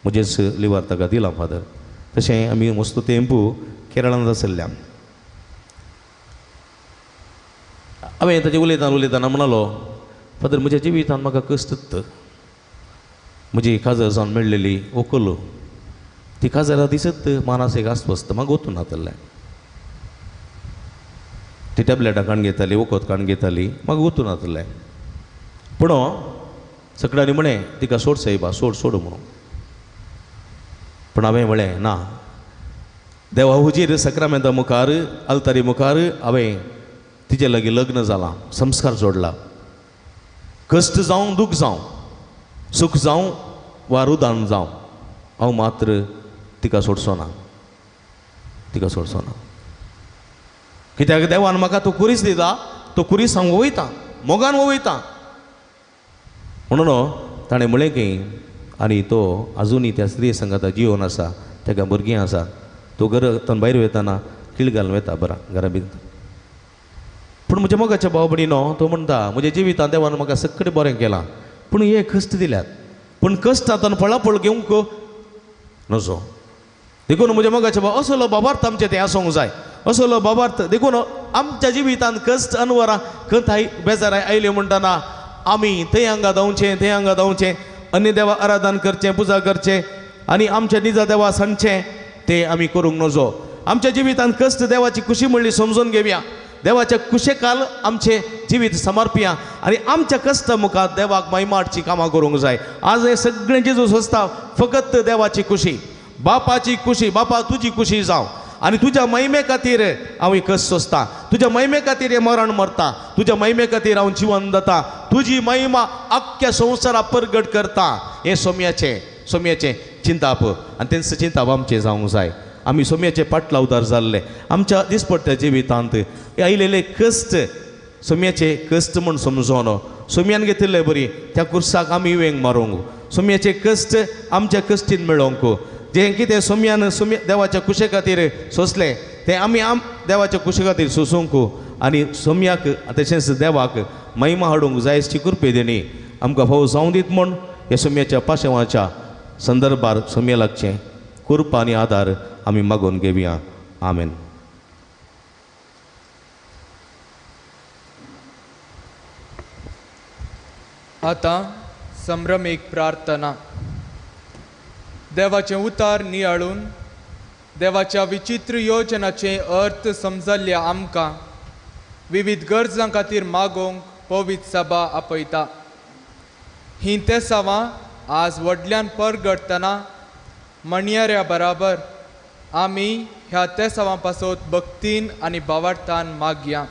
म्हजेच लिव्हर ताका दिला फादर. तशें आमी मस्त तेंपू केरळांत आसल्या. हांवें ताचें उलयतना म्हणलो फादर म्हज्या जिवितांत म्हाका कश्ट म्हजी काजर जावन मेळ्ळेली ओकल ती काजरां दिसत मानसीक आस्वस्थ म्हाका वचून नातलें. ती टॅबलेटां काण घेताली वखद काण घेताली म्हाका वचून नातलें. पूण सगळ्यांनी म्हणें तिका सोड सायबा सोड म्हणून. पूण हांवें म्हळें ना देवा हुजीर सक्रामेंता मुखार आल्तारी मुखार हांवें तिचे लागीं लग्न जालां संस्कार जोडला. कश्ट जावं दूख जावं सूख जावं वा रुदान जावं हांव मात्र तिका सोडचो ना. कित्याक देवान म्हाका तो कुरीस दिता तो कुरीस हांव वयता मोगान वयता. म्हणून ताणें म्हळें की आनी तो आजुनी त्या स्त्री संगाता जिवन आसा तेका भुरगीं आसा तो घरांतून भायर वयताना कीळ घालून वता बरा घरा भितर पूण म्हज्या मोगाच्या भाव भयणीनो तो म्हणटा म्हज्या जिवितांत देवान म्हाका सगळें बरें केलां पूण हे कश्ट दिल्यात पूण कश्ट आतां फळाफळ घेवंक नजो देखून म्हज्या मोगाच्या भाव असलो बाबार्थ आमचें तें आसूंक जाय असलो बाबार्थ देखून आमच्या जिवितांत कश्ट अनवरां खंय बेजाराय आयले म्हणटाना आमी थंय हांगा धांवचें थंय हांगा धांवचें अन्य देवा आराधन करचें पुजा करचें आनी आमच्या निजा देवा सांडचें तें आमी करूंक नजो आमच्या जिवितांत कश्ट देवाची खुशी म्हणली समजून घेवया देवाच्या कुशेकाल आमचे जिवीत समर्पया आनी आमच्या कश्ट मुखार देवाक महिमाची कामां करूंक जाय आज हे सगळें जेजूस वचता फकत देवाची खुशी बापाची खुशी बापा तुजी खुशी जावं आनी तुज्या महिमे खातीर हांव ही कश्ट सोंसता तुज्या महिमे खातीर हें मरण मरता तुज्या महिमे खातीर हांव जिवन दिता तुजी महिमा आख्ख्या संवसाराक परगट करता हें सोम्याचें चिंताप आनी तेंच चिंताप आमचें जावंक जाय आमी सोम्याचे पाटलावदार जाल्ले आमच्या दिसपट्ट्या जिवितांत आयलेले कश्ट सोम्याचे कश्ट म्हूण समजून सोम्यान घेतिल्ले बरी त्या कुर्साक आमी वेंग मारूंक सोम्याचे कश्ट आमच्या कश्टीन मेळोवंक जें कितें सोम्यान देवाच्या कुशे खातीर सोंसलें तें आमी देवाच्या कुशे खातीर सोंसूंक आनी सोम्याक तशेंच देवाक महिमा हाडूंक जाय अशी कृपे देणी आमकां फावो जावं दीत म्हूण ह्या सोम्याच्या पाशेवाच्या संदर्भार सोम्या लागचें कृपा आनी आदार आमी मागून घेवया आमेन आतां संभ्रमीक प्रार्थना देवाचें उतार नियाळून देवाच्या विचित्र योजनाचे अर्थ समजल्ल्या आमकां विविध गरजां खातीर मागोवंक पवित्र सभा आपयता हीं ते सवां आज व्हडल्यान परगटतना म्हणयाऱ्या बराबर आमी ह्या ते सवां पासत भक्तीन आनी भावार्थान मागया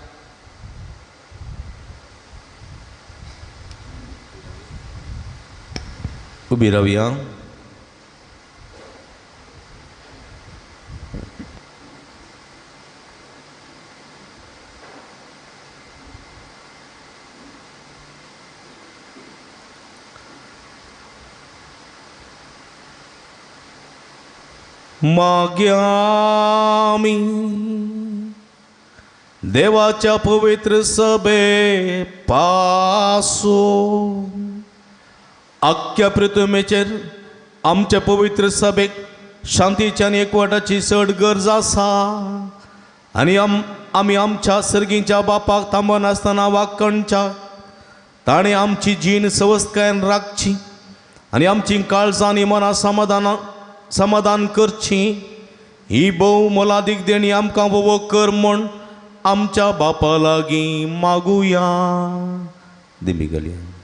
उबी रावया माग्या आमी देवाच्या पवित्र सभे पासून आख्ख्या पृथ्वीचेर आमच्या पवित्र सभेक शांतीची आनी एकवटाची चड गरज आसा आनी आमी आमच्या सर्गीच्या बापाक थांबोन आसतना वाकणच्या ताणें आमची जीण सवस्थकायेन राखची आनी आमची काळजां आनी मनां समाधान करची ही भोव मोलादीक देणी आमकां वो कर म्हूण आमच्या बापा लागीं मागुया दिमी घालया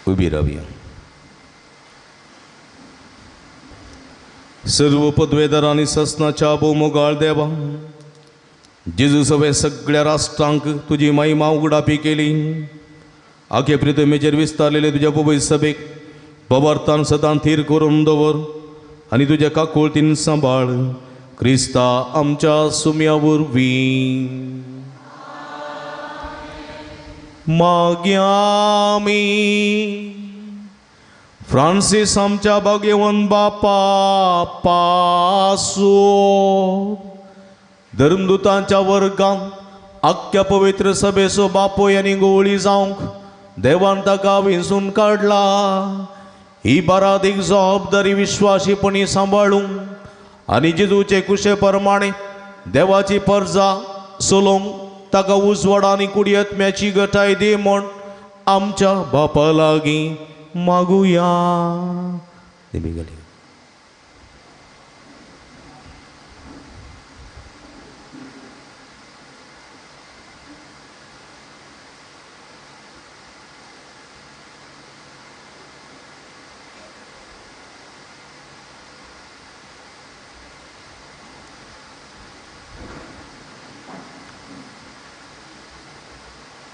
उबी रावया सर्व पदवेदार आनी ससनाच्या भोवमोगाळ देवा जेजू सवे सगळ्या राष्ट्रांक तुजी महिमा उगडापी केली आखे पृथ्वीचेर विस्तारलेले तुज्या पवित्र सभेक पवार्थान सदां थीर करून दवर आनी तुज्या काकुळतीन सांबाळ क्रिस्ता आमच्या सुम्या वरवीं माग्या आमी फ्रांसीस आमच्या भाग्यवन बापा पासो धर्मदूतांच्या वर्गांत आख्ख्या पवित्र सभेचो बापोय आनी गवळी जावंक देवान ताका विंचून काडला ही बारादीक जबाबदारी विश्वासीपणी सांबाळूंक आनी जेजूचे कुशे प्रमाणे देवाची परजा सोलोवंक ताका उजवाड आनी कुडियत्म्याची गटाय दी म्हूण आमच्या बापा लागीं मागुया देवी घाली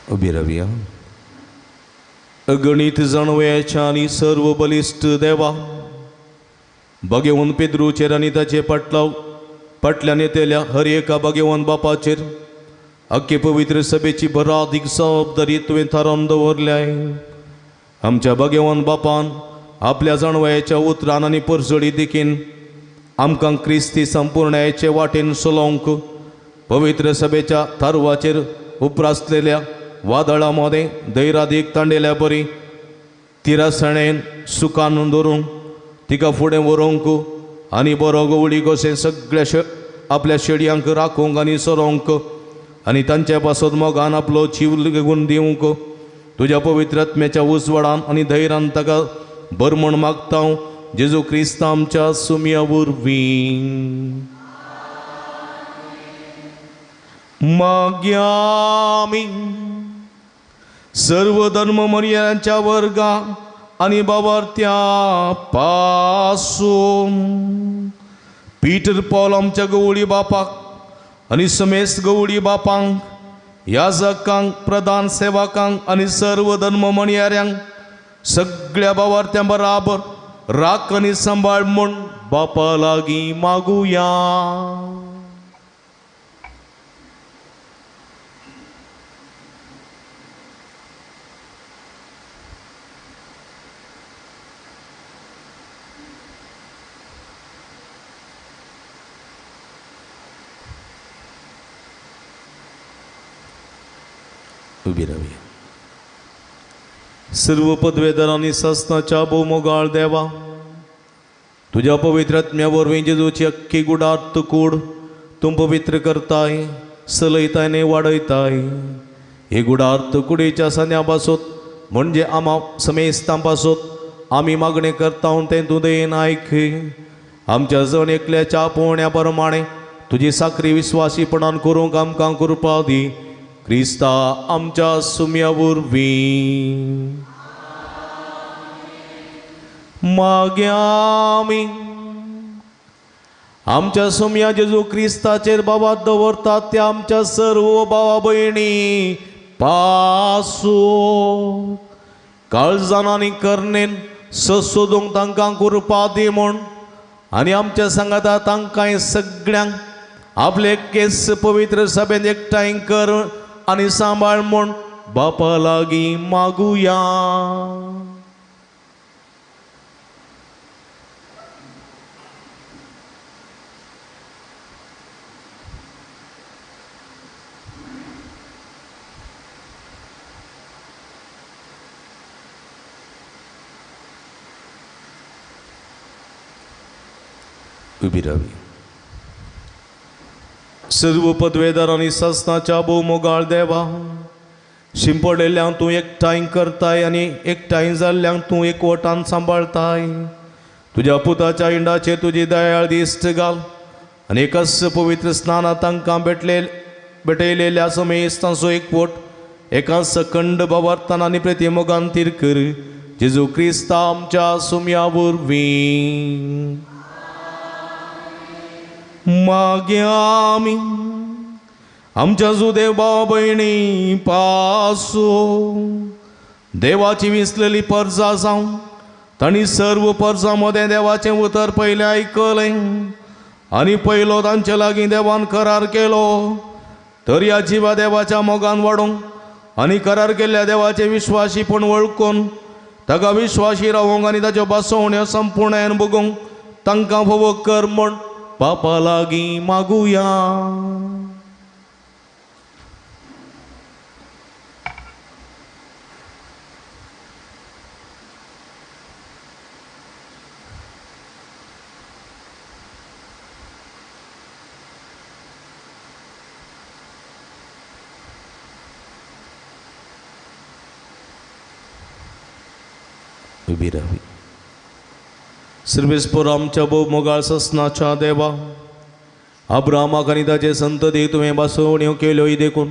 उभी राहूया. अगणित जाणव्याच्या आणि सर्व बलिष्ठ देवा, भगवान पेद्रूचेर आनी ताचे फाटल्यान येतेल्या हर एका भगवान बापाचेर अख्खे पवित्र सभेची भराधीक जबाबदारी तुवें थारावन दवरल्याय. आमच्या भगवान बापान आपल्या जाणवयाच्या उतरान आनी परजडी देखीन आमकां क्रिस्ती संपूर्णायेचे वाटेन चलोवंक पवित्र सभेच्या थारवाचेर उपरासलेल्या वादळा मध्ये धैर्यादीक तांडेल्या बरी तिरासणेन सुखान दवरूंक तिका फुडें व्हरूंक आनी बरो गवळी कशें सगळ्या आपल्या शेडयांक राखूंक आनी सरोवंक आनी तांच्या पासत मोगान आपलो जीव लेगून दिवंक तुज्या पवित्र आत्म्याच्या उजवाडान आनी धैर्यान ताका बरमण मागता जेजू क्रिस्त आमच्या सुमया वरवीं. मागया आमी सर्व धर्म मर्यादांच्या वर्गा आणि बाबार्थ्या पासून पीटर पॉल आमच्या गवळी बापाक आणि समेस्त गवळी बापांक याजकांक प्रधान सेवकांक आणि सर्व धर्म मर्याद्यांक सगळ्या बाबार्थ्यां बराबर राख आणि सांबाळ म्हूण बापा लागीं मागुया. उभी राहूया. सर्व पदवेदार आणि सस्ताच्या भोवमोगाळ देवा, तुझ्या पवित्र आत्म्या वरवीं जेजूची अख्खी गुडार्थ कूड तूं पवित्र करताय, चलयताय आनी वाडयताय. हे गुडार्थ कुडीच्या सन्या पासत म्हणजे आमा समेस्तां पासत आमी मागणें करता तें तूं देन आयक. आमच्या जण एकल्याच्या पोवण्या प्रमाणे तुजी साखरी विश्वासीपणान करूंक आमकां कृपा दी. क्रिस्ता आमच्या सुमया वरवीं मागया आमी. आमच्या सुमया जेजू क्रिस्ताचेर बाबा दवरतात त्या आमच्या सर्व भावा भयणी पासो काळजान आनी कर्णेन सोदूंक तांकां कृपा दी म्हूण आनी आमच्या सांगाता तांकां सगळ्यांक आपले केस पवित्र सभेन एकठांय कर आनी सांबाळ म्हूण बापा लागीं मागुया. उभी राहावी. सर्व पदवेदार आनी सस्ताच्या भोवमोगाळ देवा, शिंपडलेल्यांक तूं एकठांय करताय आनी एकठांय जाल्ल्यांक तूं एकवटान सांबाळताय. तुज्या पुताच्या इंडाचेर तुजी दयाळ दिश्ट घाल आनी एकाच पवित्र स्नानांत तांकां भेटयलेल्या समेस्तांचो एकवट एका सकंड बाबार्थान आनी प्रतिमोगान तीर कर. जेजू क्रिस्ता आमच्या सुमया वरवीं मागया आमी. आमच्या जुदेव भाव भयणी पासो देवाची विसलेली परजा जावन तांणी सर्व परजां मदें देवाचें उतर पयलें आयकलें आनी पयलो तांचे लागीं देवान करार केलो. तर ह्या जिवा देवाच्या मोगान वाडोवंक आनी करार केल्ल्या देवाचे विश्वासीपण वळखून ताका विश्वासी रावोंक आनी ताच्यो बसवण्यो संपूर्णायेन भोगूंक तांकां फोव कर म्हूण बापा लागीं मागुया. उभी राहावी. सर्वेस्पर आमच्या भोवमोगाळ सस्नाच्या देवा, अब्राहमाक आनी ताचे संतती तुवें बसवण्यो केल्योय देखून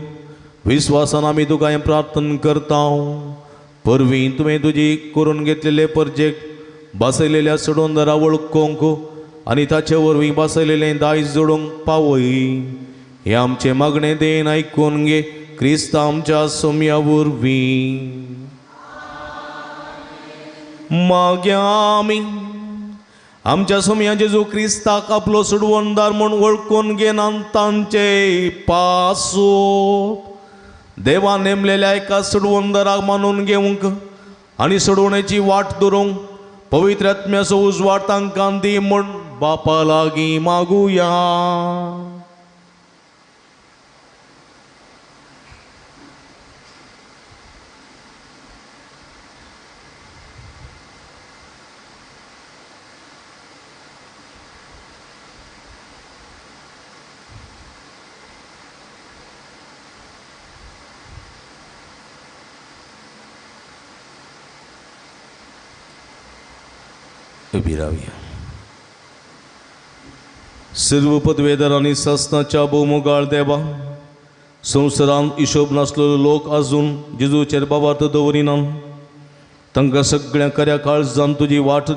विश्वासान आमी तुका हें प्रार्थना करता. परवीं तुवें तुजी करून घेतलेले परजेक बसयलेल्या सडोंदरा वळखूंक आनी ताचे वरवीं बसयलेलें दायज जोडूंक पावय. हें आमचें मागणें देन आयकून घे. क्रिस्त आमच्या सोम्या वरवीं माग्या आमी आमच्या सोम्या जेजू क्रिस्ताक आपलो सोडवणदार म्हूण वळखून घेनात तांचे पासो देवान नेमलेल्या एका सोडवणदाराक मानून घेवंक आनी सोडवण्याची वाट धरूंक पवित्र आत्म्याचो उजवाड तांकां दी म्हूण बापा लागीं मागुया. उभी रावया. सर्व पदवेदार आनी सस्नाच्या भोवमोगाळ देवा संवसारांत हिशोब नासलेलो लोक आजून जेजूचेर बाबार्थ दवरिनात. तांकां सगळ्या खऱ्या काळजान तुजी वाट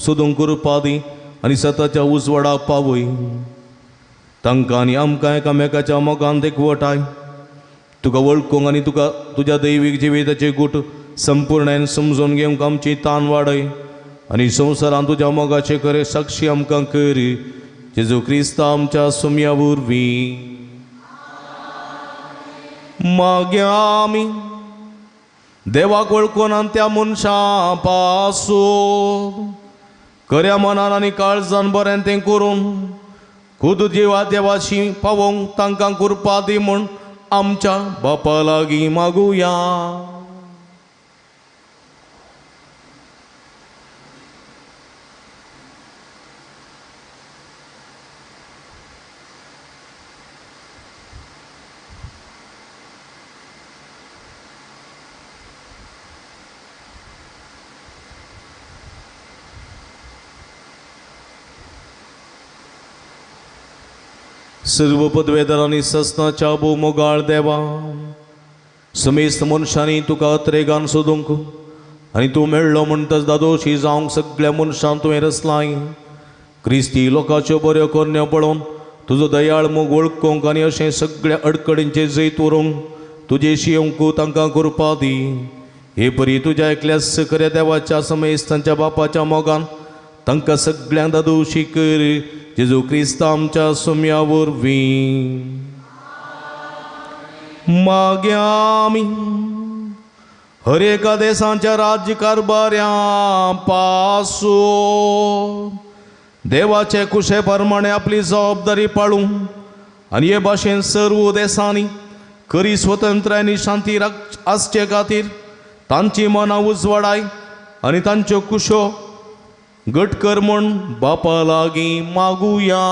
सोदूंक करपा दी आनी सताच्या उजवाडाक पावय. तांकां आनी आमकां एकामेकाच्या मोगान एकवटाय. तुका वळखूंक आनी तुका तुज्या दैवीक जिविताचे गूट संपूर्णायेन समजून घेवंक आमची तान वाडय आनी संवसारांत तुज्या मोगाचे खरे साक्षी आमकां कर. जेजू क्रिस्त आमच्या सोम्या वरवीं माग्या आमी देवाक वळखून आनी त्या मनशां पासून खऱ्या मनान आनी काळजान बरें तें करून खुद जिवा देवाशी पावोवंक तांकां कृपा दी म्हूण आमच्या बापा लागीं मागुया. सर्व पदवेदारांनी सस्नाच्या भोवमोगाळ देवा समेस्त मनशांनी तुका अत्रेगान सोदूंक आनी तूं मेळ्ळो म्हणटच दादोशी जावंक सगळ्या मनशांक तुवें रचलाय. क्रिस्ती लोकांच्यो बऱ्यो कन्यो पळोवन तुजो दयाळ मोग वळखूंक आनी अशें सगळ्या अडकडींचे जैत व्हरूंक तुजेशी येवंक तांकां कृपा दी. हे परी तुज्या एकल्याच खऱ्या देवाच्या समेस्तांच्या बापाच्या मोगान तांकां सगळ्यांक दादोशी कर. जेजू क्रिस्त आमच्या सोम्या वरवीं माग्या आमी हर एका देशांच्या राज्य कारभाऱ्या पासून देवाचे कुशे प्रमाणे आपली जबाबदारी पाळूंक आनी हे भाशेन सर्व देशांनी खरी स्वतंत्र आनी शांती आसचे खातीर तांची मनां उजवाडाय आनी तांच्यो कुशो घट कर म्हूण बापा लागीं मागुया.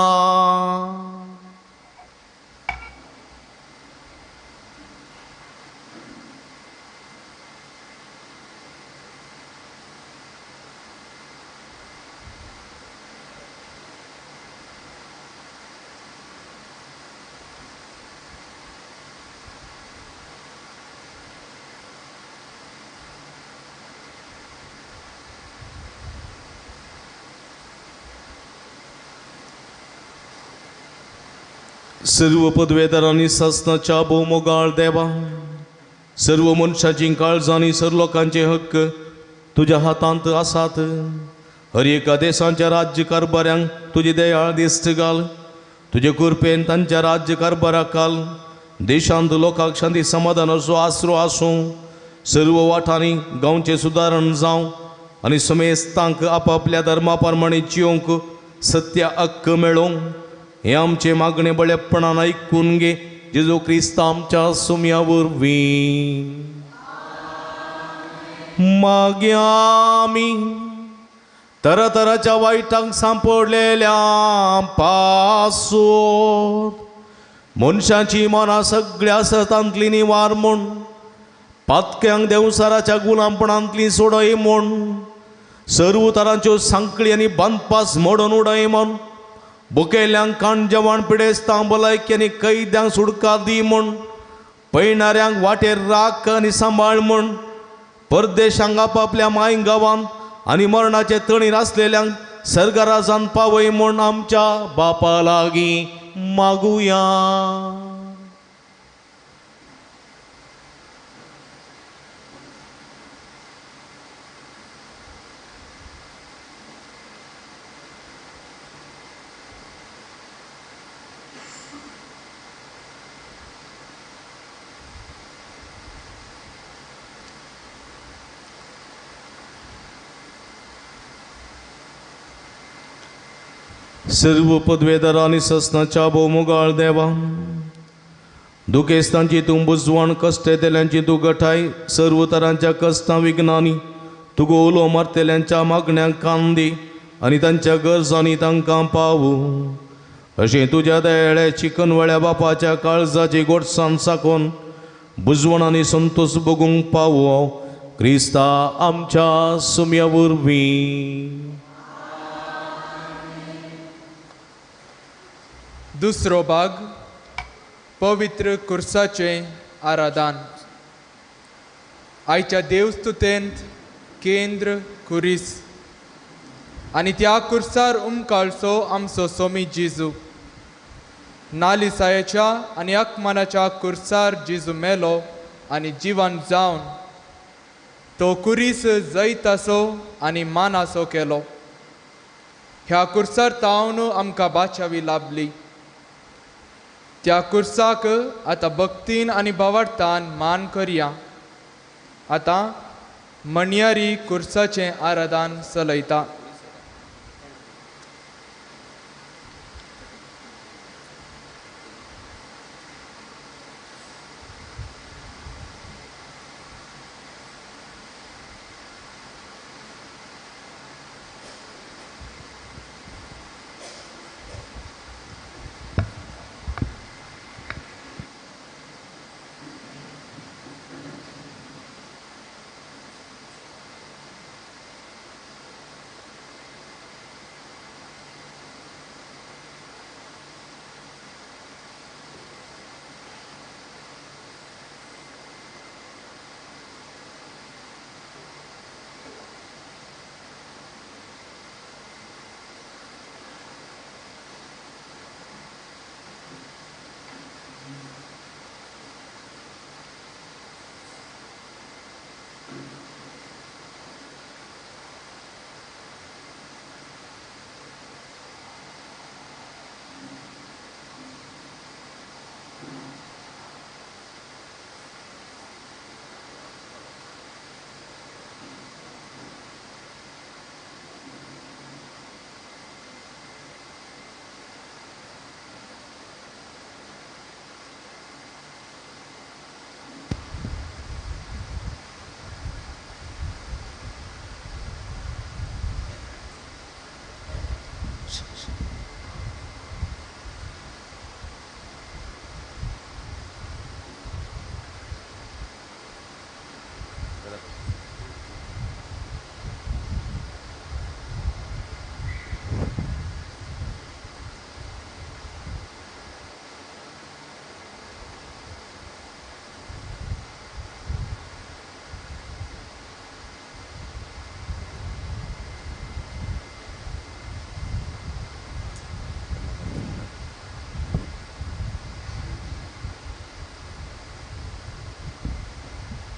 सर्व पदवेदारांनी सस्नाच्या भोवमोगाळ देवा सर्व मनशांची काळजांनी सर्व लोकांचे हक्क तुज्या हातांत आसात. हर एका देशांच्या राज्य कारभाऱ्यांक तुजी दयाळ दिश्ट घाल. तुजे कृपेन तांच्या राज्य कारभाराक घाल. देशांत लोकांक शांती समाधानाचो आसरो आसूं. सर्व वाठांनी गांवचें सुदारण जावं आनी समेस्तांक आपापल्या धर्मा प्रमाणे जियोंक सत्य हक्क मेळोवंक हे आमचे मागणे बळेपणान ऐकून घे. जेजू क्रिस्त आमच्या सोम्या वरवीं माग्या आमी तरातराच्या वायटांक सांपडलेल्या पासून मनशांची मनां सगळ्या सतांतली निवार म्हूण पातक्यांक देवसाराच्या गुलामपणांतली सोडय म्हूण सर्व तरांच्यो सांकळी आनी बांदपास मोडून उडय म्हूण बुकेल्यांक काण जेवण पिडेस्तांक भलायकी आनी कैद्यांक सुडका दी म्हूण पळणाऱ्यांक वाटेर राख आनी सांबाळ म्हूण परदेशांक आपापल्या माय गांवांत आनी मरणाचे तणीर आसलेल्यांक सर्गराजान पावय म्हूण आमच्या बापा लागीं मागुया. सर्व पदवेदार आणि ससनाच्या भोवमुगाळ देवा दुखेस्तांची तूं बुजवण कश्टेतेल्यांची तूं गठाय सर्व तरांच्या कश्टां विघ्नांनी तुगो उलो मारतेल्यांच्या मागण्यांक कान दी आनी तांच्या गरजांनी तांकां पावू अशें तुज्या दयाळ्या चिकनवळ्या बापाच्या काळजाची गोडसाण साकोन बुजवण आनी संतोश भोगूंक पावो क्रिस्ता आमच्या सुम्या वरवीं. दुसरो भाग पवित्र कुर्साचे आराधन. आयच्या देवस्तुतेंत केंद्र कुरीस आनी त्या कुर्सार उमकाळचो आमचो सोमी जेजू. नालिसायेच्या आनी अकमानाच्या कुर्सार जेजू मेलो आनी जिवन जावन तो कुरीस जैतासो आनी मानासो केलो. ह्या कुर्सार तावन आमकां बाचावी लाभली. त्या कुर्साक आतां भक्तीन आनी भावार्थान मान करया. आतां मणयारी कुर्साचें आराधन चलयता.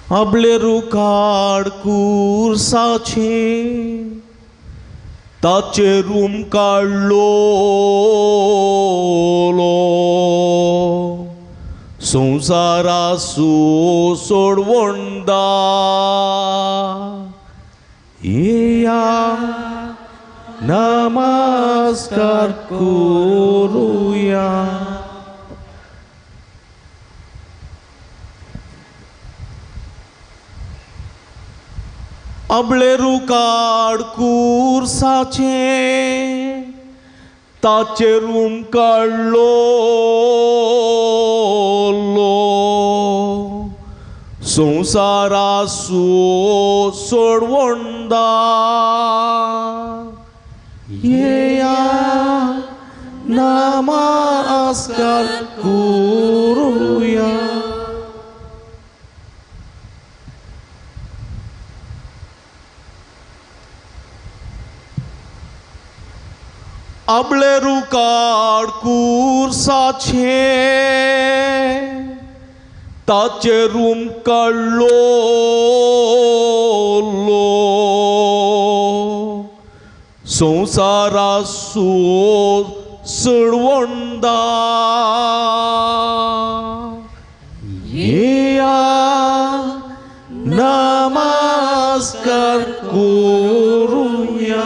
Ableru card cursace tacerum carlolo संसारासु सोडवंदा या नमस्कार करूया. Ableru card cursace tacerum carlolo संसारासु सोडवंदा या नमस्कार करूया. Ableru card cursace tacerum carlolo संसारासु सोडवंदा या नमस्कार करूया.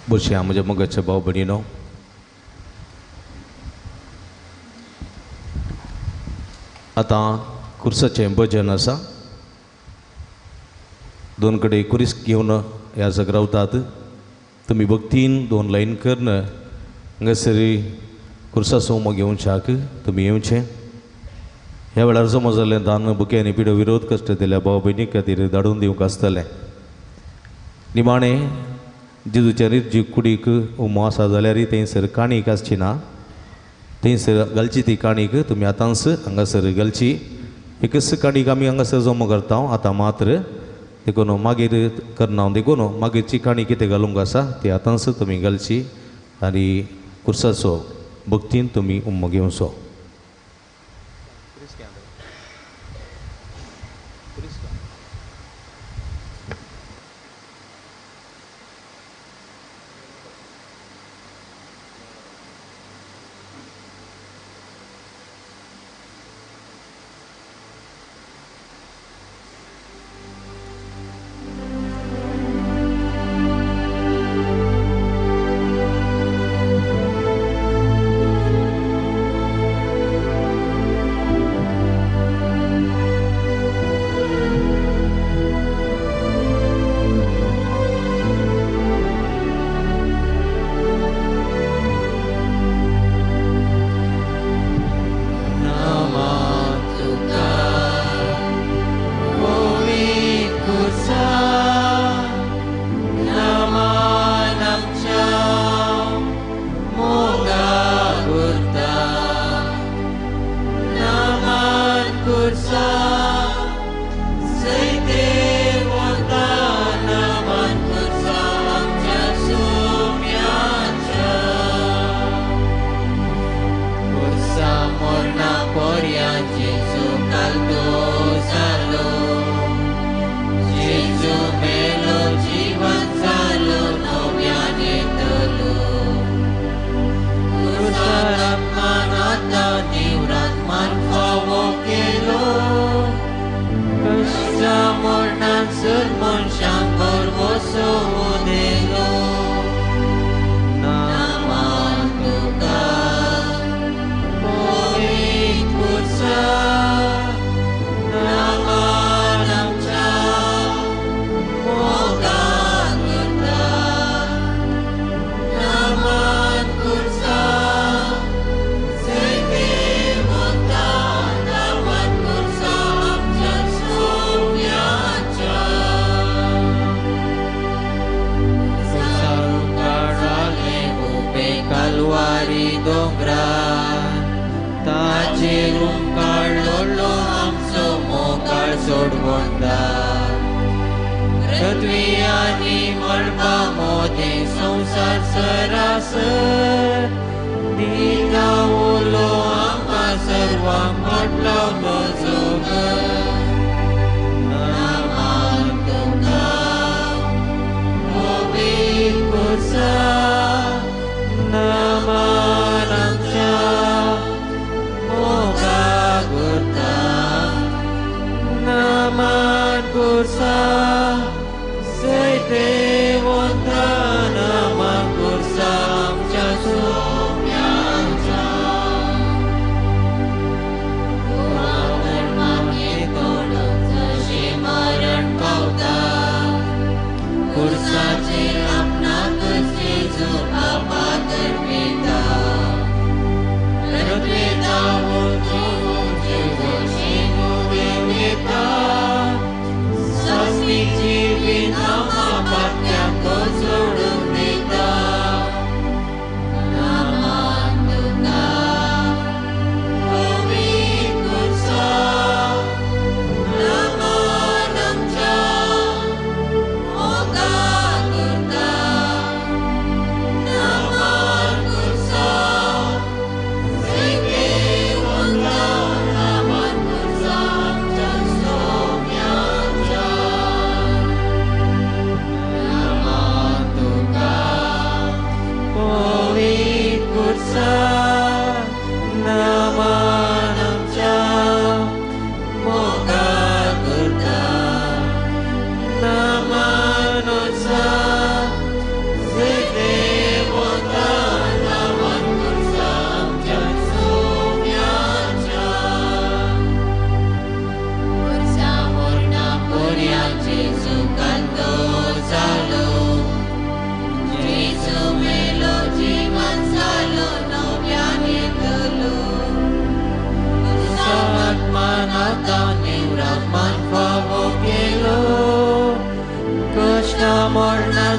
बुरशी म्हज्या मगाच्या भाव भयणीनो, आतां खुर्साचें भजन आसा. दोन कडेन कुरीस घेवन ह्या जाग रावतात. तुमी भक्तीन दोन लायन करन हांगासरी खुर्सा सोम घेवन शाक तुमी येवचें. ह्या वेळार समज जालें दान बुक्यांनी पिडो विरोध कश्ट दिल्या भाव भयणी खातीर धाडून दिवंक आसतलें. निमाणें जेजूच्या निर्जीव कुडीक उमो आसा जाल्यार थंयसर काणीक आसची ना. थंयसर घालची ती काणीक तुमी आतांच हांगासर घालची. एकच काणीक आमी हांगासर जमो करता. आतां मात्र देखून मागीर करना देखून मागीरची काणी कितें घालूंक आसा ती आतांच तुमी घालची आनी खुर्साचो भक्तीन तुमी उम्मो घेवचो.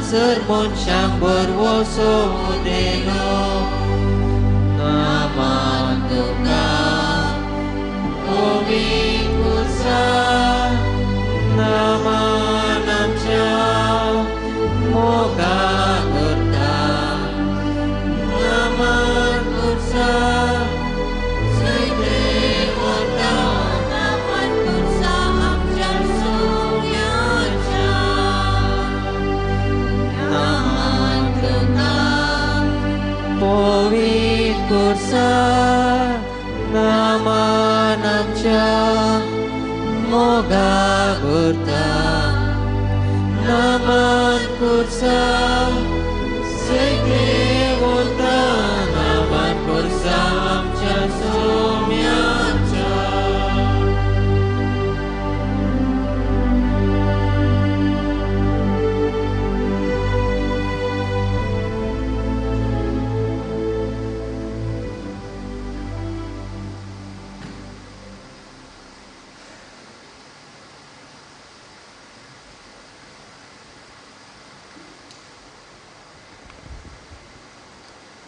sermon syambur woso deno naman tukang omi kursa naman amca moga gerta naman kursa sede wata naman kursa amca suryaca naman tukang powit kursa naman amca moga gerta naman kursa sege wonta naman kursa amca sumyaca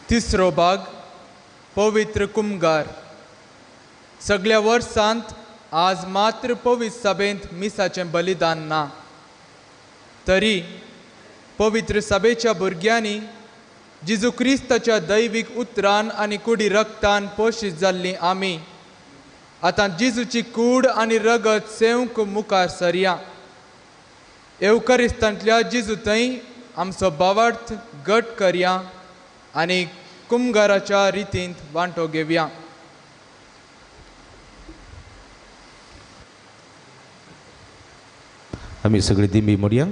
तिसरो भाग पवित्र कुमगार सगळ्या वर्सांत आज मात्र पवित्र सभेंत मिसाचें बलिदान ना तरी पवित्र सभेच्या भुरग्यांनी जिजू क्रिस्ताच्या दैवीक उतरान आनी कुडी रक्तान पोशीत जाल्लीं आमी आतां जिजूची कूड आनी रगत सेवंक मुखार सरया एवकरिस्तांतल्या जिजू थंय आमचो भावार्थ घट करया आनी कुमगाराच्या रितींत वांटो घेवया आमी सगळीं दिमी म्हणया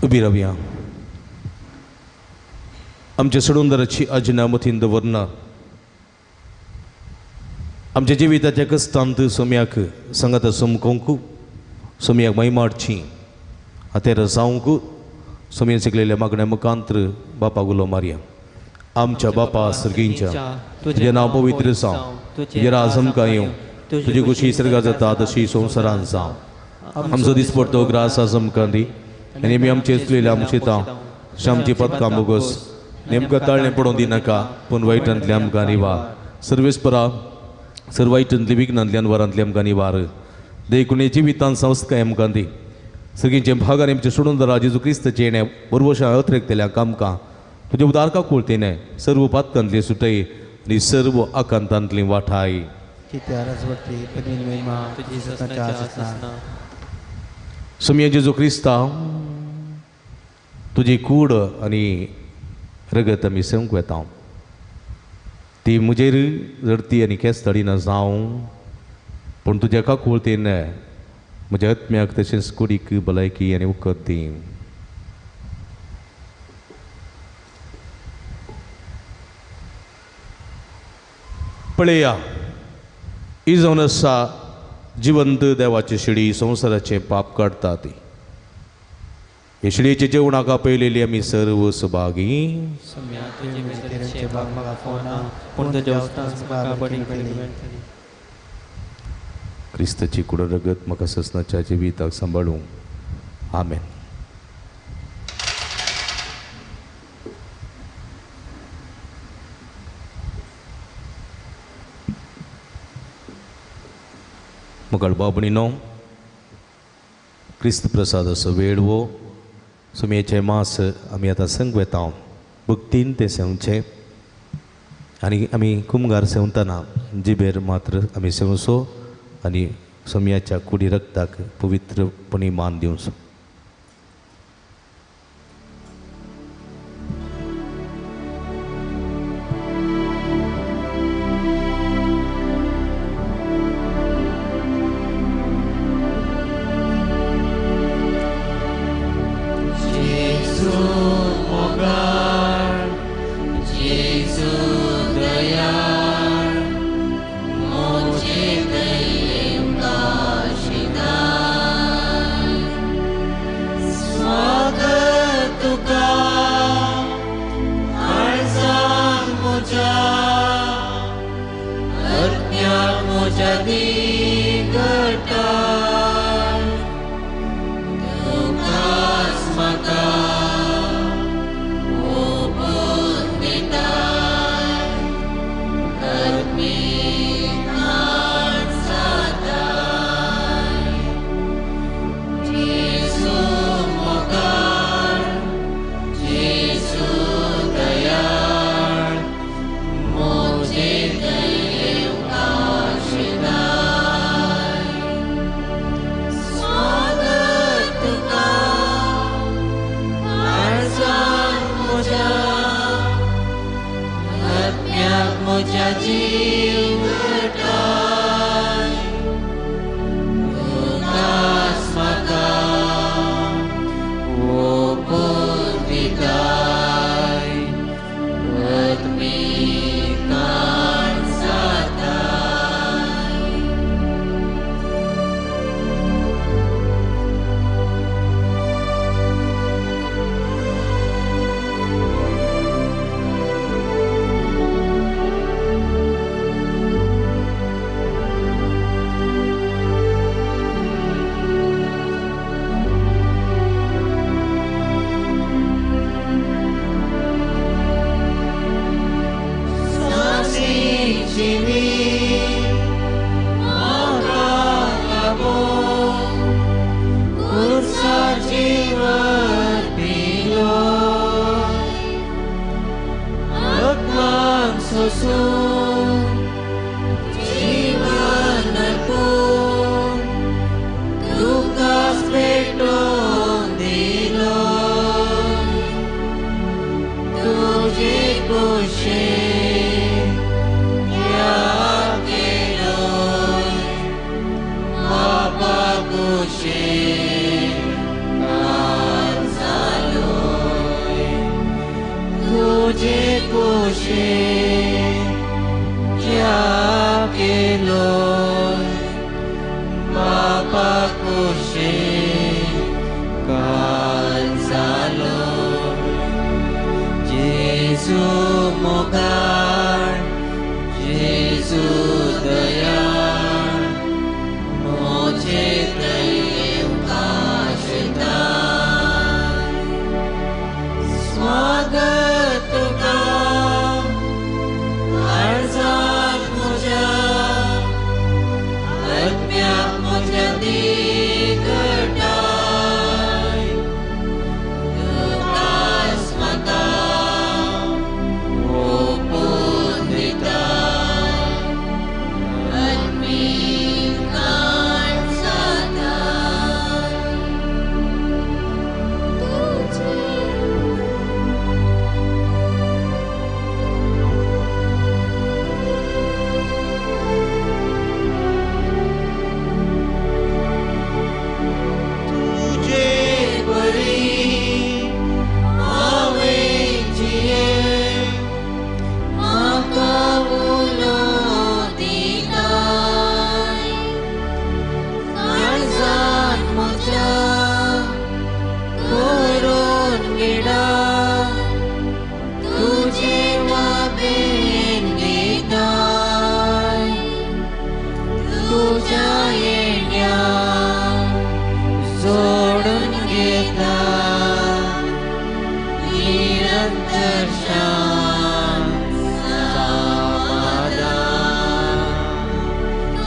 उबी रावया आमच्या सडोंदराची अजनामतीन दवरना आमच्या जिविताच्या कस्तांत सोम्याक सांगात सोमकोंक सोम्याक मैमाडची हातेर जावंक सोम्या शिकलेल्या मागण्या मुखांतर बापा उलो मारया आमच्या बापा सर्गींच्या तुजें नांव पवित्र जावं तुजें राज आमकां येवं तुजी कुशी सर्गा जाता तशी संवसारांत जावं आमचो दिसपडटो ग्रास आज आमकां दी आनी आमी आमचे चुलेल्या आमचेता शामची पदकां बोगस नेमकं ताळणें पडोवन दिनाका पूण वायटांतल्या आमकां निवार सर्वेस्परा सर्व वायटांतली विघ्नांतल्यान वरांतली आमकां निवार देखून जिवितांत संस्कार आमकां दी सगळींचे भाग आनी आमचे सोडून दरा जेजू क्रिस्ताचे येणे बरोवशा अत्रेकतेल्याक आमकां तुजे उदारका कोळतेने सर्व पातकांतली सुटय आनी सर्व आकांतांतली वाठाय कित्या राजवटी पदवीन महिमा तुजी सताच्या आसना सोम्या जेजू क्रिस्ता तुजी कूड आनी रगत आमी सेवंक वेता ती मुजेर जडती आनी केस्तडीना जावं पूण तुज्या काकुळतेन म्हज्या आत्म्याक तशेंच कुडीक भलायकी आनी उखत दी पळया ही जावन आसा जिवंत देवाची शिडी संवसाराचें पाप काडटा ती हे शिडीचे जेवणाका पयलेली आमी सर्व सुभागी सम्या तुजे भितरचे भाग म्हाका फोना पूण तुज्या उस्तांच म्हाका बरी केली क्रिस्ताची कुड रगत म्हाका ससनाच्या जिविताक सांबाळूंक आमेन मुखार बाबणीनो क्रिस्त प्रसादाचो वेळ वो सुमयेचे मास आमी आतां संग वेता भक्तीन तें सेवचें आनी आमी कुमगार सेवतना जिबेर मात्र आमी सेवसो आनी सोमयाच्या कुडी रक्ताक पवित्रपणी मान दिवचो.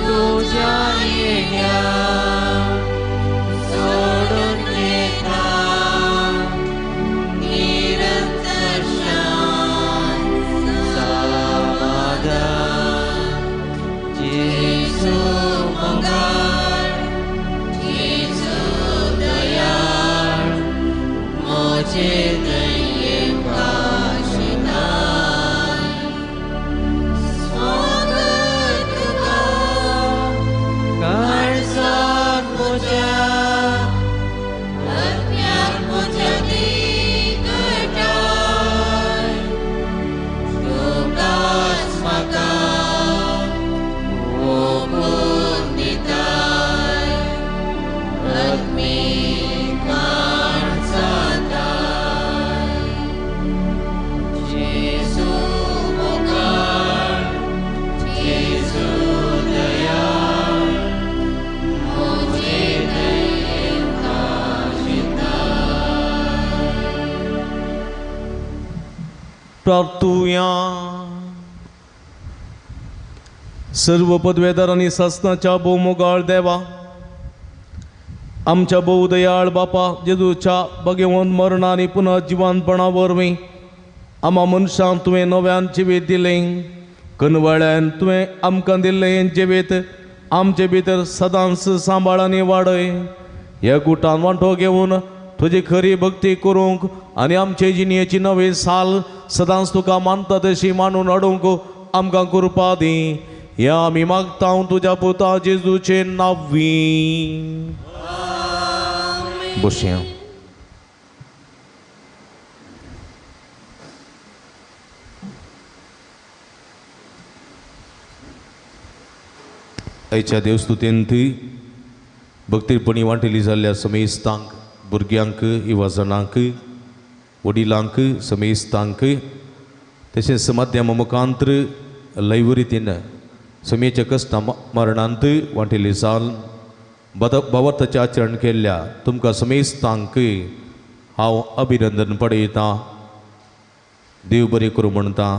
तुझ्या येण्या सोड प्रार्थूया. सर्व पदवेदार आणि शासनाच्या भोवमोगाळ देवा, आमच्या बहुदयाळ बापा जेजूच्या भगवंत मरण आणि पुन्हा जिवानपणा वरवीं आम्हा मनशांक तुवें नव्यान जिवीत दिलें. कनवळ्यान तुवें आमकां दिल्लें जिवीत आमचे भितर सदांच सांबाळ आनी वाडय. ह्या गुटान वांटो घेवन तुजी खरी भक्ती करूंक आनी आमचे जिणेची नवी साल सदांच तुका मानता तशी मानून हाडूंक आमकां कृपा दी. ह्या आमी मागता तुज्या पुता जेजूचे नांवी. बसया. आयच्या देवस्तुतेंत भक्तीरपणी वांटिली जाल्ल्या समेस्तांक, भुरग्यांक, युवाजनांक, वडिलांक, समेस्तांक, तशेंच माध्यम मुखांतर लयवरितीन समेच्या कश्टा मरणांत वांटिली जाल भावार्थाचें आचरण केल्ल्या तुमकां समेस्तांक हांव अभिनंदन पळयतां. देव बरें करूं म्हणटा.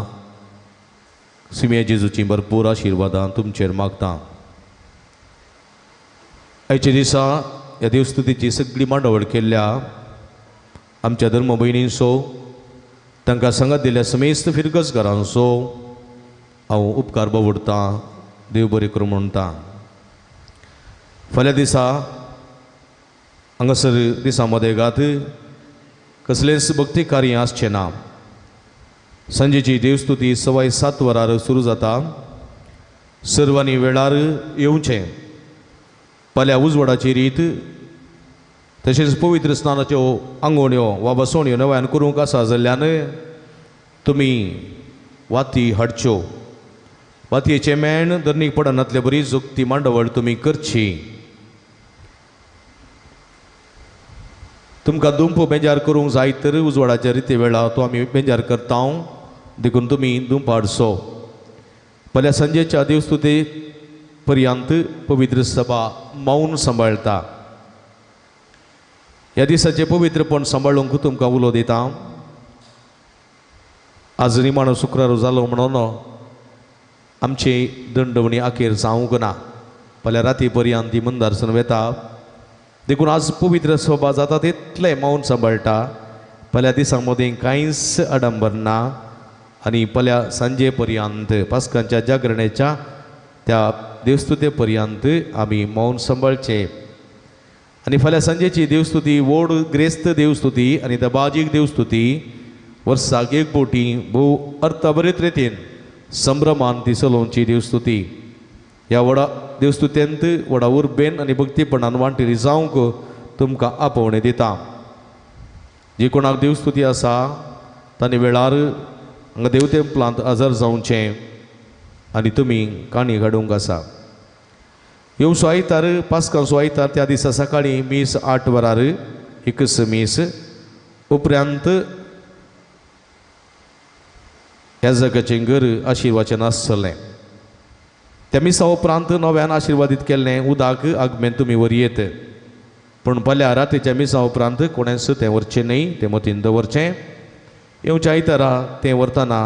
सिमे जेजूची भरपूर आशिर्वादां तुमचेर मागतां. आयच्या दिसा ह्या देवस्तुतीची सगळी मांडावळ केल्ल्या आमच्या धर्म भयणींचो, तांकां सांगात दिल्या समेस्त फिरगसकारांचो हांव उपकार बावडटां. देव बरें करूं म्हणटा. फाल्यां दिसा हांगासर दिसा मदेगांत कसलेंच भक्ती कार्य आसचें ना. सांजेची देवस्तुती 7:15 वरार सुरू जाता. सर्वांनी वेळार येवचें. फाल्यां उजवाडाची रीत तशेंच पवित्र स्नानाच्यो आंगवण्यो वा बसवण्यो नव्यान करूंक आसा जाल्ल्यान तुमी वाती हाडच्यो. वातयेचें मेण धरणीक पडनातले बरी जुक्ती मांडवळ तुमी करची. तुमकां दुंप बेजार करूंक जाय तर उजवाडाच्या रिती वेळा तो आमी बेजार करता देखून तुमी दुंप हाडचो. फाल्यां सांजेच्या देवस्तुते पर्यंत पवित्र सभा मौन सांबाळटा. ह्या दिसाचें पवित्रपण सांबाळूंक तुमकां उलो दिता. आज निमाणो शुक्रार जालो म्हणून आमची दंडवणी अखेर जावंक ना. फाल्यां राती पर्यंत ती मंदारसन वेता. देखून आज पवित्र सभा जाता तितलें मौन सांबाळटा. फाल्यां दिसां मदीं कांयच आडंबर ना. आनी फाल्यां सांजे पर्यंत पास्कांच्या जागरणेच्या त्या देवस्तुते पर्यंत आमी मौन सांबाळचें. आनी फाल्यां सांजेची देवस्तुती व्हड ग्रेस्त देवस्तुती आनी दबाजीक देवस्तुती वर्साक एक बोटी भोव अर्थभरीत रितीन संभ्रमान ती चलोवची देवस्तुती. ह्या व्हडा देवस्तुतेंत व्हडा उर्बेन आनी भक्तीपणान वांटिली जावंक तुमकां आपोवणें दिता. जी कोणाक देवस्तुती आसा तांणी वेळार हांगा देवतेंपलांत हजर जावचें आनी तुमी काणी काडूंक आसा. येवचो आयतार पास्कांचो आयतार त्या दिसा सकाळीं मीस 8 वरार एकच मीस उपरांत ह्या जगाचें घर आशिर्वाचन आसतलें. त्या मिसा उपरांत नव्यान आशिर्वादीत केल्लें उदक आगमेन तुमी व्हरयेत. पूण फाल्यां रातीच्या मिसा उपरांत कोणेंच तें व्हरचें न्ही, तें मतीन दवरचें. येवच्या आयतारा तें व्हरतना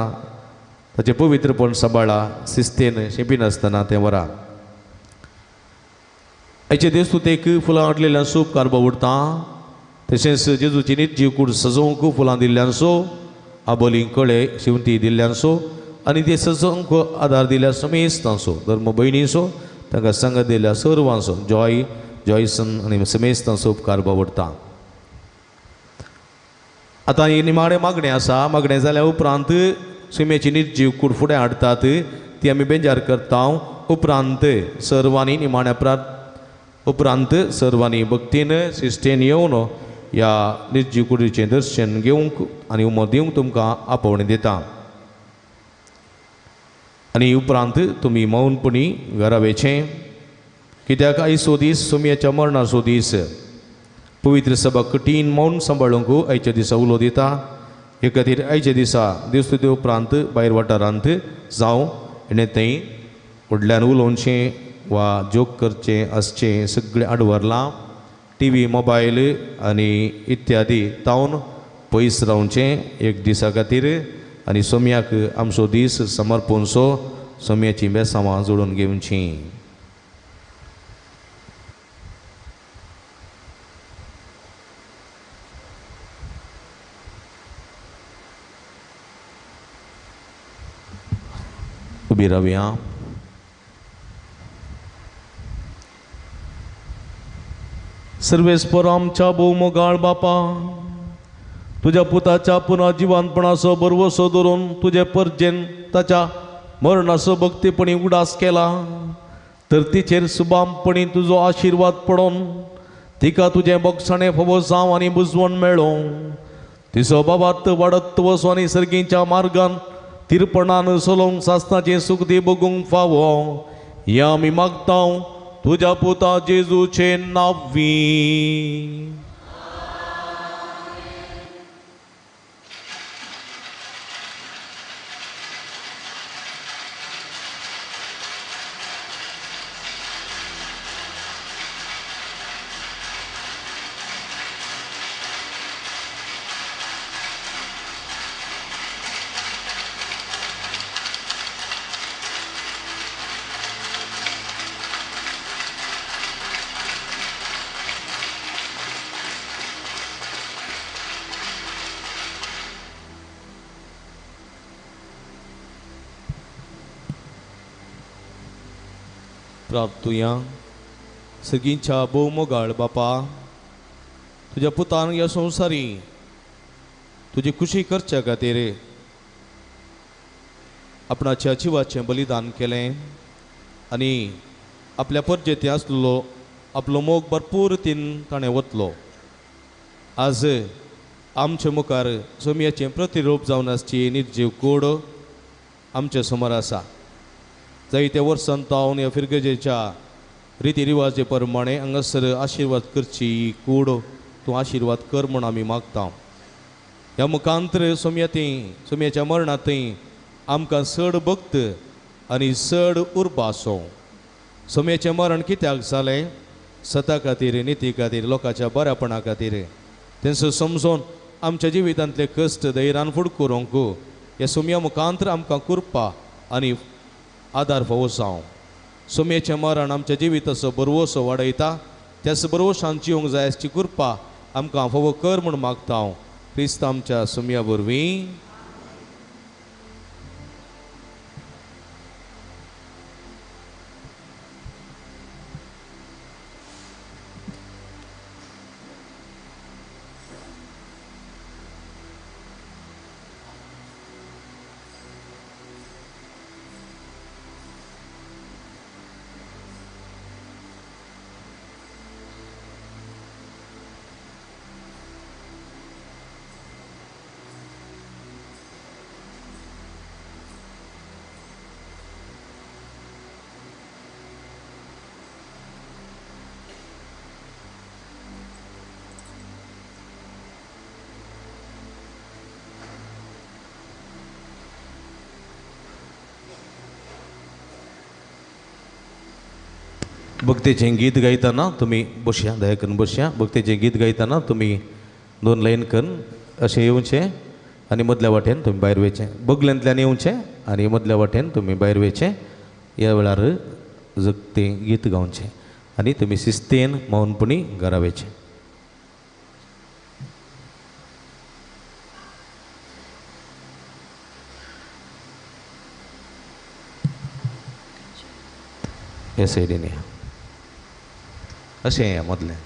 ताचें पवित्रपण सांबाळा. शिस्तेन शिंपी नासतना तें व्हरा. आयचे देवस्तुतेक फुलां हाडलेल्यांचो उपकार बावडटा. तशेंच जेजूची निज कूड सजोवंक फुलां दिल्ल्यांचो, आबोलींक कळे शिवंती दिल्ल्यांचो आनी ते सजोवंक आदार दिल्या समेस्तांचो, धर्म भयणीचो, तांकां सांगत दिल्या सर्वांचो जॉयसन आनी समेस्तांचो उपकार बावडटा. आतां ही निमाणे मागणें आसा. मागणें जाल्या उपरांत सुम्याची निर्जीव कूड फुडें हाडटात ती आमी बेजार करता. उपरांत सर्वांनी निमाण्या उपरांत सर्वांनी भक्तीन शिस्तेन येवन ह्या निर्जीव कुडीचें दर्शन घेवंक आनी उमो दिवंक तुमकां आपोवणें दिता. आनी उपरांत तुमी मौनपणी घरा वयचें. कित्याक आयचो दीस सुम्याच्या मरणाचो दीस. पवित्र सभा कठीण मौन सांबाळूंक आयच्या दिसा उलो दिता. हे खातीर आयच्या दिसा दिवस उपरांत भायर वाठारांत जावं आनी थंय व्हडल्यान उलोवचें वा जोक करचें आसचें सगळें आडवरलां. TV मोबायल आनी इत्यादी तावन पयस रावचें एक दिसा खातीर आनी सोम्याक आमचो दीस समर्पूनसो सोम्याची बेसांवां जोडून घेवचीं. उबी रावया. सर्वेस्पर आमच्या भोवमोगाळ बापा, तुझ्या पुताच्या पुन्हा जिवानपणाचो बरवसो धरून तुझे परजेन ताच्या मरणाचो भक्तीपणी उडास केला. तर तिचेर सुबामपणी तुजो आशिर्वाद पडोन तिका तुझे बोगसाणें फोव जावं आनी बुजवण मेळो. तिचो बाबात वाडत वचो आनी सर्गीच्या मार्गान तिरपणान चलोवंक सासणाचें सुख दी बगूंक फावो. हें आमी मागता तुझ्या पुता जेजूचे नांवी. प्रार्थुया. सगळींच्या भोवमोगाळ बापा, तुझ्या पुतान ह्या संवसारी तुजी खुशी करच्या खातीर आपणाच्या जिवाचें बलिदान केलें आनी आपल्या परजेती आसलेलो आपलो मोग भरपूर तीन ताणें वतलो. आज आमच्या मुखार सोम्याचें प्रतिरूप जावन आसची निर्जीव कूड आमच्या समोर आसा. जायत्या वर्सां तावन ह्या फिरगजेच्या रिती रिवाजे प्रमाणे हांगासर आशिर्वाद करची कूड तूं आशिर्वाद कर म्हूण आमी मागता. ह्या मुखांतर सोम्याच्या मरणांतय आमकां चड भक्त आनी चड उर्बा आसूं. सोम्याचें मरण कित्याक जालें? सता खातीर, निती खातीर, लोकांच्या बऱ्यापणा खातीर. तेंचो समजून आमच्या जिवितांतले कश्ट धैर्यान फुड करूंक ह्या सोम्या मुखांतर आमकां कुरपा आनी आदार फावो जावं. सोम्याचें मरण आमच्या जिविताचो बरवसो वाडयता. त्याच बरवशान जिवंक जाय आसची कुरपा आमकां फावो कर म्हूण मागता. क्रिस्त आमच्या सोम्या वरवीं. भक्तीचें गीत गायतना तुमी बसया, दया करून बसया. भक्तीचें गीत गायतना तुमी 2 लायन करून अशें येवचें आनी मदल्या वाटेन तुमी भायर वयचें. बगल्यांतल्यान येवचें आनी मदल्या वाटेन तुमी भायर वयचें. ह्या वेळार जगतें गीत गावचें आनी तुमी शिस्तेन मौनपणी घरा वयचें. हे सायडीन या. अशें या मदलें.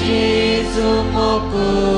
Jesu moku